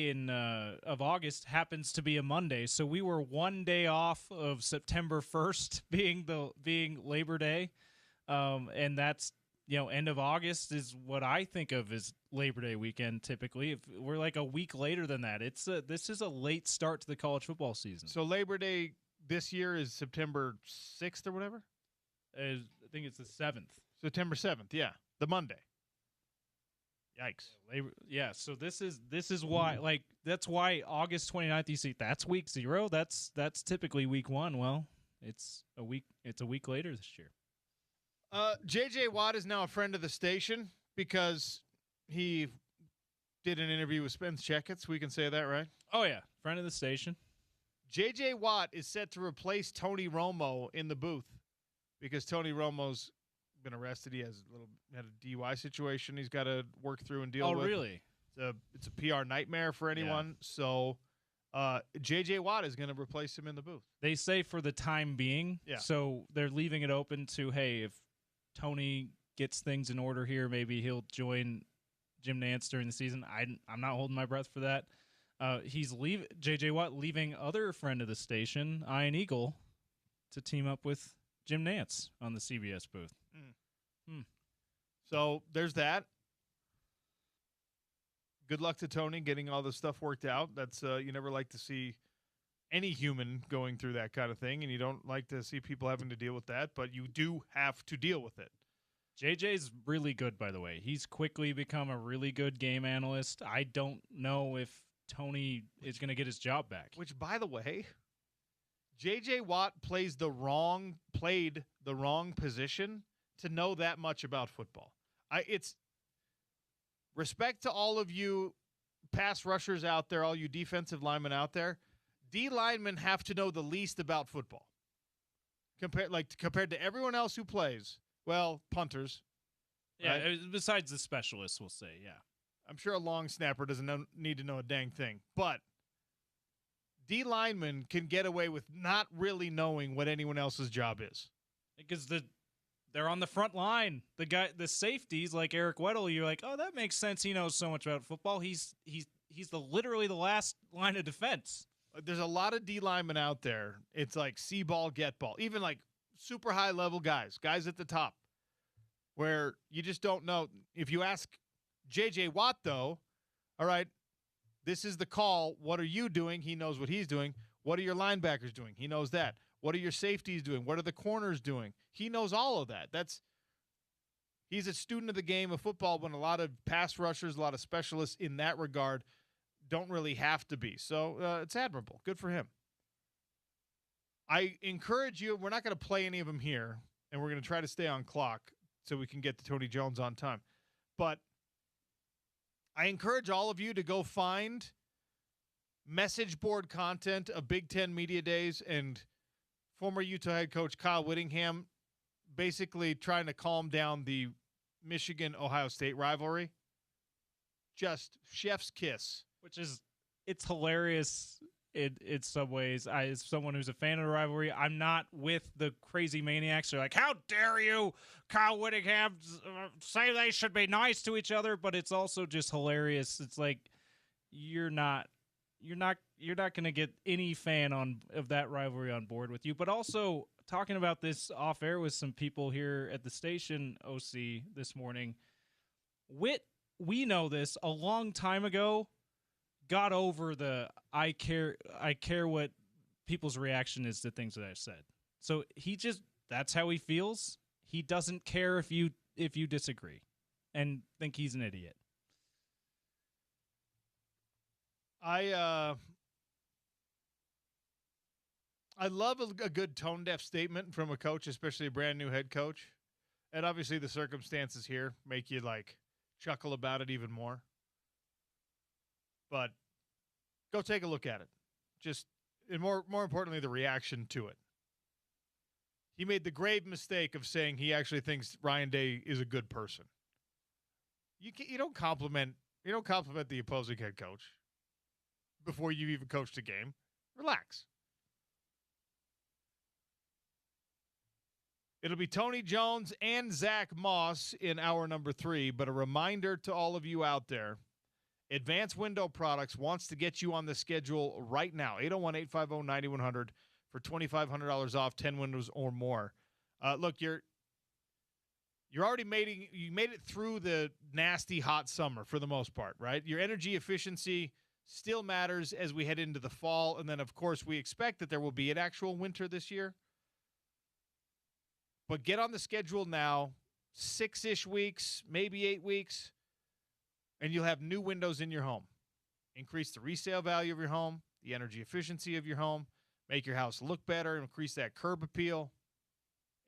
in of August happens to be a Monday, so we were one day off of September 1st being Labor Day, and that's. End of August is what I think of as Labor Day weekend typically. If we're like a week later than that, this is a late start to the college football season. So Labor Day this year is September 6th or whatever? I think it's the 7th. September 7th, yeah. The Monday. Yikes. So this is why that's why August 29th you see that's week 0. That's typically week 1. Well, it's a week later this year. J.J. Watt is now a friend of the station because he did an interview with Spence Checketts. We can say that, right? Oh, yeah. Friend of the station. J.J. Watt is set to replace Tony Romo in the booth because Tony Romo's been arrested. He had a DUI situation he's got to work through and deal with. Oh, really? It's a PR nightmare for anyone. Yeah. So J.J. Watt is going to replace him in the booth. They say for the time being. Yeah. So they're leaving it open to, hey, if Tony gets things in order here, maybe he'll join Jim Nantz during the season. I'm not holding my breath for that. He's J.J. Watt leaving other friend of the station, Ian Eagle, to team up with Jim Nantz on the CBS booth. So there's that. Good luck to Tony getting all this stuff worked out. That's you never like to see any human going through that kind of thing, and you don't like to see people having to deal with that, but you do have to deal with it. JJ's really good, by the way. He's quickly become a really good game analyst. I don't know if Tony is going to get his job back. Which, by the way, J.J. Watt played the wrong position to know that much about football. It's respect to all of you pass rushers out there, all you defensive linemen out there. D linemen have to know the least about football compared to everyone else who plays. Well, punters. Yeah, right? Besides the specialists, we'll say, yeah. I'm sure a long snapper doesn't need to know a dang thing. But D linemen can get away with not really knowing what anyone else's job is. Because they're on the front line. The safeties like Eric Weddle, you're like, oh, that makes sense. He knows so much about football. He's literally the last line of defense. There's a lot of D linemen out there. It's like see ball, get ball. Even like super high level guys at the top, where you just don't know. If you ask J.J. Watt, though, all right, this is the call. What are you doing? He knows what he's doing. What are your linebackers doing? He knows that. What are your safeties doing? What are the corners doing? He knows all of that. He's a student of the game of football when a lot of pass rushers, a lot of specialists in that regard don't really have to be. So it's admirable. Good for him. I encourage you, we're not going to play any of them here, and we're going to try to stay on clock so we can get to Tony Jones on time. But I encourage all of you to go find message board content of Big Ten Media Days and former Utah head coach Kyle Whittingham basically trying to calm down the Michigan-Ohio State rivalry. Just chef's kiss. It's hilarious in some ways. As someone who's a fan of the rivalry, I'm not with the crazy maniacs who are like, how dare you, Kyle Whittingham, say they should be nice to each other, but it's also just hilarious. It's like you're not going to get any fan of that rivalry on board with you. But also talking about this off air with some people here at the station, OC, this morning. We know this a long time ago. Got over the I care what people's reaction is to things that I've said. So that's how he feels. He doesn't care if you disagree and think he's an idiot. I love a good tone deaf statement from a coach, especially a brand new head coach. And obviously the circumstances here make you like chuckle about it even more. But go take a look at it. And more importantly, the reaction to it. He made the grave mistake of saying he actually thinks Ryan Day is a good person. You don't compliment the opposing head coach before you even coached a game. Relax. It'll be Tony Jones and Zach Moss in hour number 3, but a reminder to all of you out there, Advanced Window Products wants to get you on the schedule right now. 801-850-9100 for $2,500 off 10 windows or more. Look, you made it through the nasty hot summer for the most part, right? Your energy efficiency still matters as we head into the fall, and then of course we expect that there will be an actual winter this year. But get on the schedule now, 6-ish weeks, maybe 8 weeks. And you'll have new windows in your home. Increase the resale value of your home, the energy efficiency of your home, make your house look better, increase that curb appeal.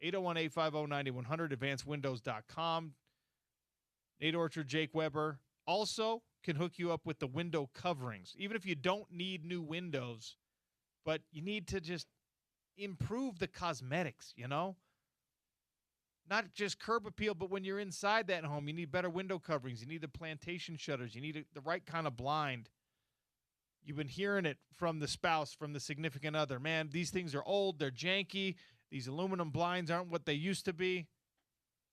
801-850-9100, advancedwindows.com. Nate Orchard, Jake Weber also can hook you up with the window coverings. Even if you don't need new windows, but you need to just improve the cosmetics, Not just curb appeal, but when you're inside that home, you need better window coverings. You need the plantation shutters. You need the right kind of blind. You've been hearing it from the spouse, from the significant other. Man, these things are old. They're janky. These aluminum blinds aren't what they used to be.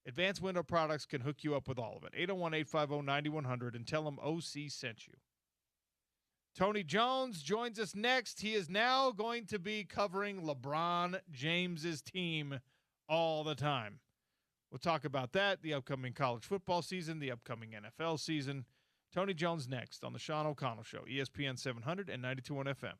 Advanced Window Products can hook you up with all of it. 801-850-9100 and tell them OC sent you. Tony Jones joins us next. He is now going to be covering LeBron James's team all the time. We'll talk about that, the upcoming college football season, the upcoming NFL season. Tony Jones next on the Sean O'Connell Show, ESPN 700 and 92.1 FM.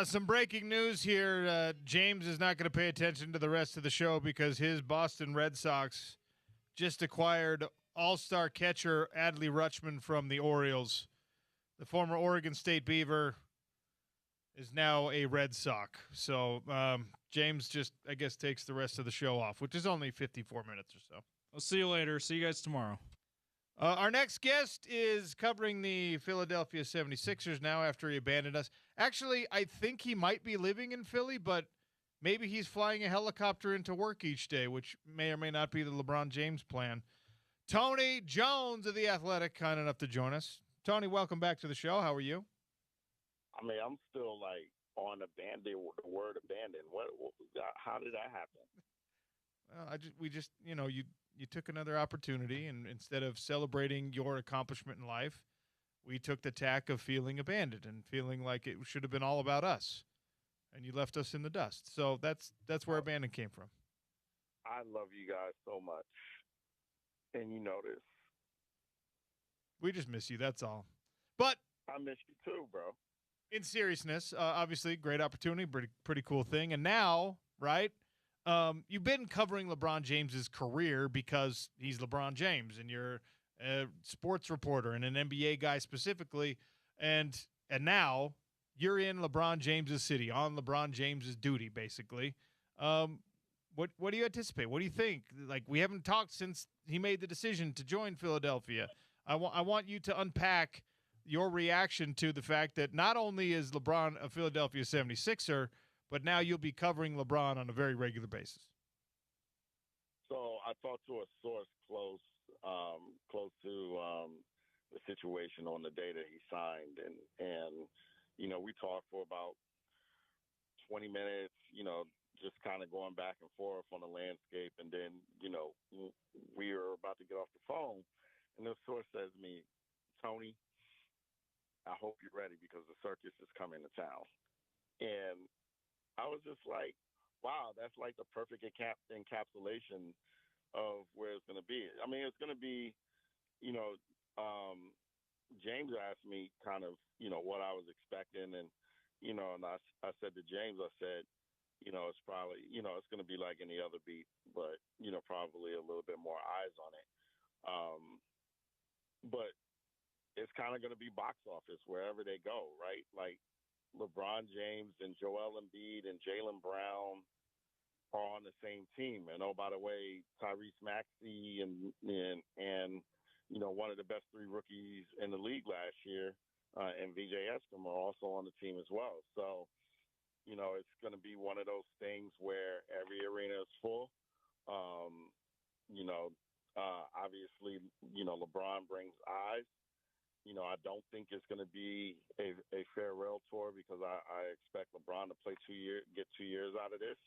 Some breaking news here. James is not going to pay attention to the rest of the show because his Boston Red Sox just acquired all-star catcher Adley Rutschman from the Orioles. The former Oregon State Beaver is now a Red Sox. So James just, I guess, takes the rest of the show off, which is only 54 minutes or so. I'll see you later. See you guys tomorrow. Our next guest is covering the Philadelphia 76ers now after he abandoned us. Actually, I think he might be living in Philly, but maybe he's flying a helicopter into work each day, which may or may not be the LeBron James plan. Tony Jones of The Athletic, kind enough to join us. Tony, welcome back to the show. How are you? I mean, I'm still like on abandon, the word abandon. What how did that happen? Well, we just, you took another opportunity, and instead of celebrating your accomplishment in life, we took the tack of feeling abandoned and feeling like it should have been all about us, and you left us in the dust. So that's where abandon came from. I love you guys so much, and you know this. We just miss you. That's all. But I miss you too, bro. In seriousness, obviously, great opportunity, pretty cool thing. And now, right, you've been covering LeBron James's career because he's LeBron James, and you're a sports reporter and an NBA guy specifically, and now you're in LeBron James's city on LeBron James's duty, basically. What do you anticipate? What do you think? Like, we haven't talked since he made the decision to join Philadelphia. I want you to unpack your reaction to the fact that not only is LeBron a Philadelphia 76er, but now you'll be covering LeBron on a very regular basis. So I talked to a source close to the situation on the day that he signed, and we talked for about 20 minutes, just kind of going back and forth on the landscape, and then we were about to get off the phone, and the source says to me, "Tony, I hope you're ready because the circus is coming to town." And I was just like, wow, that's like the perfect encapsulation of where it's going to be. I mean, it's going to be, James asked me kind of, what I was expecting. And, and I said to James, I said, it's probably, it's going to be like any other beat, but, probably a little bit more eyes on it. But it's kind of going to be box office wherever they go, right? Like, LeBron James and Joel Embiid and Jaylen Brown are on the same team. And oh, by the way, Tyrese Maxey and one of the best three rookies in the league last year, and VJ Eskimo are also on the team as well. So, it's going to be one of those things where every arena is full. Obviously, LeBron brings eyes. I don't think it's going to be a farewell tour because I expect LeBron to play get 2 years out of this.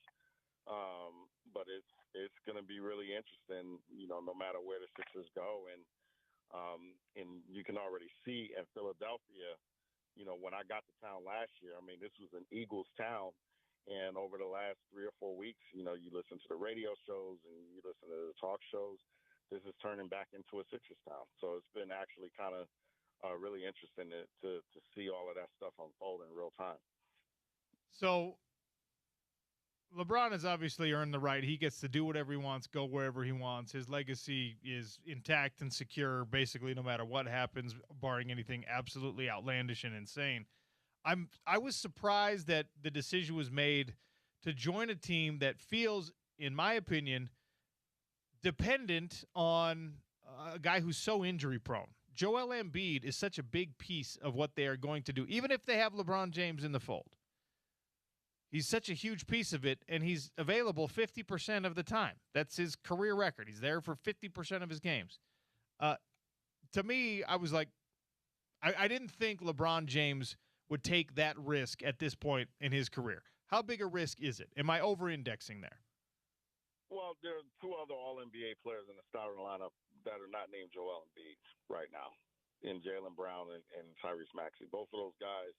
But it's going to be really interesting, no matter where the Sixers go. And you can already see in Philadelphia, when I got to town last year, I mean, this was an Eagles town. And over the last 3 or 4 weeks, you listen to the radio shows and you listen to the talk shows. This is turning back into a Sixers town. So it's been actually kind of really interesting to see all of that stuff unfold in real time. So LeBron has obviously earned the right. He gets to do whatever he wants, go wherever he wants. His legacy is intact and secure, basically, no matter what happens, barring anything absolutely outlandish and insane. I was surprised that the decision was made to join a team that feels, in my opinion, dependent on a guy who's so injury prone. Joel Embiid is such a big piece of what they are going to do, even if they have LeBron James in the fold. He's such a huge piece of it, and he's available 50% of the time. That's his career record. He's there for 50% of his games. To me, I was like, I didn't think LeBron James would take that risk at this point in his career. How big a risk is it? Am I over-indexing there? Well, there are two other All-NBA players in the starting lineup that are not named Joel Embiid right now, in Jaylen Brown and Tyrese Maxey. Both of those guys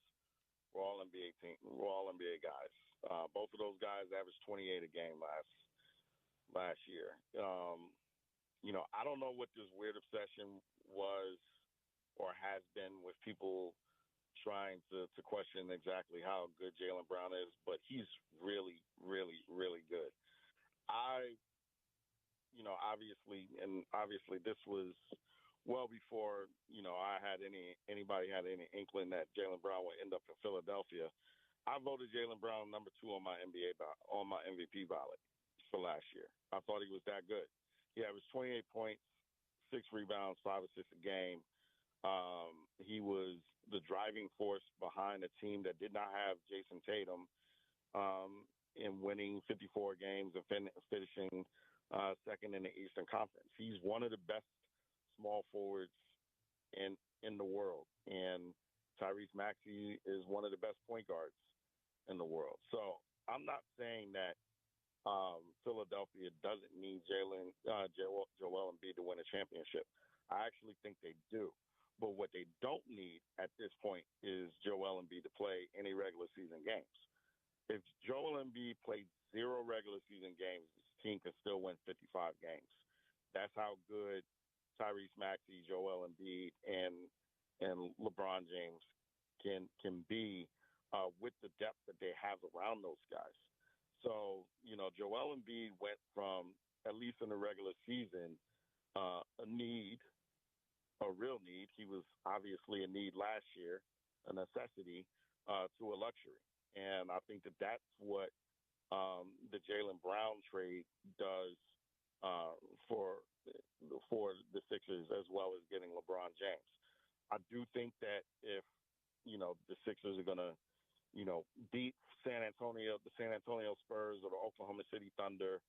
were All-NBA guys. Both of those guys averaged 28 a game last year. I don't know what this weird obsession was or has been with people trying to question exactly how good Jaylen Brown is, but he's really, really, really good. Obviously this was well before, anybody had any inkling that Jaylen Brown would end up in Philadelphia. I voted Jaylen Brown number 2 on my MVP ballot for last year. I thought he was that good. He averaged 28 points, 6 rebounds, 5 assists a game. He was the driving force behind a team that did not have Jason Tatum, in winning 54 games and finishing second in the Eastern Conference. He's one of the best small forwards in the world, and Tyrese Maxey is one of the best point guards in the world. So I'm not saying that Philadelphia doesn't need Joel Embiid to win a championship. I actually think they do. But what they don't need at this point is Joel Embiid to play any regular season games. If Joel Embiid played 0 regular season games, his team can still win 55 games. That's how good Tyrese Maxey, Joel Embiid, and LeBron James can be with the depth that they have around those guys. So, Joel Embiid went from, at least in the regular season, a need, a real need. He was obviously a need last year, a necessity, to a luxury. And I think that that's what the Jaylen Brown trade does for the Sixers, as well as getting LeBron James. I do think that if the Sixers are going to beat the San Antonio Spurs or the Oklahoma City Thunder,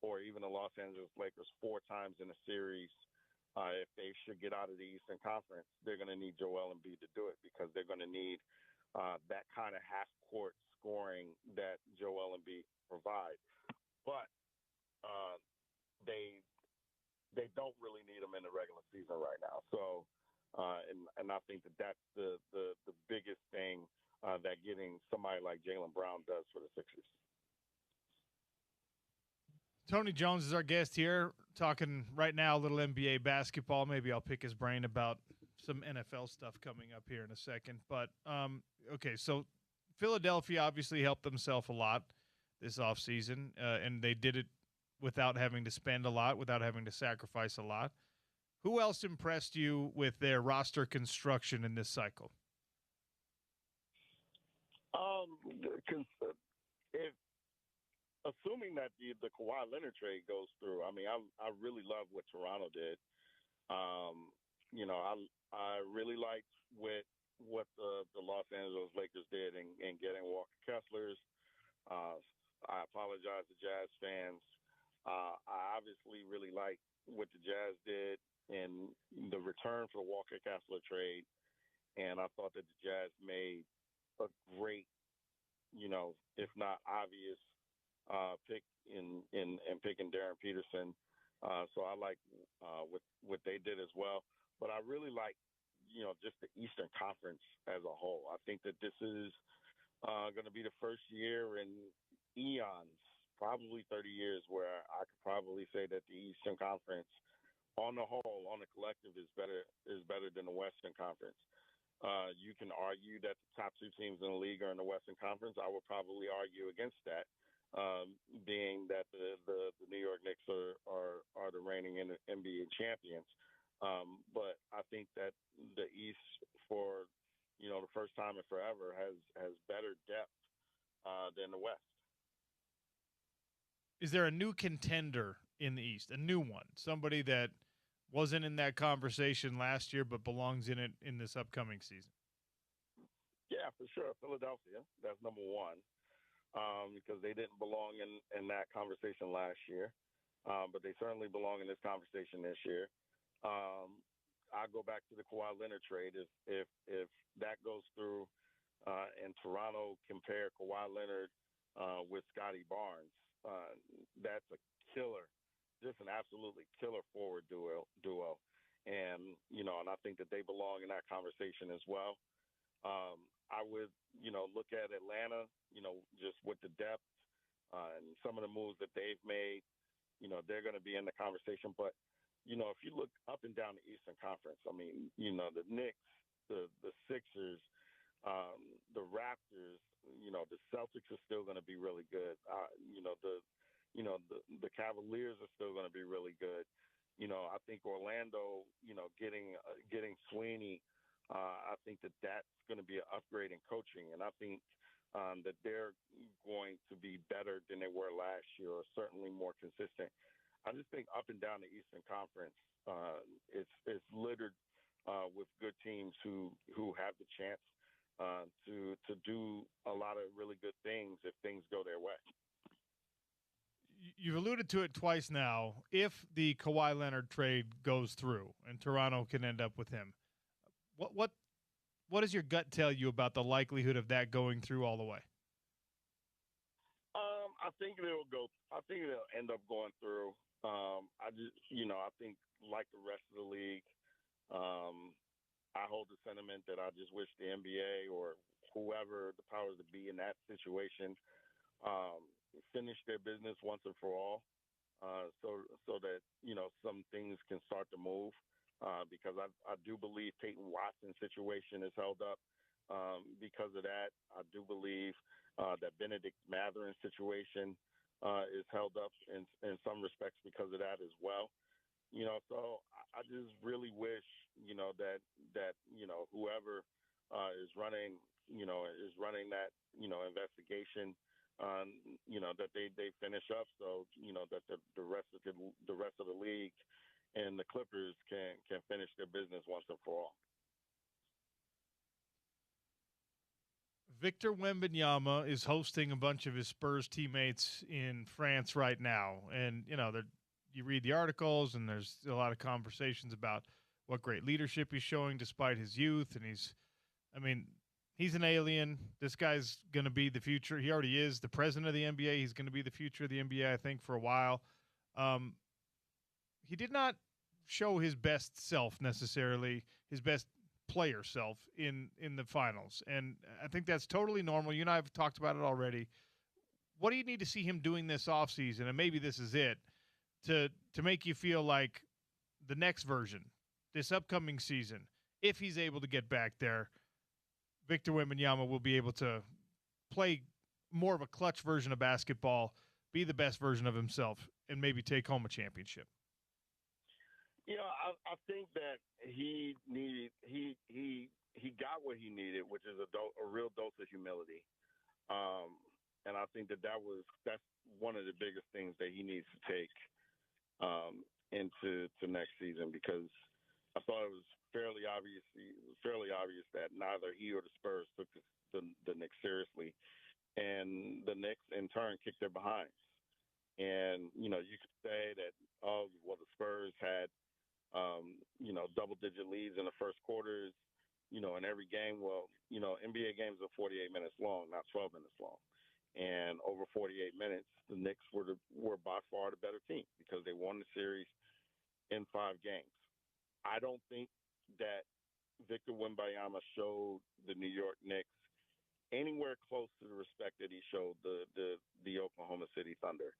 or even the Los Angeles Lakers 4 times in a series, if they should get out of the Eastern Conference, they're going to need Joel Embiid to do it, because they're going to need that kind of half-court scoring that Joel Embiid provides. But they don't really need him in the regular season right now. So, and I think that that's the biggest thing that getting somebody like Jaylen Brown does for the Sixers. Tony Jones is our guest here, talking right now a little NBA basketball. Maybe I'll pick his brain about some NFL stuff coming up here in a second. But, okay, so Philadelphia obviously helped themselves a lot this offseason, and they did it without having to spend a lot, without having to sacrifice a lot. Who else impressed you with their roster construction in this cycle? Assuming that the Kawhi Leonard trade goes through, I mean, I really love what Toronto did. I really liked what the Los Angeles Lakers did in getting Walker Kessler's. I apologize to Jazz fans. I obviously really like what the Jazz did in the return for the Walker Kessler trade, and I thought that the Jazz made a great, if not obvious, pick in picking Darren Peterson. So I like what they did as well. But I really like, just the Eastern Conference as a whole. I think that this is going to be the first year in eons, probably 30 years, where I could probably say that the Eastern Conference, on the whole, on the collective, is better than the Western Conference. You can argue that the top 2 teams in the league are in the Western Conference. I would probably argue against that, being that the New York Knicks are the reigning NBA champions. But I think that the East, for the first time in forever, has better depth than the West. Is there a new contender in the East, a new one, somebody that wasn't in that conversation last year but belongs in it in this upcoming season? Yeah, for sure. Philadelphia, that's number one, because they didn't belong in that conversation last year, but they certainly belong in this conversation this year. I go back to the Kawhi Leonard trade. If that goes through, and Toronto compare Kawhi Leonard with Scotty Barnes, that's a killer, just an absolutely killer forward duo. And I think that they belong in that conversation as well. I would, look at Atlanta, just with the depth and some of the moves that they've made, they're going to be in the conversation. But, if you look up and down the Eastern Conference, I mean, the Knicks, the Sixers, the Raptors, the Celtics are still going to be really good. The Cavaliers are still going to be really good. I think Orlando, getting Sweeney, I think that that's going to be an upgrade in coaching. And I think that they're going to be better than they were last year, or certainly more consistent. I just think up and down the Eastern Conference, it's littered with good teams who have the chance to do a lot of really good things if things go their way. You've alluded to it twice now. If the Kawhi Leonard trade goes through and Toronto can end up with him, what does your gut tell you about the likelihood of that going through all the way? I think it'll end up going through. I think like the rest of the league, I hold the sentiment that I just wish the NBA or whoever the powers that be in that situation finish their business once and for all, so that some things can start to move. Because I do believe Peyton Watson's situation is held up because of that. I do believe that Benedict Matherin's situation is held up in some respects because of that as well. So I just really wish, that whoever is running, that, investigation, that they finish up, so that the rest of the league and the Clippers can finish their business once and for all. Victor Wembanyama is hosting a bunch of his Spurs teammates in France right now. And, you read the articles and there's a lot of conversations about what great leadership he's showing despite his youth. And he's an alien. This guy's going to be the future. He already is the president of the NBA. He's going to be the future of the NBA, I think, for a while. He did not show his best self necessarily, his best player self in the finals. And I think that's totally normal. You and I have talked about it already. What do you need to see him doing this offseason? And maybe this is it to make you feel like the next version, this upcoming season, if he's able to get back there, Victor Wembanyama will be able to play more of a clutch version of basketball, be the best version of himself, and maybe take home a championship. I think that he got what he needed, which is a real dose of humility. And I think that's one of the biggest things that he needs to take into next season, because I thought it was fairly obvious that neither he or the Spurs took the Knicks seriously, and the Knicks in turn kicked their behinds. And you could say that the Spurs had double-digit leads in the first quarters, in every game. Well, NBA games are 48 minutes long, not 12 minutes long. And over 48 minutes, the Knicks were by far the better team because they won the series in 5 games. I don't think that Victor Wembanyama showed the New York Knicks anywhere close to the respect that he showed the Oklahoma City Thunder.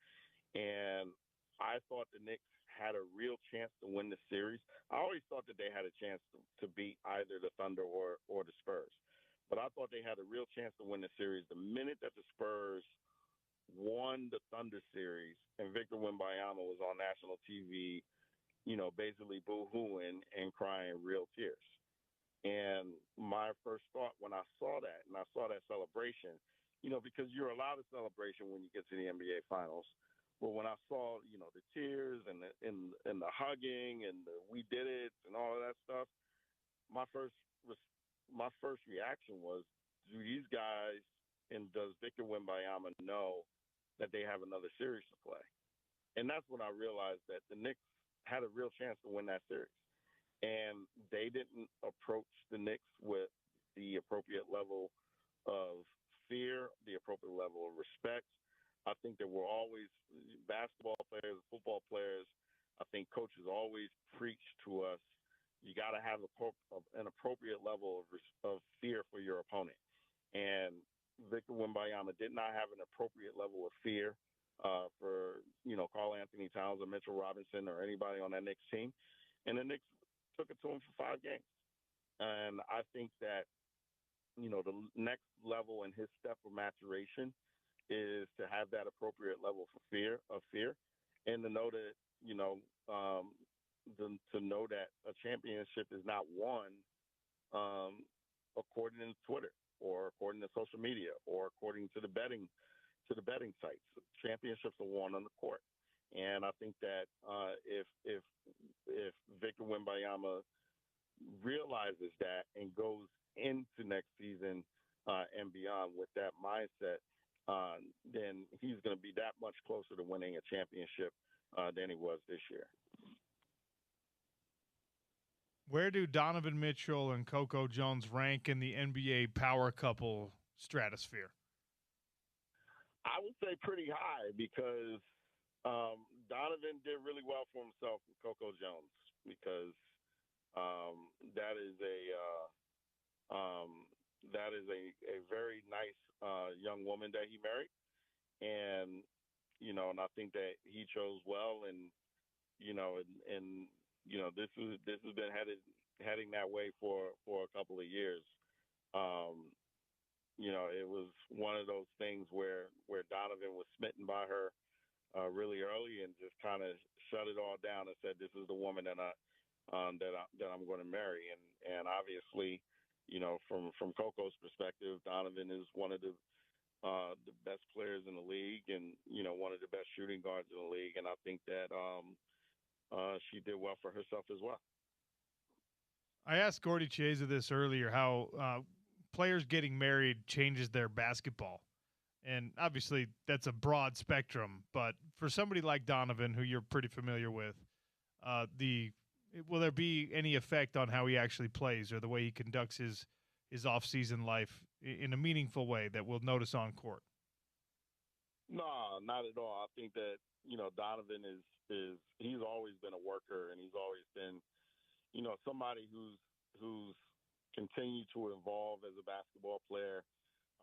And I thought the Knicks had a real chance to win the series. I always thought that they had a chance to beat either the Thunder or the Spurs. But I thought they had a real chance to win the series the minute that the Spurs won the Thunder series and Victor Wembanyama was on national TV, basically boo-hooing and crying real tears. And my first thought when I saw that, and I saw that celebration, because you're allowed a celebration when you get to the NBA Finals. But when I saw, the tears and the hugging and the we did it and all of that stuff, my first reaction was, do these guys and does Victor Wembanyama know that they have another series to play? And that's when I realized that the Knicks had a real chance to win that series. And they didn't approach the Knicks with the appropriate level of fear, the appropriate level of respect. I think there were always basketball players, football players. I think coaches always preach to us, you got to have an appropriate level of fear for your opponent. And Victor Wembanyama did not have an appropriate level of fear for, Karl Anthony Towns or Mitchell Robinson or anybody on that Knicks team. And the Knicks took it to him for 5 games. And I think that, the next level in his step of maturation is to have that appropriate level of fear, and to know that, to know that a championship is not won according to Twitter or according to social media or according to the betting sites. Championships are won on the court. And I think that if Victor Wembanyama realizes that and goes into next season and beyond with that mindset, then he's going to be that much closer to winning a championship than he was this year. Where do Donovan Mitchell and Coco Jones rank in the NBA power couple stratosphere? I would say pretty high, because Donovan did really well for himself with Coco Jones, because that is a very nice young woman that he married, and and I think that he chose well, and this has been heading that way for a couple of years. It was one of those things where Donovan was smitten by her really early and just kind of shut it all down and said, "This is the woman that I'm going to marry." And obviously, from Coco's perspective, Donovan is one of the best players in the league, and one of the best shooting guards in the league. And I think that she did well for herself as well. I asked Gordy Chiesa this earlier, how players getting married changes their basketball. And obviously that's a broad spectrum, but for somebody like Donovan, who you're pretty familiar with, will there be any effect on how he actually plays or the way he conducts his off-season life in a meaningful way that we'll notice on court? No, not at all. I think that, Donovan he's always been a worker, and he's always been, somebody who's continued to evolve as a basketball player,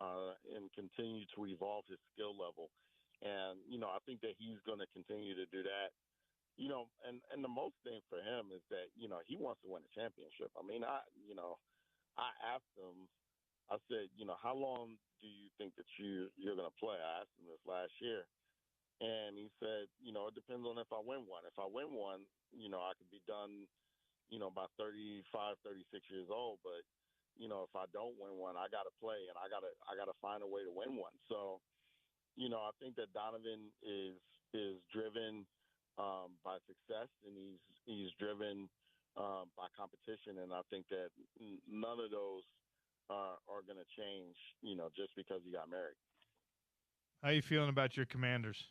and continue to evolve his skill level. And, I think that he's going to continue to do that. And the most thing for him is that, he wants to win a championship. I mean, I asked him, I said, how long do you think that you're going to play? I asked him this last year. And he said, it depends on if I win one. If I win one, I could be done, by 35, 36 years old. But, if I don't win one, I got to play, and I got to find a way to win one. So, I think that Donovan is driven by success, and he's driven by competition. And I think that none of those are going to change, just because he got married. How you feeling about your Commanders?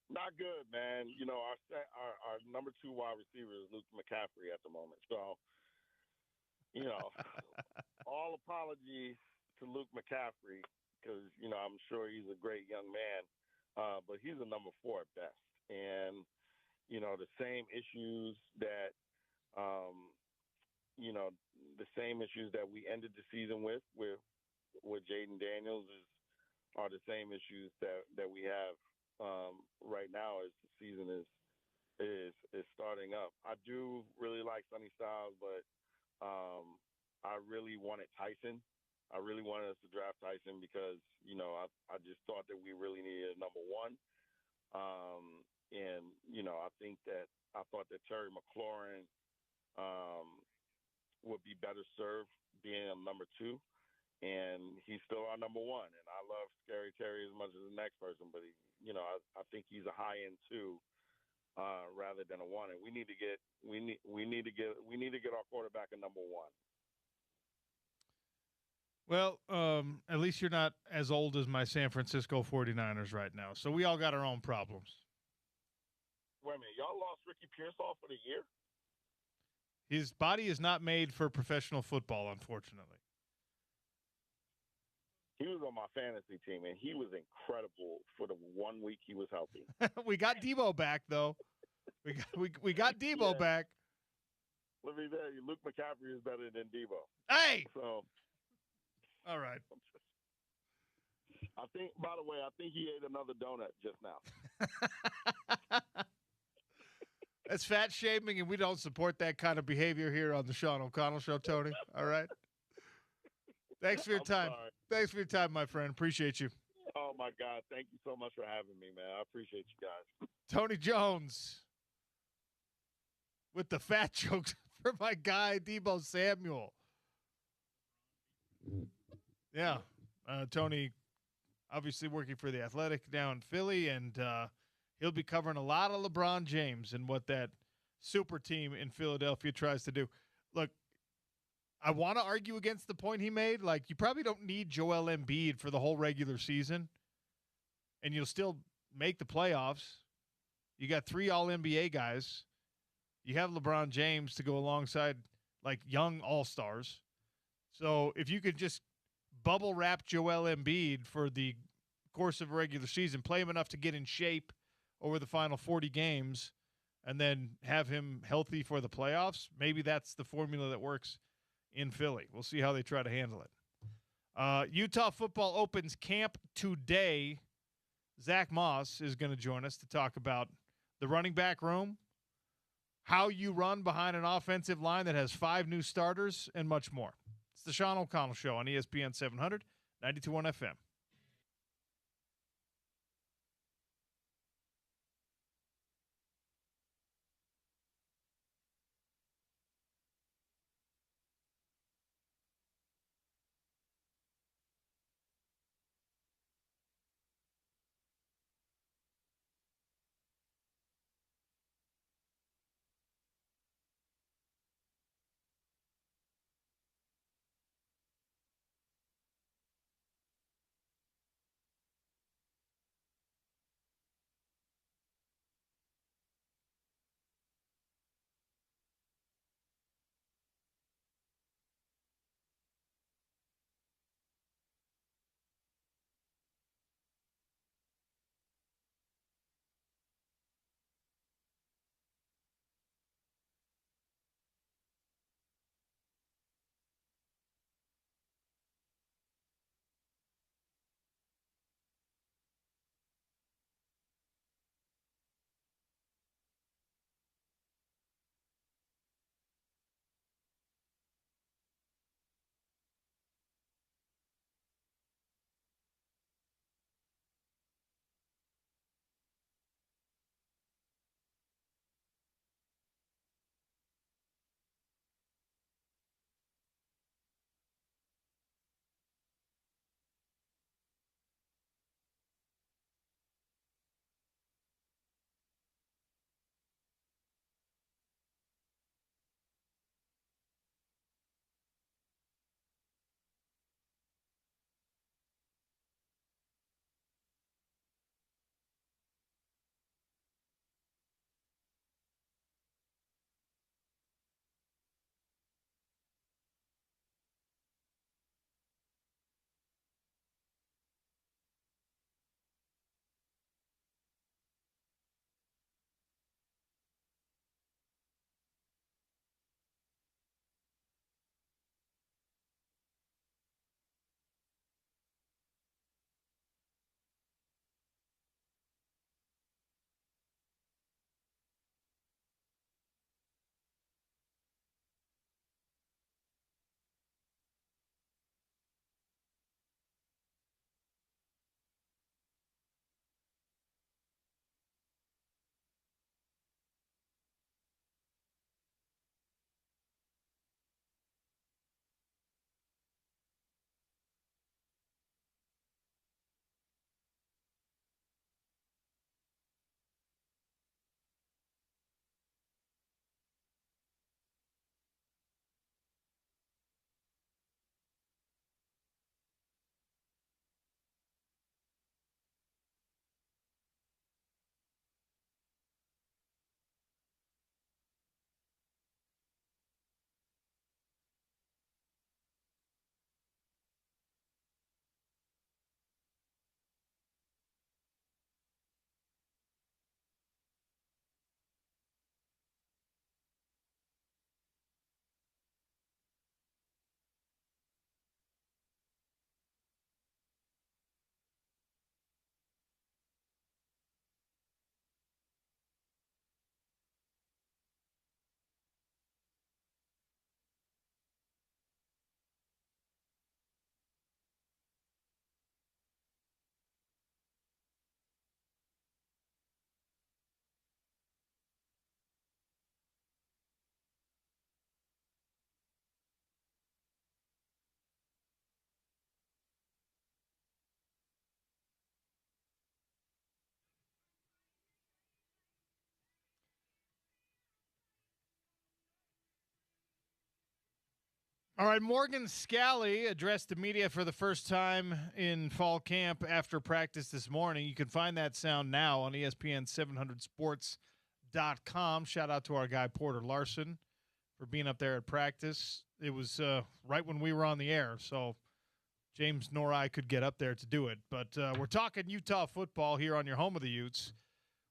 Not good, man. Our number 2 wide receiver is Luke McCaffrey at the moment. So, all apologies to Luke McCaffrey, because, I'm sure he's a great young man, but he's a number 4 at best. And, the same issues that, the same issues that we ended the season with Jaden Daniels are the same issues that we have right now as the season is starting up. I do really like Sonny Styles, but I really wanted Tyson. I really wanted us to draft Tyson because, I just thought that we really needed a number 1. And, I thought that Terry McLaurin would be better served being a number 2. And he's still our number 1. And I love Scary Terry as much as the next person, but I think he's a high end 2 rather than a 1. And we need to get our quarterback a number 1. Well, at least you're not as old as my San Francisco 49ers right now. So we all got our own problems. Wait a minute. Y'all lost Ricky Pearsall for the year? His body is not made for professional football, unfortunately. He was on my fantasy team, and he was incredible for the 1 week he was healthy. We got Debo back, though. We got Debo back. Let me tell you, Luke McCaffrey is better than Debo. Hey! So, all right. I think, by the way, he ate another donut just now. That's fat shaming, and we don't support that kind of behavior here on the Sean O'Connell Show, Tony. All right? Thanks for your time. Sorry. Thanks for your time, my friend. Appreciate you. Oh, my God. Thank you so much for having me, man. I appreciate you guys. Tony Jones with the fat jokes for my guy, Debo Samuel. Yeah. Tony, obviously working for The Athletic down in Philly, and he'll be covering a lot of LeBron James and what that super team in Philadelphia tries to do. Look, I want to argue against the point he made. Like, you probably don't need Joel Embiid for the whole regular season, and you'll still make the playoffs. You got 3 All-NBA guys. You have LeBron James to go alongside, like, young all-stars. So if you could just bubble wrap Joel Embiid for the course of a regular season, play him enough to get in shape over the final 40 games, and then have him healthy for the playoffs, maybe that's the formula that works in Philly. We'll see how they try to handle it. Utah football opens camp today. Zach Moss is going to join us to talk about the running back room, how you run behind an offensive line that has 5 new starters, and much more. It's the Sean O'Connell Show on ESPN 700, 92.1 FM. All right, Morgan Scally addressed the media for the first time in fall camp after practice this morning. You can find that sound now on ESPN 700sports.com. Shout out to our guy Porter Larson for being up there at practice. It was right when we were on the air, so James nor I could get up there to do it. But we're talking Utah football here on your home of the Utes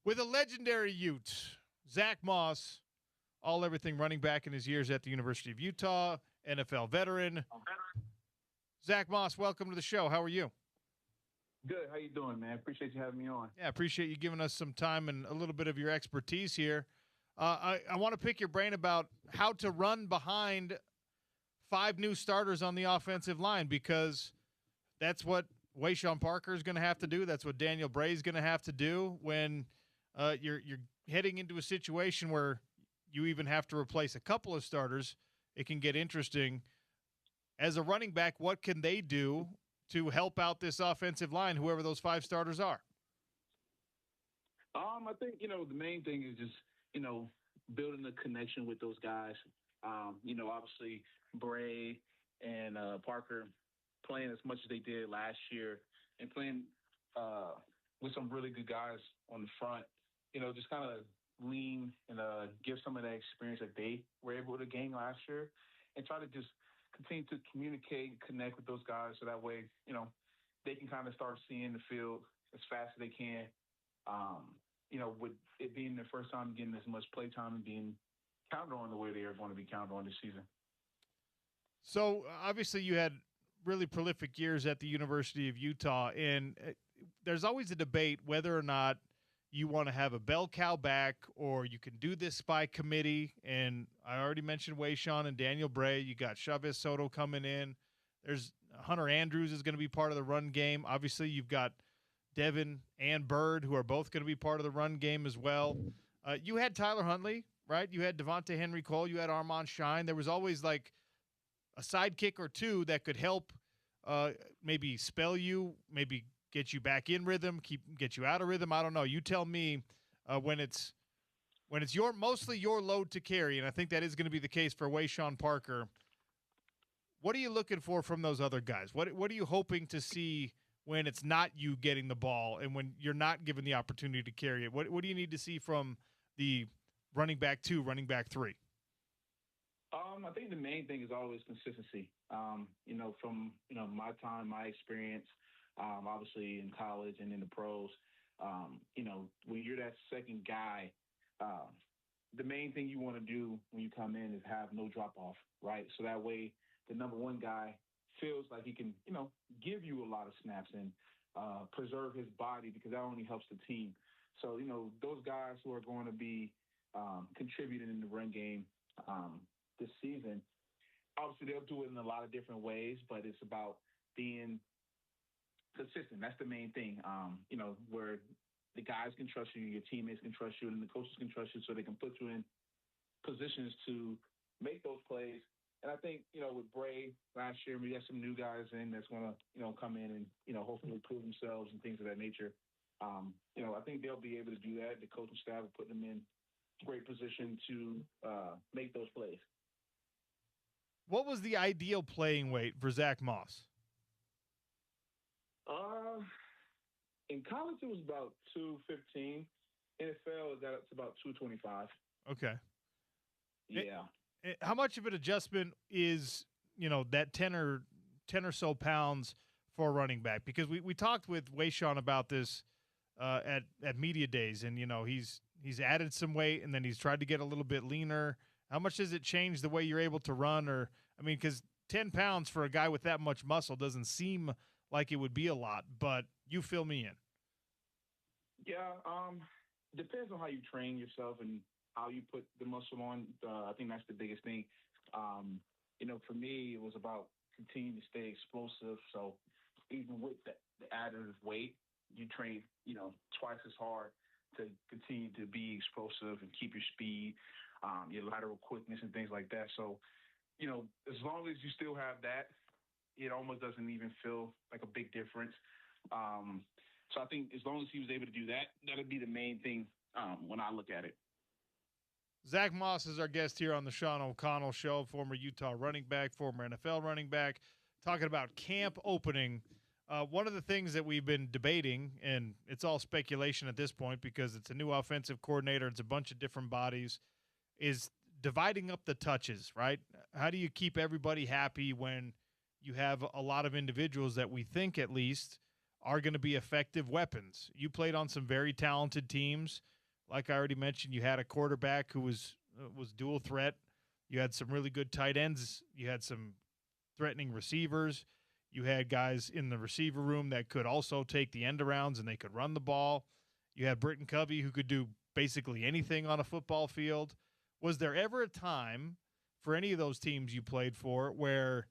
with a legendary Ute, Zach Moss, all everything running back in his years at the University of Utah, NFL veteran. Zach Moss, welcome to the show. How are you? Good. How you doing, man? Appreciate you having me on. Yeah, appreciate you giving us some time and a little bit of your expertise here. I want to pick your brain about how to run behind 5 new starters on the offensive line, because that's what Wayshawn Parker is going to have to do. That's what Daniel Bray is going to have to do when you're heading into a situation where you even have to replace a couple of starters. It can get interesting. As a running back, what can they do to help out this offensive line, whoever those 5 starters are? I think, the main thing is just, building a connection with those guys. Obviously Bray and Parker playing as much as they did last year and playing with some really good guys on the front, just kind of lean and give some of that experience that they were able to gain last year, and try to just continue to communicate and connect with those guys so that way, they can kind of start seeing the field as fast as they can. With it being their first time getting as much play time and being counted on the way they are going to be counted on this season. So obviously you had really prolific years at the University of Utah, and there's always a debate whether or not you want to have a bell cow back or you can do this by committee. And I already mentioned Wayshawn and Daniel Bray. You got Chavez Soto coming in. There's Hunter Andrews is going to be part of the run game. Obviously, you've got Devin and Bird, who are both going to be part of the run game as well. You had Tyler Huntley, right? You had Devontae Henry Cole. You had Armand Shine. There was always like a sidekick or two that could help maybe spell you, maybe get you back in rhythm, get you out of rhythm. I don't know. You tell me when it's mostly your load to carry, and I think that is going to be the case for Wayshawn Parker. What are you looking for from those other guys? What are you hoping to see when it's not you getting the ball and when you're not given the opportunity to carry it? What do you need to see from the running back 2, running back 3? I think the main thing is always consistency. From my time, my experience, obviously in college and in the pros, when you're that second guy, the main thing you want to do when you come in is have no drop off, right? So that way the number 1 guy feels like he can, give you a lot of snaps and preserve his body, because that only helps the team. So, those guys who are going to be contributing in the run game this season, obviously they'll do it in a lot of different ways, but it's about being consistent. That's the main thing, where the guys can trust you, your teammates can trust you, and the coaches can trust you so they can put you in positions to make those plays. And I think, with Bray last year, we got some new guys in that's going to, come in and, hopefully prove themselves and things of that nature. I think they'll be able to do that. The coaching staff will put them in great position to make those plays. What was the ideal playing weight for Zach Moss? In college, it was about 215. NFL, it got up to about 225. Okay. Yeah. How much of an adjustment is, that 10 or so pounds for a running back? Because we talked with Wayshawn about this at media days, and, he's added some weight and then he's tried to get a little bit leaner. How much does it change the way you're able to run? Because 10 pounds for a guy with that much muscle doesn't seem like it would be a lot, but you fill me in. Yeah, depends on how you train yourself and how you put the muscle on. I think that's the biggest thing. For me, it was about continuing to stay explosive. So even with the added weight, you train, twice as hard to continue to be explosive and keep your speed, your lateral quickness and things like that. So, as long as you still have that, it almost doesn't even feel like a big difference. So I think as long as he was able to do that, that'll be the main thing when I look at it. Zach Moss is our guest here on the Sean O'Connell Show, former Utah running back, former NFL running back, talking about camp opening. One of the things that we've been debating, and it's all speculation at this point because it's a new offensive coordinator, it's a bunch of different bodies, is dividing up the touches, right? How do you keep everybody happy when you have a lot of individuals that we think at least are going to be effective weapons? You played on some very talented teams. Like I already mentioned, you had a quarterback who was dual threat. You had some really good tight ends. You had some threatening receivers. You had guys in the receiver room that could also take the end arounds and they could run the ball. You had Britton Covey who could do basically anything on a football field. Was there ever a time for any of those teams you played for where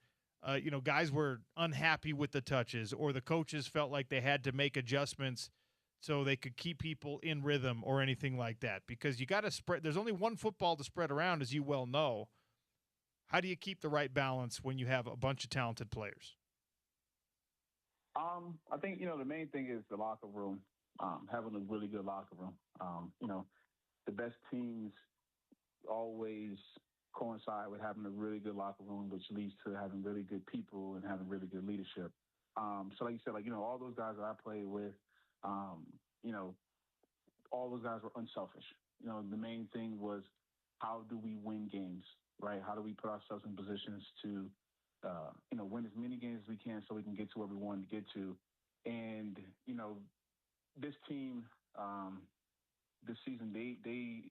guys were unhappy with the touches or the coaches felt like they had to make adjustments so they could keep people in rhythm or anything like that? Because you got to spread. There's only one football to spread around, as you well know. How do you keep the right balance when you have a bunch of talented players? I think, the main thing is the locker room, having a really good locker room. The best teams always coincide with having a really good locker room, which leads to having really good people and having really good leadership. So like you said, all those guys that I played with, all those guys were unselfish. The main thing was, how do we win games, right? How do we put ourselves in positions to, win as many games as we can so we can get to where we wanted to get to. And, this team, this season, they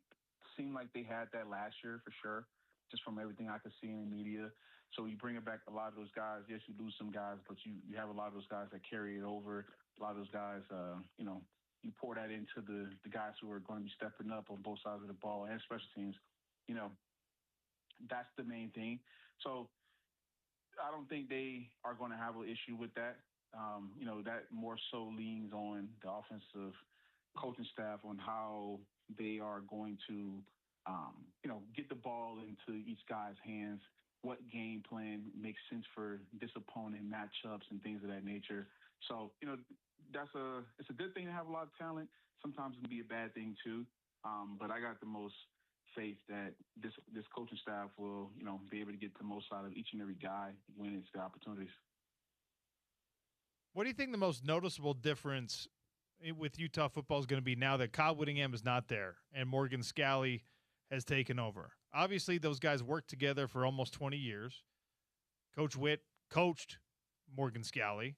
seemed like they had that last year for sure, just from everything I could see in the media. So you bring it back, a lot of those guys. Yes, you lose some guys, but you have a lot of those guys that carry it over. A lot of those guys, you pour that into the guys who are going to be stepping up on both sides of the ball and special teams. That's the main thing. So I don't think they are going to have an issue with that. That more so leans on the offensive coaching staff on how they are going to, get the ball into each guy's hands, what game plan makes sense for this opponent, matchups, and things of that nature. So, it's a good thing to have a lot of talent. Sometimes it can be a bad thing too. But I got the most faith that this coaching staff will, be able to get the most out of each and every guy when it's the opportunities. What do you think the most noticeable difference with Utah football is going to be now that Kyle Whittingham is not there and Morgan Scalley has taken over? Obviously, those guys worked together for almost 20 years. Coach Witt coached Morgan Scalley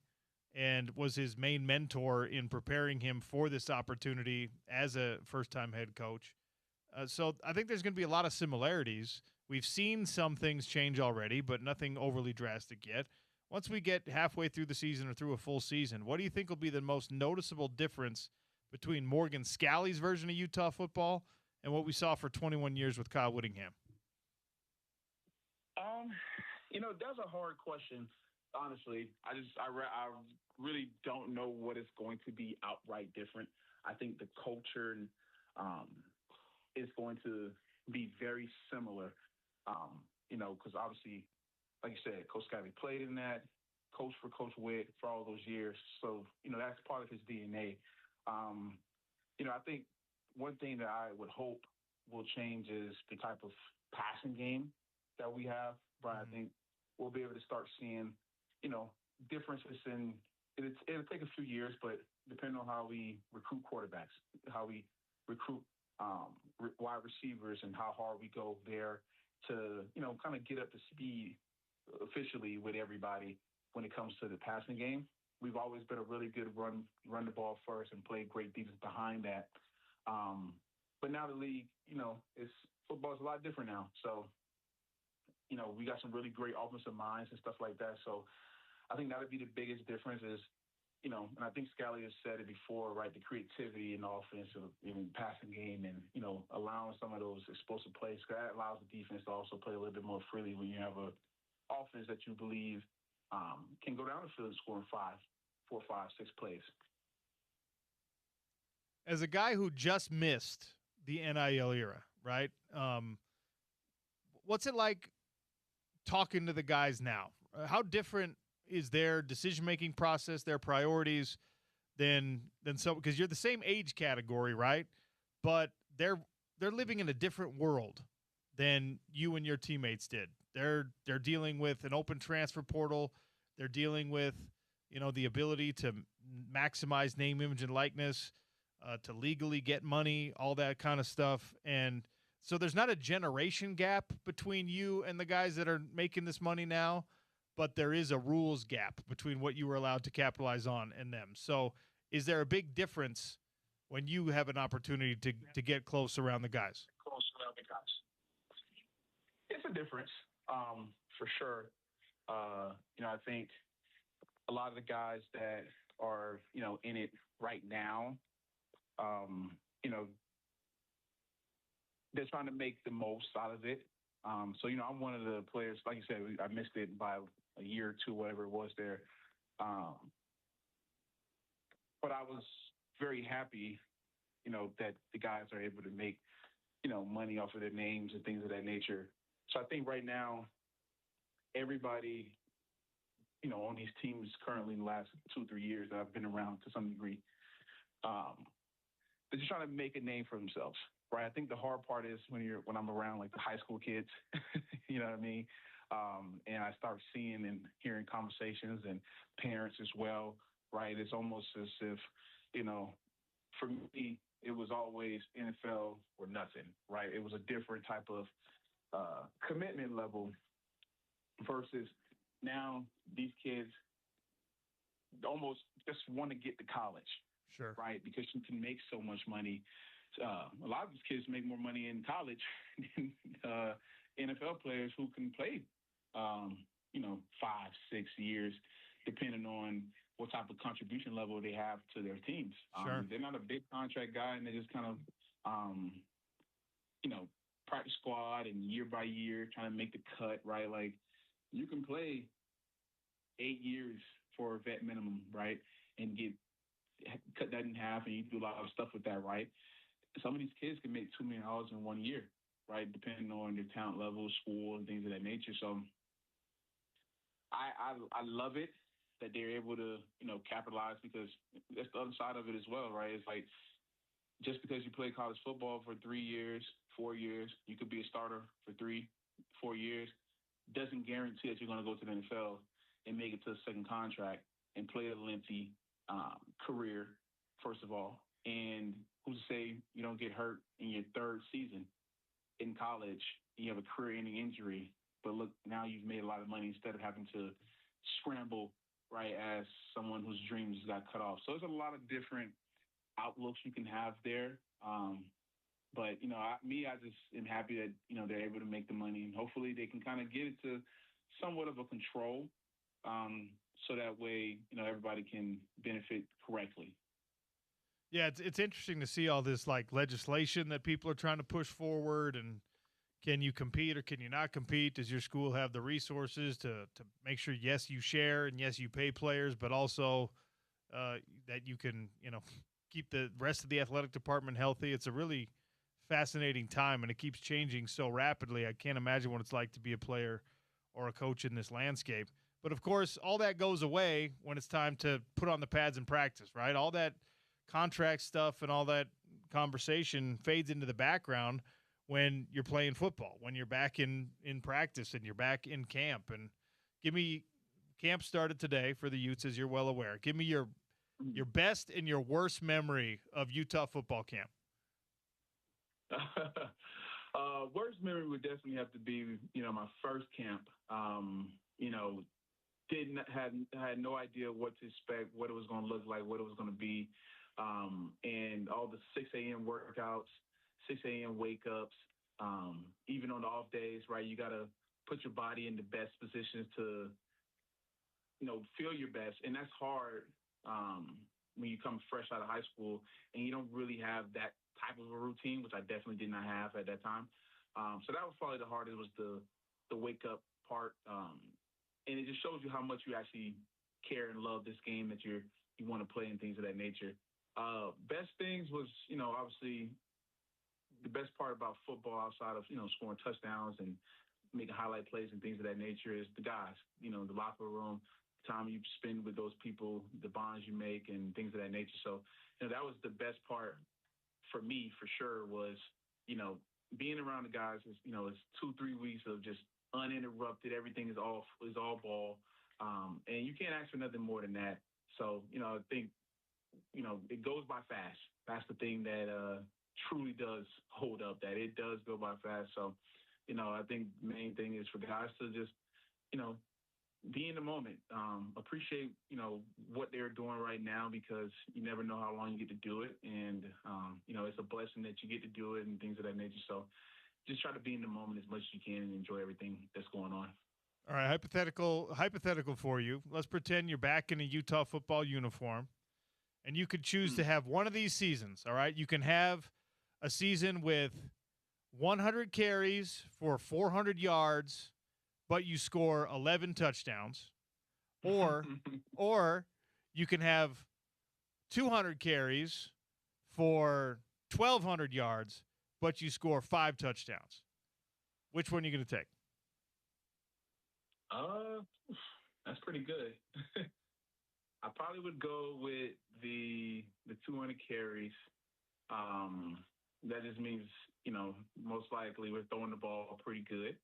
and was his main mentor in preparing him for this opportunity as a first-time head coach. So I think there's going to be a lot of similarities. We've seen some things change already, but nothing overly drastic yet. Once we get halfway through the season or through a full season, what do you think will be the most noticeable difference between Morgan Scalley's version of Utah football and what we saw for 21 years with Kyle Whittingham? That's a hard question. Honestly, I really don't know what is going to be outright different. I think the culture is going to be very similar. Because obviously, like you said, Coach Scalley played in that, coach for Coach Witt for all those years. So, that's part of his DNA. I think one thing that I would hope will change is the type of passing game that we have. But I think we'll be able to start seeing, differences in – it'll take a few years, but depending on how we recruit quarterbacks, how we recruit wide receivers and how hard we go there to, kind of get up to speed officially with everybody when it comes to the passing game. We've always been a really good run the ball first and play great defense behind that. But now the league, football's a lot different now. So, we got some really great offensive minds and stuff like that. So I think that would be the biggest difference is, and I think Scalley has said it before, right? The creativity in the offensive, passing game and, allowing some of those explosive plays. That allows the defense to also play a little bit more freely when you have a offense that you believe can go down the field and score in 4, 5, 6 plays. As a guy who just missed the NIL era, right? What's it like talking to the guys now? How different is their decision-making process, their priorities than so? Because you're the same age category, right? But they're they're living in a different world than you and your teammates did. They're dealing with an open transfer portal. They're dealing with, the ability to maximize name, image, and likeness, to legally get money, all that kind of stuff. And so there's not a generation gap between you and the guys that are making this money now, but there is a rules gap between what you were allowed to capitalize on and them. So is there a big difference when you have an opportunity to get close around the guys? It's a difference, for sure. I think a lot of the guys that are, in it right now, they're trying to make the most out of it. So, I'm one of the players, like you said, I missed it by a year or two, whatever it was there. But I was very happy, that the guys are able to make, money off of their names and things of that nature. So I think right now, everybody, on these teams currently in the last 2-3 years that I've been around to some degree, they're just trying to make a name for themselves, right? I think the hard part is when I'm around like the high school kids, you know what I mean? And I start seeing and hearing conversations and parents as well, right? It's almost as if, for me, it was always NFL or nothing, right? It was a different type of commitment level versus now these kids almost just want to get to college. Sure. Right? Because you can make so much money. A lot of these kids make more money in college than NFL players who can play, 5-6 years, depending on what type of contribution level they have to their teams. Sure. They're not a big contract guy, and they just kind of, practice squad and year by year trying to make the cut, right? Like, you can play 8 years for a vet minimum, right? And cut that in half, and you can do a lot of stuff with that, right? Some of these kids can make $2 million in 1 year, right? Depending on their talent level, school, and things of that nature. So I love it that they're able to, capitalize, because that's the other side of it as well, right? It's like, just because you play college football for 3 years, 4 years, you could be a starter for 3-4 years, doesn't guarantee that you're going to go to the NFL and make it to a second contract and play a lengthy career, first of all. And who's to say you don't get hurt in your third season in college and you have a career-ending injury, but look, now you've made a lot of money instead of having to scramble, right, as someone whose dreams got cut off. So there's a lot of different outlooks you can have there. But, I just am happy that, they're able to make the money, and hopefully they can kind of get it to somewhat of a control, so that way, everybody can benefit correctly. Yeah, it's interesting to see all this like legislation that people are trying to push forward, and can you compete or can you not compete? Does your school have the resources to make sure, yes, you share and yes, you pay players, but also that you can, keep the rest of the athletic department healthy? It's a really fascinating time, and it keeps changing so rapidly. I can't imagine what it's like to be a player or a coach in this landscape. But, of course, all that goes away when it's time to put on the pads and practice, right? All that contract stuff and all that conversation fades into the background when you're playing football, when you're back in practice and you're back in camp. And camp started today for the Utes, as you're well aware. Give me your best and your worst memory of Utah football camp. Worst memory would definitely have to be, my first camp. Had no idea what to expect, what it was going to look like, what it was going to be. And all the 6 a.m. workouts, 6 a.m. wake ups, even on the off days, right? You got to put your body in the best positions to, feel your best. And that's hard when you come fresh out of high school and you don't really have that type of a routine, which I definitely did not have at that time. So that was probably the hardest, was the wake up part. And it just shows you how much you actually care and love this game that you want to play and things of that nature. Best things was, obviously the best part about football outside of, scoring touchdowns and making highlight plays and things of that nature is the guys, the locker room, the time you spend with those people, the bonds you make and things of that nature. So, that was the best part for me, for sure, was, being around the guys is, it's 2-3 weeks of just uninterrupted. Everything is all ball. And you can't ask for nothing more than that. So, I think, it goes by fast. That's the thing that truly does hold up, that it does go by fast. So, I think the main thing is for guys to just, be in the moment, appreciate, what they're doing right now, because you never know how long you get to do it. And, it's a blessing that you get to do it and things of that nature. So just try to be in the moment as much as you can and enjoy everything that's going on. All right, hypothetical for you. Let's pretend you're back in a Utah football uniform, and you could choose to have one of these seasons, all right? You can have a season with 100 carries for 400 yards, but you score 11 touchdowns. Or you can have 200 carries for 1,200 yards, but you score 5 touchdowns. Which one are you going to take? That's pretty good. I probably would go with the 200 carries. That just means, most likely we're throwing the ball pretty good.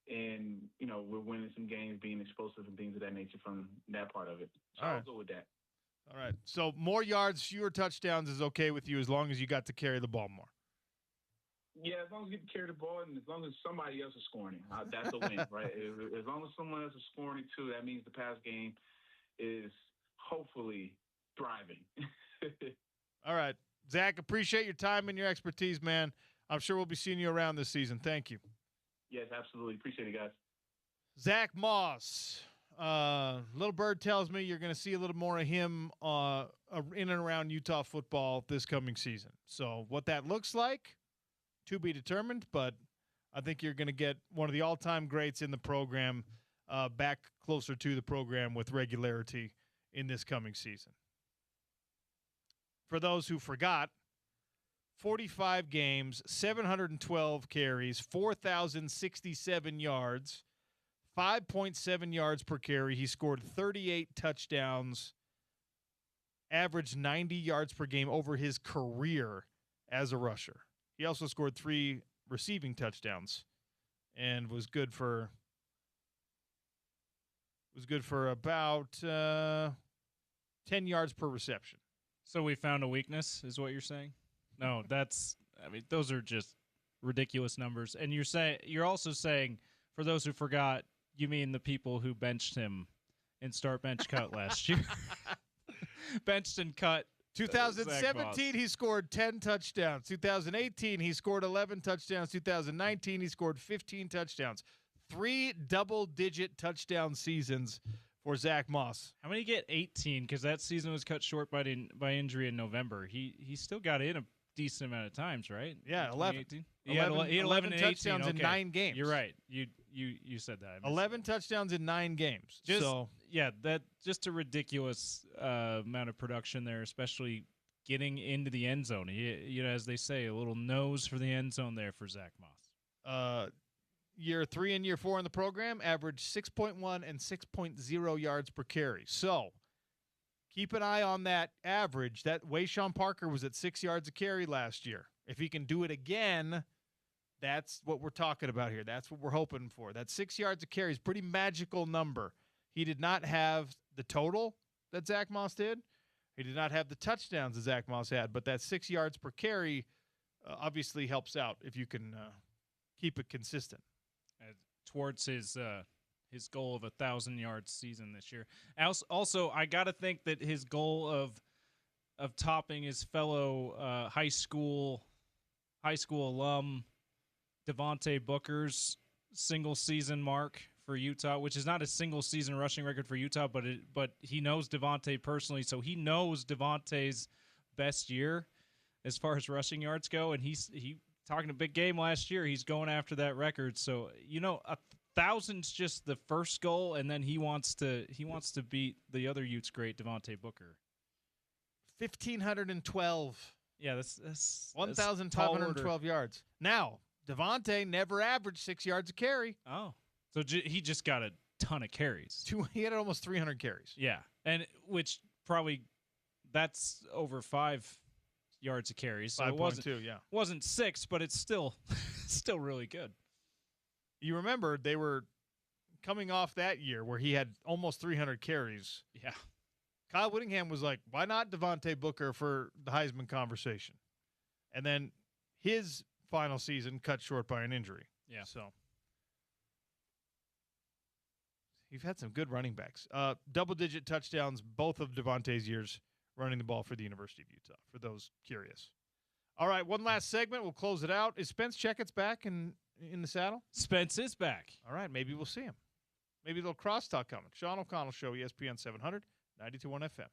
And, we're winning some games, being explosive and things of that nature from that part of it. So I'll go with that. All right. So more yards, fewer touchdowns is okay with you as long as you got to carry the ball more. Yeah, as long as you get to carry the ball and as long as somebody else is scoring it, that's a win, right? As long as someone else is scoring it too, that means the pass game is hopefully thriving. All right. Zach, appreciate your time and your expertise, man. I'm sure we'll be seeing you around this season. Thank you. Yes, absolutely. Appreciate it, guys. Zach Moss. Little Bird tells me you're going to see a little more of him in and around Utah football this coming season. So what that looks like, to be determined, but I think you're going to get one of the all-time greats in the program back closer to the program with regularity in this coming season. For those who forgot, 45 games, 712 carries, 4,067 yards, 5.7 yards per carry. He scored 38 touchdowns, averaged 90 yards per game over his career as a rusher. He also scored 3 receiving touchdowns and was good for about 10 yards per reception. So we found a weakness, is what you're saying? No, those are just ridiculous numbers. And you're also saying, for those who forgot, you mean the people who benched him in start bench cut last year. Benched and cut. 2017, he scored 10 touchdowns. 2018, he scored 11 touchdowns. 2019, he scored 15 touchdowns. 3 double-digit touchdown seasons for Zach Moss. How many get 18? Because that season was cut short by injury in November. He still got in a decent amount of times, right? Yeah, 11. He had 11 and touchdowns 18. in 9 games. You're right. You said that. 11 touchdowns in 9 games. That just a ridiculous amount of production there, especially getting into the end zone. As they say, a little nose for the end zone there for Zach Moss. Year 3 and year 4 in the program, averaged 6.1 and 6.0 yards per carry. So keep an eye on that average. That Wayshawn Parker was at 6 yards a carry last year. If he can do it again, that's what we're talking about here. That's what we're hoping for. That 6 yards a carry is a pretty magical number. He did not have the total that Zach Moss did. He did not have the touchdowns that Zach Moss had, but that 6 yards per carry obviously helps out if you can keep it consistent. Towards his goal of 1,000 yards season this year. Also, I got to think that his goal of topping his fellow high school alum Devontae Booker's single season mark for Utah, which is not a single season rushing record for Utah, but he knows Devontae personally, so he knows Devontae's best year as far as rushing yards go, and he talking a big game last year. He's going after that record. So 1,000's just the first goal, and then he wants to beat the other Utes great Devontae Booker. 1,512. Yeah, that's 1,512 yards. Now Devontae never averaged 6 yards a carry. Oh, so he just got a ton of carries. He had almost 300 carries. Yeah, and which probably that's over 5 yards of carries. So 5.2, yeah. wasn't 6, but it's still still really good. You remember they were coming off that year where he had almost 300 carries. Yeah. Kyle Whittingham was like, why not Devontae Booker for the Heisman conversation? And then his final season cut short by an injury. Yeah. So you've had some good running backs. Double-digit touchdowns both of Devontae's years running the ball for the University of Utah, for those curious. All right, one last segment. We'll close it out. Is Spence Checketts back in the saddle? Spence is back. All right, maybe we'll see him. Maybe a little crosstalk coming. Sean O'Connell Show, ESPN 700, 92.1 FM.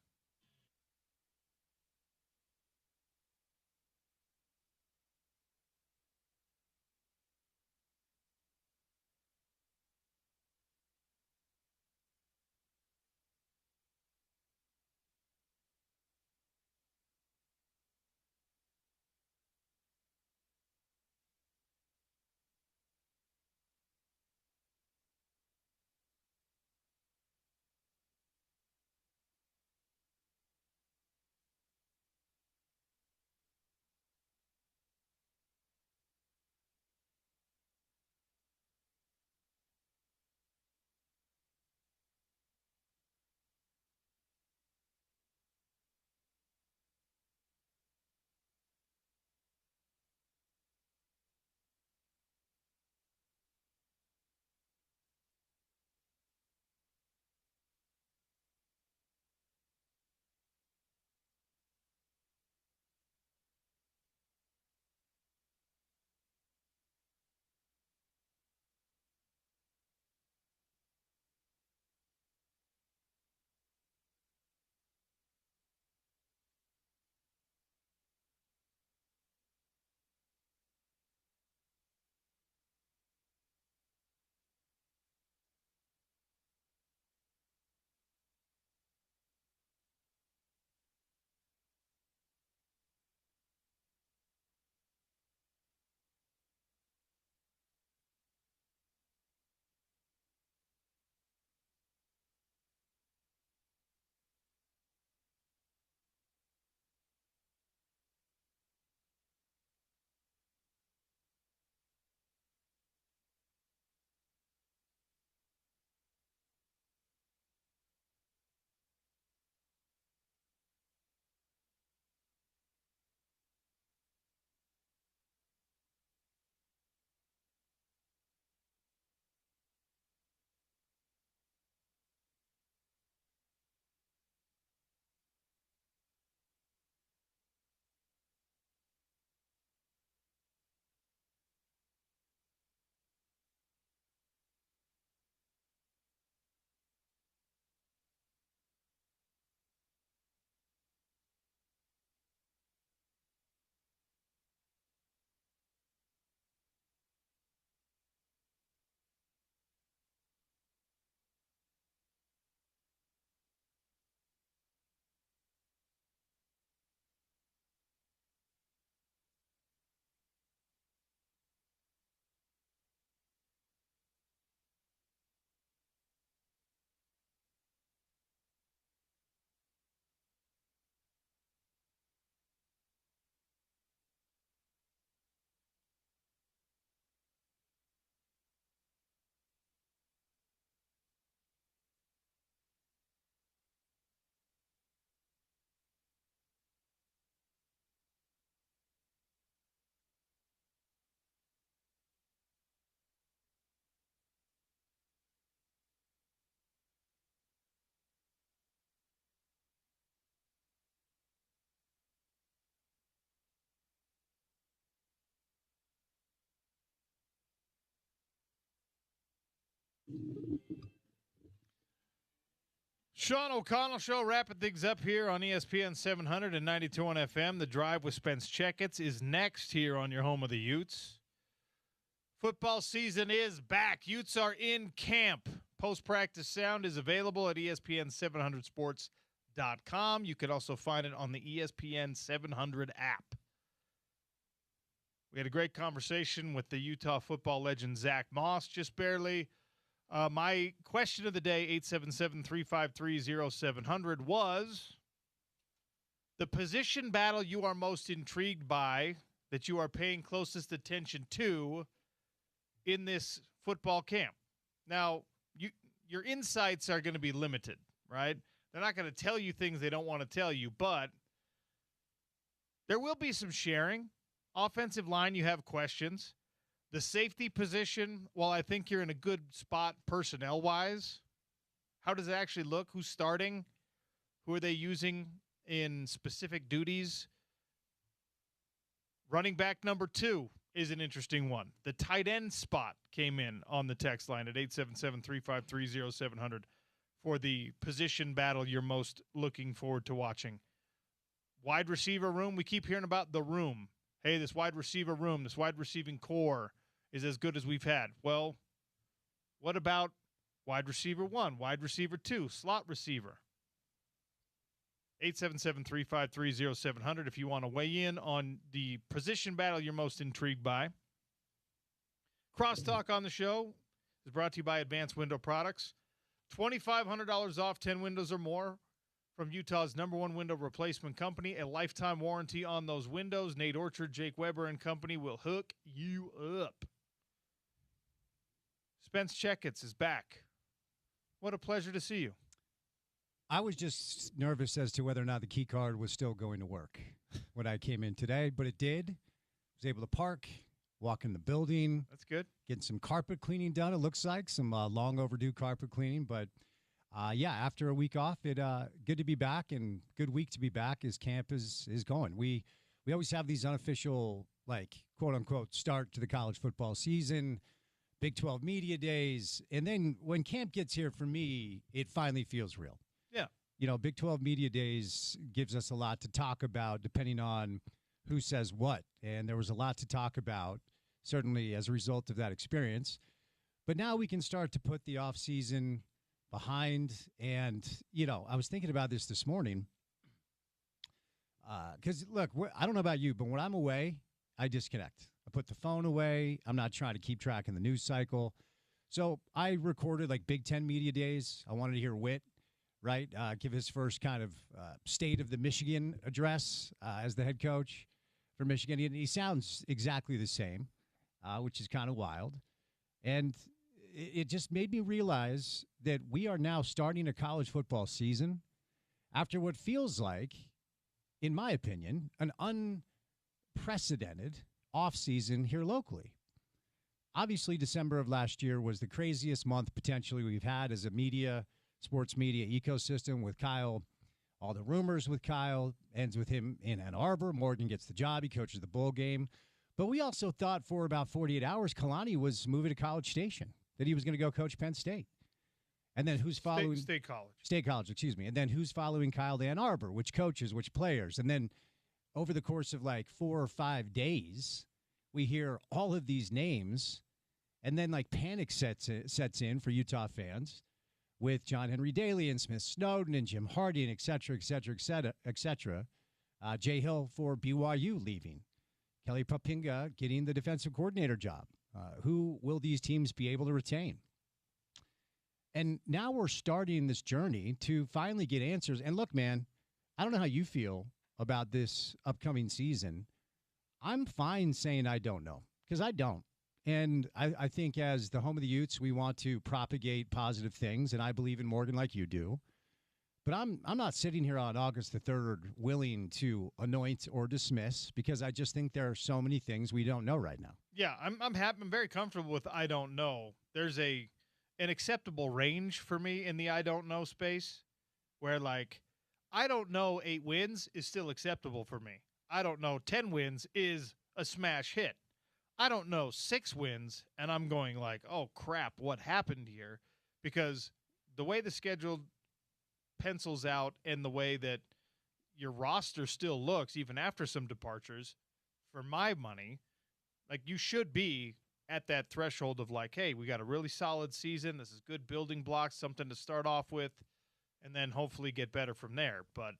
Sean O'Connell Show, wrapping things up here on ESPN 700 and 92.1 FM. The Drive with Spence Checketts is next here on your home of the Utes. Football season is back. Utes are in camp. Post-practice sound is available at ESPN700sports.com. You can also find it on the ESPN 700 app. We had a great conversation with the Utah football legend Zach Moss, just barely. My question of the day, 877-353-0700, was, The position battle you are most intrigued by, that you are paying closest attention to in this football camp. Now, your insights are going to be limited, right? They're not going to tell you things they don't want to tell you, but there will be some sharing. Offensive line, you have questions. The safety position, while I think you're in a good spot personnel-wise, how does it actually look? Who's starting? Who are they using in specific duties? Running back number 2 is an interesting one. The tight end spot came in on the text line at 877-353-0700 for the position battle you're most looking forward to watching. Wide receiver room, we keep hearing about the room. Hey, this wide receiver room, this wide receiving core is as good as we've had. Well, what about wide receiver 1, wide receiver 2, slot receiver? 877-353-0700 if you want to weigh in on the position battle you're most intrigued by. Crosstalk on the show is brought to you by Advanced Window Products. $2,500 off 10 windows or more from Utah's #1 window replacement company. A lifetime warranty on those windows. Nate Orchard, Jake Weber and company will hook you up. Spence Checketts is back. What a pleasure to see you. I was just nervous as to whether or not the key card was still going to work when I came in today, but it did. I was able to park, walk in the building. That's good. Getting some carpet cleaning done, it looks like. Some long overdue carpet cleaning. But, yeah, after a week off, good to be back and good week to be back as camp is going. We always have these unofficial, like, quote-unquote, start to the college football season, Big 12 media days. And then when camp gets here, for me, it finally feels real. Yeah. You know, Big 12 Media Days gives us a lot to talk about depending on who says what. And there was a lot to talk about, certainly as a result of that experience. But now we can start to put the offseason behind. And, you know, I was thinking about this morning. Because, look, I don't know about you, but when I'm away, I disconnect. I put the phone away. I'm not trying to keep track of the news cycle. So I recorded, like, Big 10 Media Days. I wanted to hear Whit. Right, give his first kind of state of the Michigan address as the head coach for Michigan. He sounds exactly the same, which is kind of wild. And it just made me realize that we are now starting a college football season after what feels like, in my opinion, an unprecedented offseason here locally. Obviously, December of last year was the craziest month potentially we've had as a sports media ecosystem with Kyle. All the rumors with Kyle ends with him in Ann Arbor. Morgan gets the job. He coaches the bowl game. But we also thought for about 48 hours, Kalani was moving to College Station, that he was going to go coach Penn State. And then who's following? State College. State College, excuse me. And then who's following Kyle to Ann Arbor? Which coaches, which players? And then over the course of like 4 or 5 days, we hear all of these names. And then like panic sets in for Utah fans, with John Henry Daly and Smith Snowden and Jim Hardy and et cetera, et cetera, et cetera, et cetera. Jay Hill for BYU leaving. Kelly Papinga getting the defensive coordinator job. Who will these teams be able to retain? And now we're starting this journey to finally get answers. And look, man, I don't know how you feel about this upcoming season. I'm fine saying I don't know, because I don't. And I think as the home of the Utes, we want to propagate positive things, and I believe in Morgan like you do. But I'm not sitting here on August the 3rd willing to anoint or dismiss, because I just think there are so many things we don't know right now. Yeah, I'm happy. I'm very comfortable with I don't know. There's an acceptable range for me in the I don't know space, where like I don't know 8 wins is still acceptable for me. I don't know 10 wins is a smash hit. I don't know 6 wins, and I'm going like, oh, crap, what happened here? Because the way the schedule pencils out and the way that your roster still looks, even after some departures, for my money, like you should be at that threshold of like, hey, we got a really solid season. This is good building blocks, something to start off with, and then hopefully get better from there. But,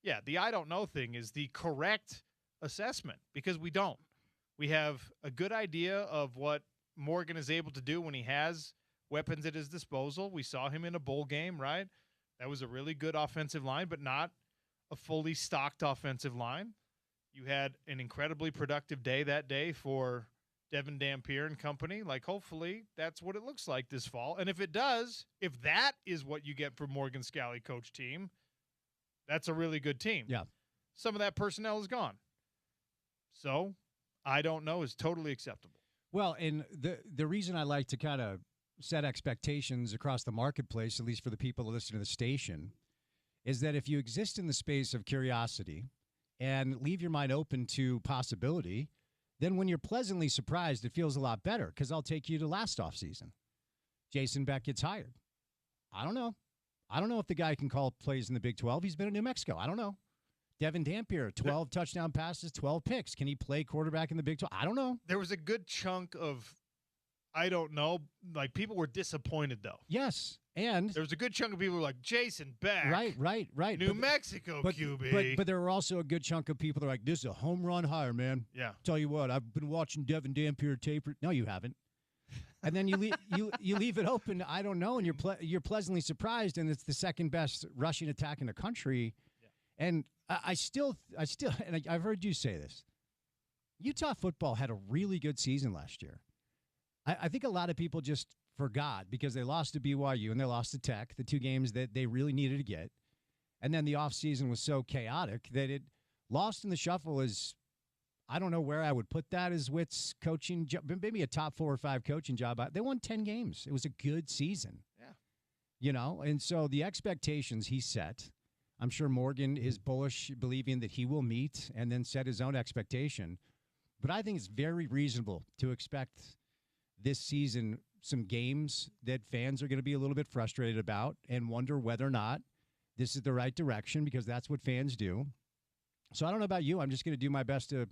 yeah, the I don't know thing is the correct assessment, because we don't. We have a good idea of what Morgan is able to do when he has weapons at his disposal. We saw him in a bowl game, right? That was a really good offensive line, but not a fully stocked offensive line. You had an incredibly productive day that day for Devin Dampier and company. Like, hopefully that's what it looks like this fall. And if it does, if that is what you get from Morgan Scalley coach team, that's a really good team. Yeah. Some of that personnel is gone. So I don't know is totally acceptable. Well, and the reason I like to kind of set expectations across the marketplace, at least for the people who listen to the station, is that if you exist in the space of curiosity and leave your mind open to possibility, then when you're pleasantly surprised, it feels a lot better, because I'll take you to last offseason. Jason Beck gets hired. I don't know. I don't know if the guy can call plays in the Big 12. He's been in New Mexico. I don't know. Devin Dampier, 12 touchdown passes, 12 picks. Can he play quarterback in the Big 12? I don't know. There was a good chunk of, I don't know, like people were disappointed, though. Yes. And there was a good chunk of people who were like, Jason Beck. Right. New Mexico QB. But there were also a good chunk of people that are like, this is a home run hire, man. Yeah. Tell you what, I've been watching Devin Dampier tape. No, you haven't. And then you leave it open. I don't know, and you're pleasantly surprised, and it's the second best rushing attack in the country. Yeah. And I still, and I've heard you say this. Utah football had a really good season last year. I think a lot of people just forgot because they lost to BYU and they lost to Tech, the two games that they really needed to get. And then the offseason was so chaotic that it lost in the shuffle is, I don't know where I would put that as Witt's coaching job, maybe a top 4 or 5 coaching job. They won 10 games. It was a good season. Yeah. You know, and so the expectations he set, I'm sure Morgan is bullish, believing that he will meet and then set his own expectation. But I think it's very reasonable to expect this season some games that fans are going to be a little bit frustrated about and wonder whether or not this is the right direction, because that's what fans do. So I don't know about you. I'm just going to do my best to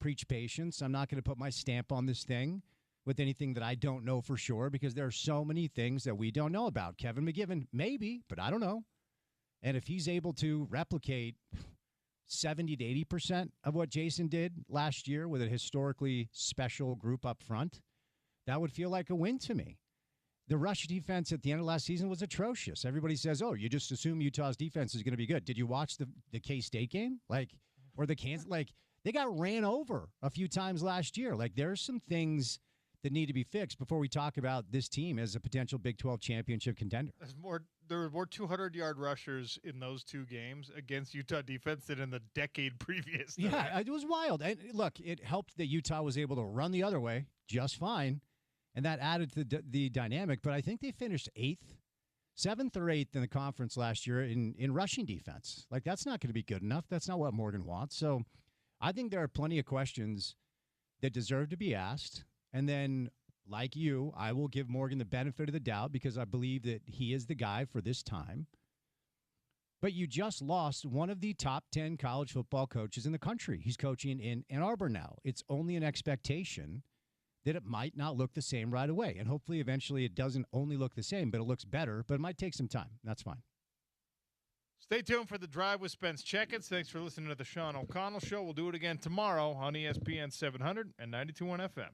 preach patience. I'm not going to put my stamp on this thing with anything that I don't know for sure, because there are so many things that we don't know about. Kevin McGivern, maybe, but I don't know. And if he's able to replicate 70 to 80% of what Jason did last year with a historically special group up front, that would feel like a win to me. The rush defense at the end of last season was atrocious. Everybody says, oh, you just assume Utah's defense is going to be good. Did you watch the K-State game? Or the Kansas? They got ran over a few times last year. There's some things that need to be fixed before we talk about this team as a potential Big 12 championship contender. There were more 200-yard rushers in those two games against Utah defense than in the decade previous. Yeah, it was wild. And look, it helped that Utah was able to run the other way just fine, and that added to the dynamic. But I think they finished 7th or 8th in the conference last year in rushing defense. That's not going to be good enough. That's not what Morgan wants. So I think there are plenty of questions that deserve to be asked. And then, like you, I will give Morgan the benefit of the doubt because I believe that he is the guy for this time. But you just lost one of the top 10 college football coaches in the country. He's coaching in Ann Arbor now. It's only an expectation that it might not look the same right away. And hopefully, eventually, it doesn't only look the same, but it looks better. But it might take some time. That's fine. Stay tuned for The Drive with Spence Checketts. Thanks for listening to the Sean O'Connell Show. We'll do it again tomorrow on ESPN 700 and 92.1 FM.